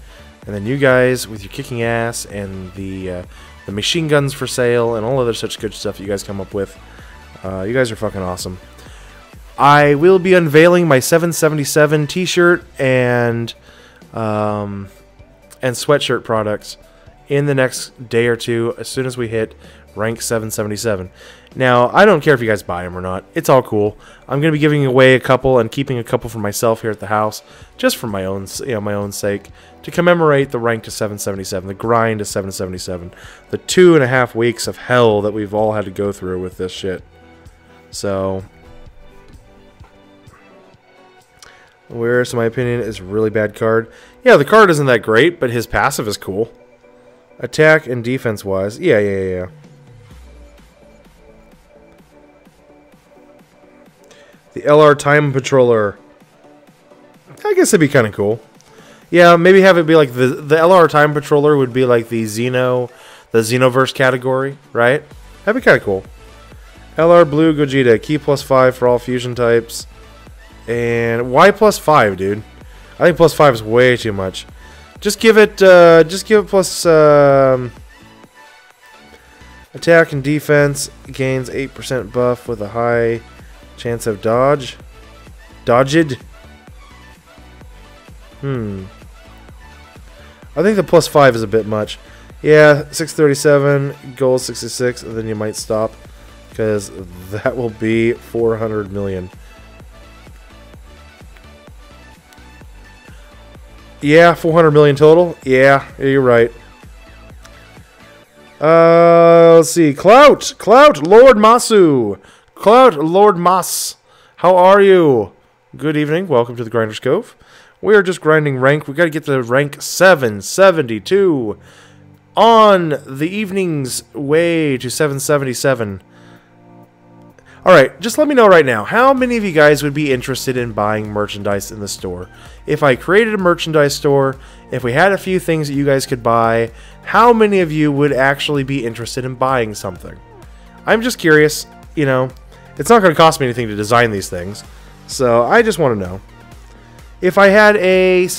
And then you guys with your kicking ass and the machine guns for sale and all other such good stuff you guys come up with. You guys are fucking awesome. I will be unveiling my 777 t-shirt and sweatshirt products in the next day or two, as soon as we hit rank 777. Now, I don't care if you guys buy them or not. It's all cool. I'm going to be giving away a couple and keeping a couple for myself here at the house, just for my own, my own sake, to commemorate the rank to 777, the grind to 777, the 2.5 weeks of hell that we've all had to go through with this shit. So, Weirus, in my opinion, is a really bad card. Yeah, the card isn't that great, but his passive is cool. Attack and defense wise. Yeah. The LR Time Patroller. I guess it'd be kind of cool. Yeah, maybe have it be like the LR Time Patroller would be like the Xenoverse category, right? That'd be kind of cool. LR Blue Gogeta, key +5 for all fusion types. And why +5, dude? I think +5 is way too much. Just give it plus attack and defense, gains 8% buff with a high chance of dodged. I think the +5 is a bit much. Yeah, 637, gold 66, and then you might stop, because that will be 400 million. Yeah, 400 million total. Yeah, you're right. Let's see. Clout, Lord Masu, Clout, Lord Mas. How are you? Good evening. Welcome to the Grinder's Cove. We are just grinding rank. We got to get to rank 772 on the evening's way to 777. All right, just let me know right now, how many of you guys would be interested in buying merchandise in the store? If I created a merchandise store, if we had a few things that you guys could buy, how many of you would actually be interested in buying something? I'm just curious, you know, it's not going to cost me anything to design these things, so I just want to know. If I had a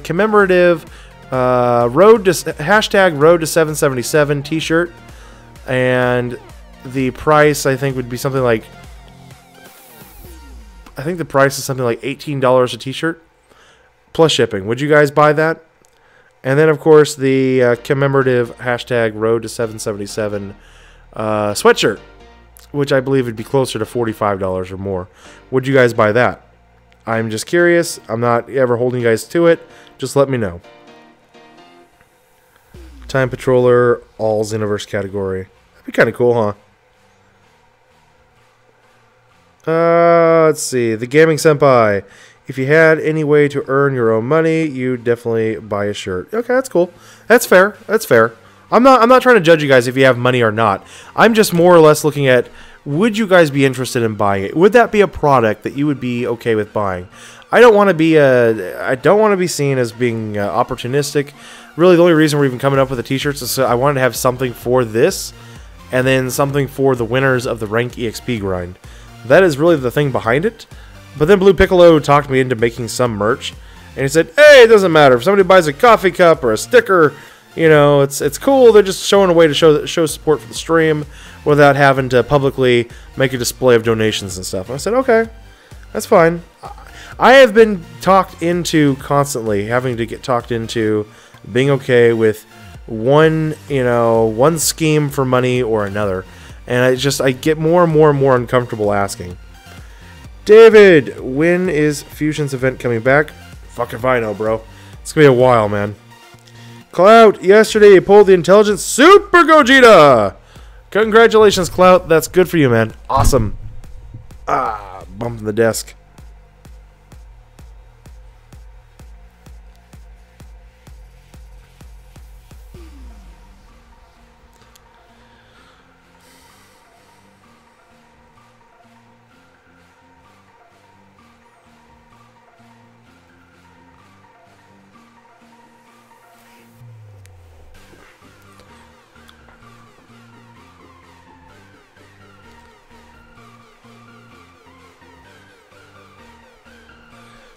commemorative hashtag Road to 777 t-shirt, and the price, I think, would be something like... I think the price is something like $18 a t-shirt, plus shipping. Would you guys buy that? And then, of course, the commemorative hashtag Road to 777 sweatshirt, which I believe would be closer to $45 or more. Would you guys buy that? I'm just curious. I'm not ever holding you guys to it. Just let me know. Time Patroller, all Xenoverse category. That'd be kind of cool, huh? Let's see. The Gaming Senpai. If you had any way to earn your own money, you'd definitely buy a shirt. Okay, that's cool. That's fair. That's fair. I'm not trying to judge you guys if you have money or not. I'm just more or less looking at, would you guys be interested in buying it? Would that be a product that you would be okay with buying? I don't want to be seen as being opportunistic. Really, the only reason we're even coming up with the t-shirts is so I wanted to have something for this, and then something for the winners of the Rank EXP grind. That is really the thing behind it. But then Blue Piccolo talked me into making some merch, and he said, "Hey, it doesn't matter if somebody buys a coffee cup or a sticker. You know, it's cool. They're just showing a way to show support for the stream without having to publicly make a display of donations and stuff." And I said, "Okay, that's fine." I have been talked into constantly having to get talked into being okay with one scheme for money or another. And I get more and more and more uncomfortable asking. David, when is Fusion's event coming back? Fuck if I know, bro. It's gonna be a while, man. Clout, yesterday you pulled the Intelligent Super Gogeta! Congratulations, Clout. That's good for you, man. Awesome. Bumping the desk.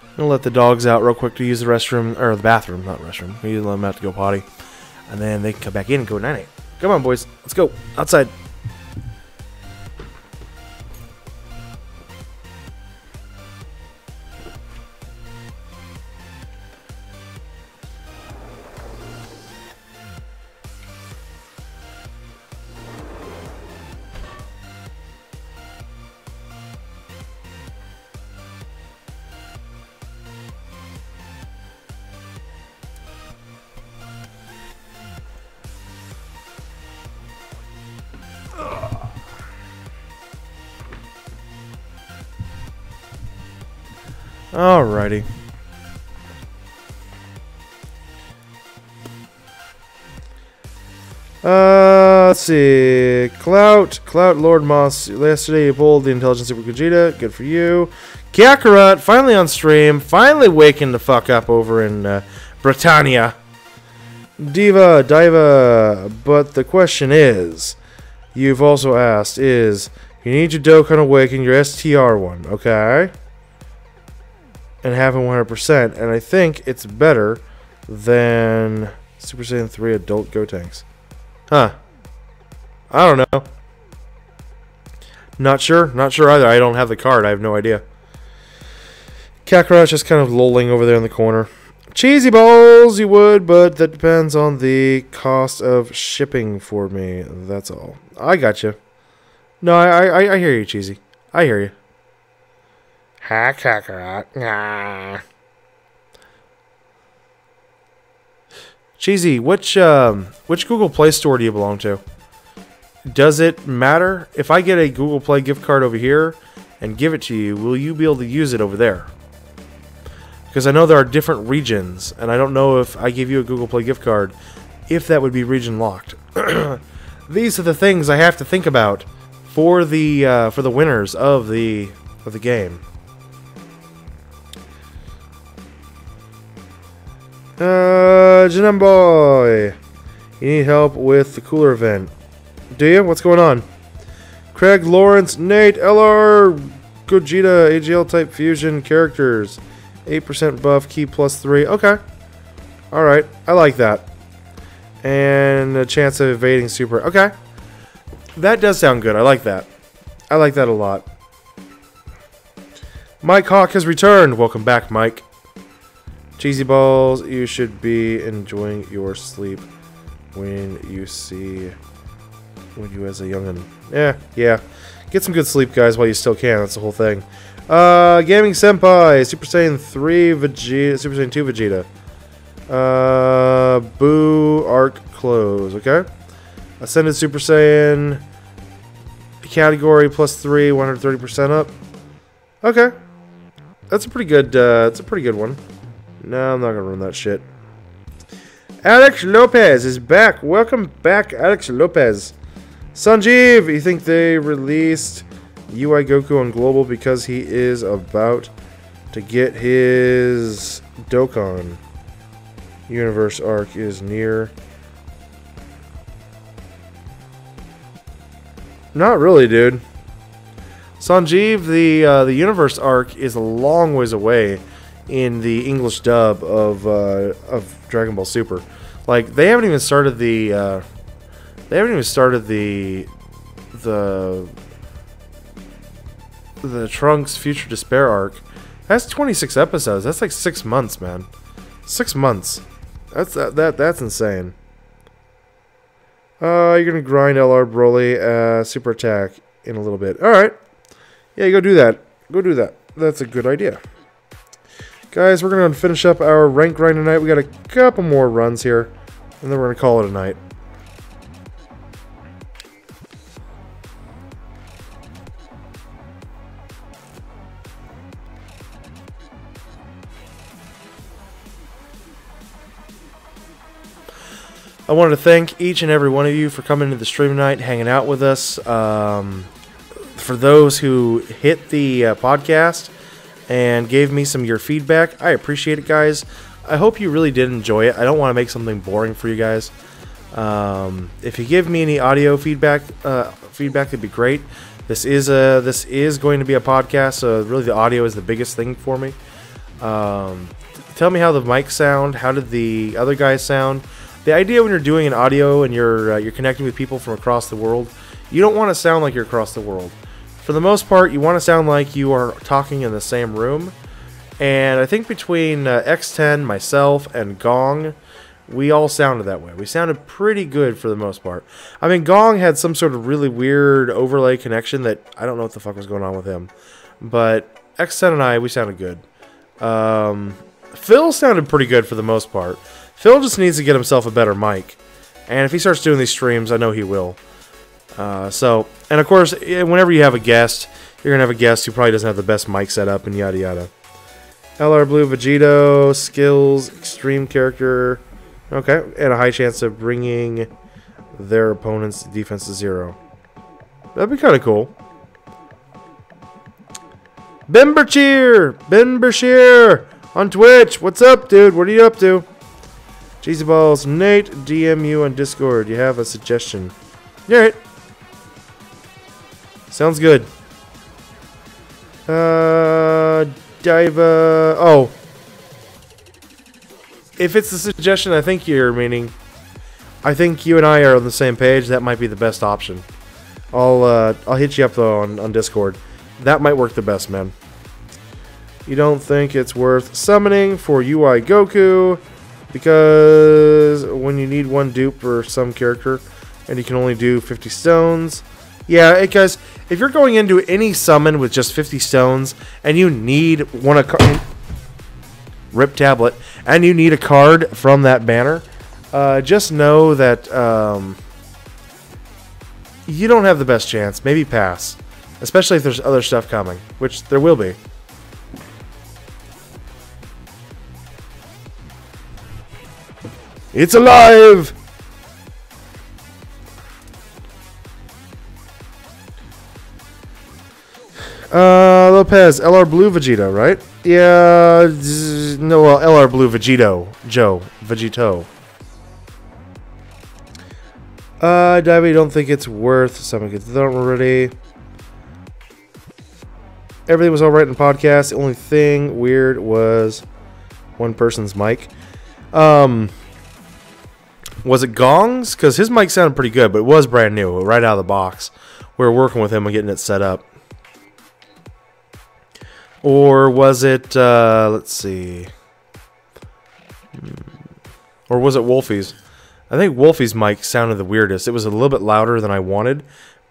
I'm gonna let the dogs out real quick to use the restroom, or the bathroom, not restroom. We let them out to go potty, and then they can come back in and go night-night. Come on, boys, let's go outside. Alrighty. Let's see. Clout, Lord Moss. Yesterday you pulled the Intelligent Super Gogeta. Good for you. Kakarot, finally on stream. Finally waking the fuck up over in Britannia. Diva. But the question is, you've also asked, is you need your Dokkan Awaken, your STR one, okay? And having 100%, and I think it's better than Super Saiyan 3 Adult Gotenks. Huh. I don't know. Not sure either. I don't have the card. I have no idea. Kakarot's just kind of lolling over there in the corner. Cheesy balls, you would, but that depends on the cost of shipping for me. That's all. I got you. No, I hear you, Cheesy. I hear you. Ha, Kakarot. Nah. Cheesy, which Google Play Store do you belong to? Does it matter if I get a Google Play gift card over here and give it to you? Will you be able to use it over there? Because I know there are different regions, and I don't know if I give you a Google Play gift card, if that would be region locked. These are the things I have to think about for the winners of the game. Boy, you need help with the cooler event. Do you? What's going on? Craig, Lawrence, Nate, LR, Gogeta, AGL type fusion characters. 8% buff, key +3. Okay. Alright, I like that. And a chance of evading super. Okay. That does sound good. I like that. I like that a lot. Mike Hawk has returned. Welcome back, Mike. Cheesy balls, you should be enjoying your sleep when you as a youngin'. Yeah. Get some good sleep, guys, while you still can. That's the whole thing. Gaming Senpai, Super Saiyan 3 Vegeta, Super Saiyan 2 Vegeta. Boo, Arc Close, okay? Ascended Super Saiyan, category +3, 130% up. Okay. That's a pretty good one. No, I'm not gonna run that shit. Alex Lopez is back. Welcome back, Alex Lopez. Sanjeev, you think they released UI Goku on Global because he is about to get his Dokkan universe arc is near? Not really, dude. Sanjeev, the universe arc is a long ways away in the English dub of Dragon Ball Super. Like, they haven't even started the Trunks Future Despair arc. That's 26 episodes. That's like 6 months, man. 6 months. That's insane. You're gonna grind LR Broly super attack in a little bit. All right. Yeah, you go do that. Go do that. That's a good idea. Guys, we're going to finish up our rank grind tonight. We got a couple more runs here, and then we're going to call it a night. I wanted to thank each and every one of you for coming to the stream tonight, hanging out with us. For those who hit the podcast and gave me some of your feedback, I appreciate it, guys. I hope you really did enjoy it. I don't want to make something boring for you guys. If you give me any audio feedback, it'd be great. This is going to be a podcast, so really the audio is the biggest thing for me. Tell me how the mics sound. How did the other guys sound? The idea when you're doing an audio and you're connecting with people from across the world, you don't want to sound like you're across the world. For the most part, you want to sound like you are talking in the same room. And I think between X10, myself, and Gong, we all sounded that way. We sounded pretty good for the most part. I mean, Gong had some sort of really weird overlay connection that I don't know what the fuck was going on with him. But X10 and I, we sounded good. Phil sounded pretty good for the most part. Phil just needs to get himself a better mic. And if he starts doing these streams, I know he will. And of course, whenever you have a guest, you're going to have a guest who probably doesn't have the best mic setup and yada yada. LR Blue Vegito, skills, extreme character. Okay, and a high chance of bringing their opponent's defense to 0. That'd be kind of cool. Ben Bashir on Twitch. What's up, dude? What are you up to? Cheesy Balls, Nate, DM you on Discord. You have a suggestion. Alright. Sounds good. Diva. Oh. If it's the suggestion I think you're meaning, I think you and I are on the same page. That might be the best option. I'll hit you up though on Discord. That might work the best, man. You don't think it's worth summoning for UI Goku because when you need one dupe for some character and you can only do 50 stones. Yeah, guys, if you're going into any summon with just 50 stones and you need rip tablet, and you need a card from that banner, just know that you don't have the best chance. Maybe pass. Especially if there's other stuff coming, which there will be. It's alive! Lopez, LR Blue Vegito, right? Yeah, no, well, LR Blue Vegito. Vegito. Davey, don't think it's worth. Someone gets that already. Everything was alright in the podcast. The only thing weird was one person's mic. Was it Gong's? Because his mic sounded pretty good, but it was brand new, right out of the box. We were working with him and getting it set up. Or was it, let's see. Or was it Wolfie's? I think Wolfie's mic sounded the weirdest. It was a little bit louder than I wanted,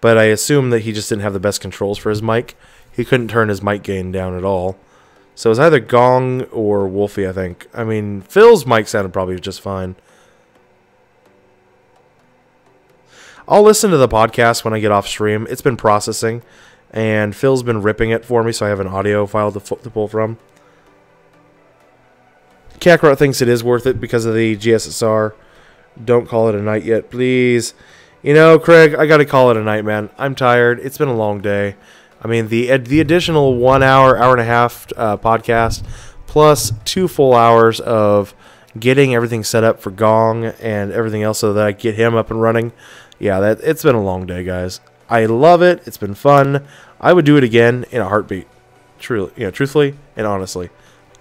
but I assume that he just didn't have the best controls for his mic. He couldn't turn his mic gain down at all. So it was either Gong or Wolfie, I think. I mean, Phil's mic sounded probably just fine. I'll listen to the podcast when I get off stream. It's been processing, and Phil's been ripping it for me, so I have an audio file to pull from. Kakarot thinks it is worth it because of the GSSR. Don't call it a night yet, please. You know, Craig, I got to call it a night, man. I'm tired. It's been a long day. I mean, the additional 1 hour, hour and a half podcast, plus 2 full hours of getting everything set up for Gong and everything else so that I get him up and running. Yeah, it's been a long day, guys. I love it. It's been fun. I would do it again in a heartbeat. Truly, truthfully and honestly.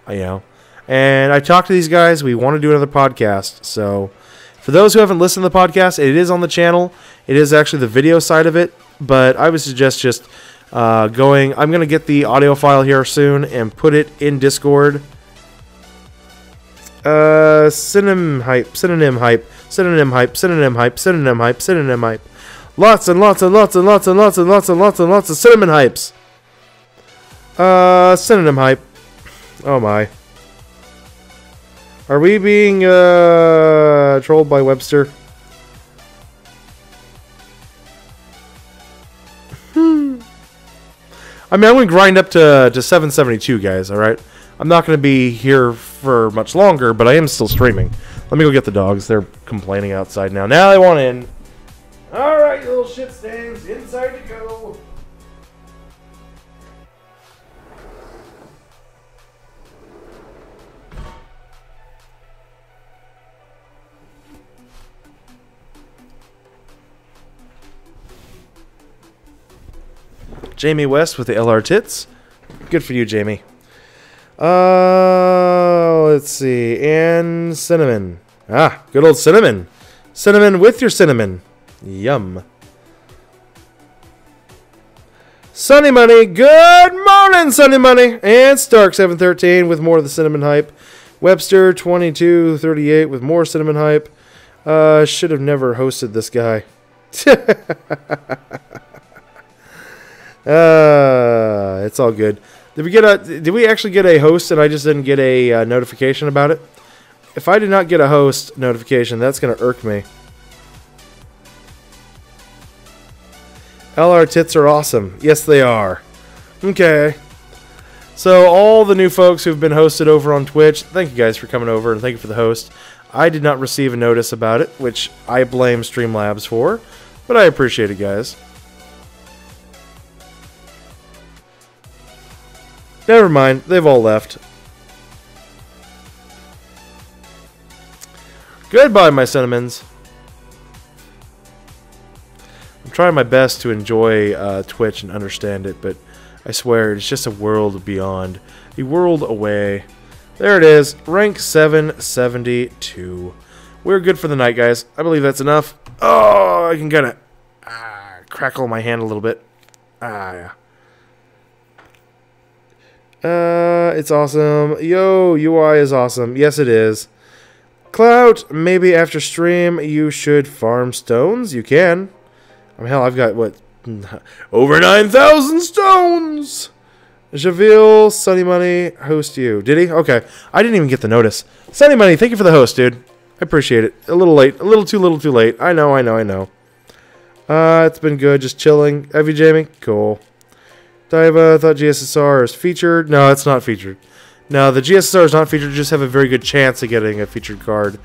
And I talked to these guys. We want to do another podcast. So for those who haven't listened to the podcast, it is on the channel. It is actually the video side of it. But I would suggest just going. I'm going to get the audio file here soon and put it in Discord. Synonym hype. Lots and lots and lots and lots and lots and lots and lots and lots of cinnamon hypes. Synonym hype. Oh my. Are we being trolled by Webster? I mean, I'm going to grind up to 772, guys, alright? I'm not going to be here for much longer, but I am still streaming. Let me go get the dogs. They're complaining outside now. Now they want in. Alright, you little shit stains. Inside you go. Jamie West with the LR tits. Good for you, Jamie. Let's see. And cinnamon. Ah, good old cinnamon. Cinnamon with your cinnamon. Yum. Sunny Money. Good morning, Sunny Money. And Stark713 with more of the cinnamon hype. Webster 2238 with more cinnamon hype. Should have never hosted this guy. It's all good. Did we actually get a host and I just didn't get a notification about it? If I did not get a host notification, that's going to irk me. LR tits are awesome. Yes, they are. Okay. So all the new folks who've been hosted over on Twitch, thank you guys for coming over and thank you for the host. I did not receive a notice about it, which I blame Streamlabs for, but I appreciate it, guys. Never mind, they've all left. Goodbye, my cinnamons. I'm trying my best to enjoy Twitch and understand it, but I swear it's just a world beyond. A world away. There it is. Rank 772. We're good for the night, guys. I believe that's enough. Oh, I can kind of crackle my hand a little bit. Yeah. It's awesome. Yo, UI is awesome. Yes, it is. Clout, maybe after stream you should farm stones. You can. I mean, hell, I've got, what, over 9,000 stones! Javille, Sunny Money, host you. Did he? Okay. I didn't even get the notice. Sunny Money, thank you for the host, dude. I appreciate it. A little late. A little too late. I know. It's been good. Just chilling. Have you, Jamie? Cool. Diva, thought GSSR is featured. No, it's not featured. No, the GSSR is not featured. You just have a very good chance of getting a featured card.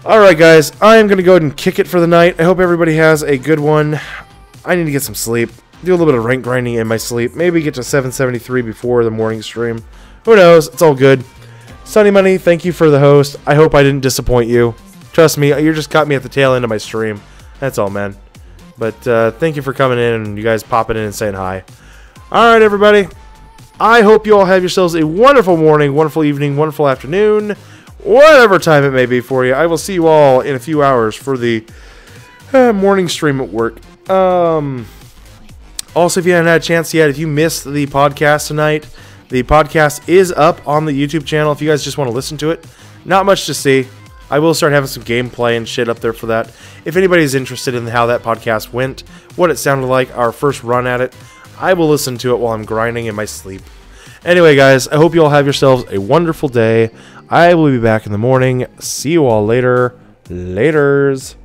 Alright, guys. I am going to go ahead and kick it for the night. I hope everybody has a good one. I need to get some sleep. Do a little bit of rank grinding in my sleep. Maybe get to 773 before the morning stream. Who knows? It's all good. Sunny Money, thank you for the host. I hope I didn't disappoint you. Trust me, you just caught me at the tail end of my stream. That's all, man. But thank you for coming in and you guys popping in and saying hi. Alright, everybody. I hope you all have yourselves a wonderful morning, wonderful evening, wonderful afternoon, whatever time it may be for you. I will see you all in a few hours for the morning stream at work. Also, if you haven't had a chance yet, if you missed the podcast tonight, the podcast is up on the YouTube channel if you guys just want to listen to it. Not much to see. I will start having some gameplay and shit up there for that. If anybody's interested in how that podcast went, what it sounded like, our first run at it, I will listen to it while I'm grinding in my sleep. Anyway, guys, I hope you all have yourselves a wonderful day. I will be back in the morning. See you all later. Laters.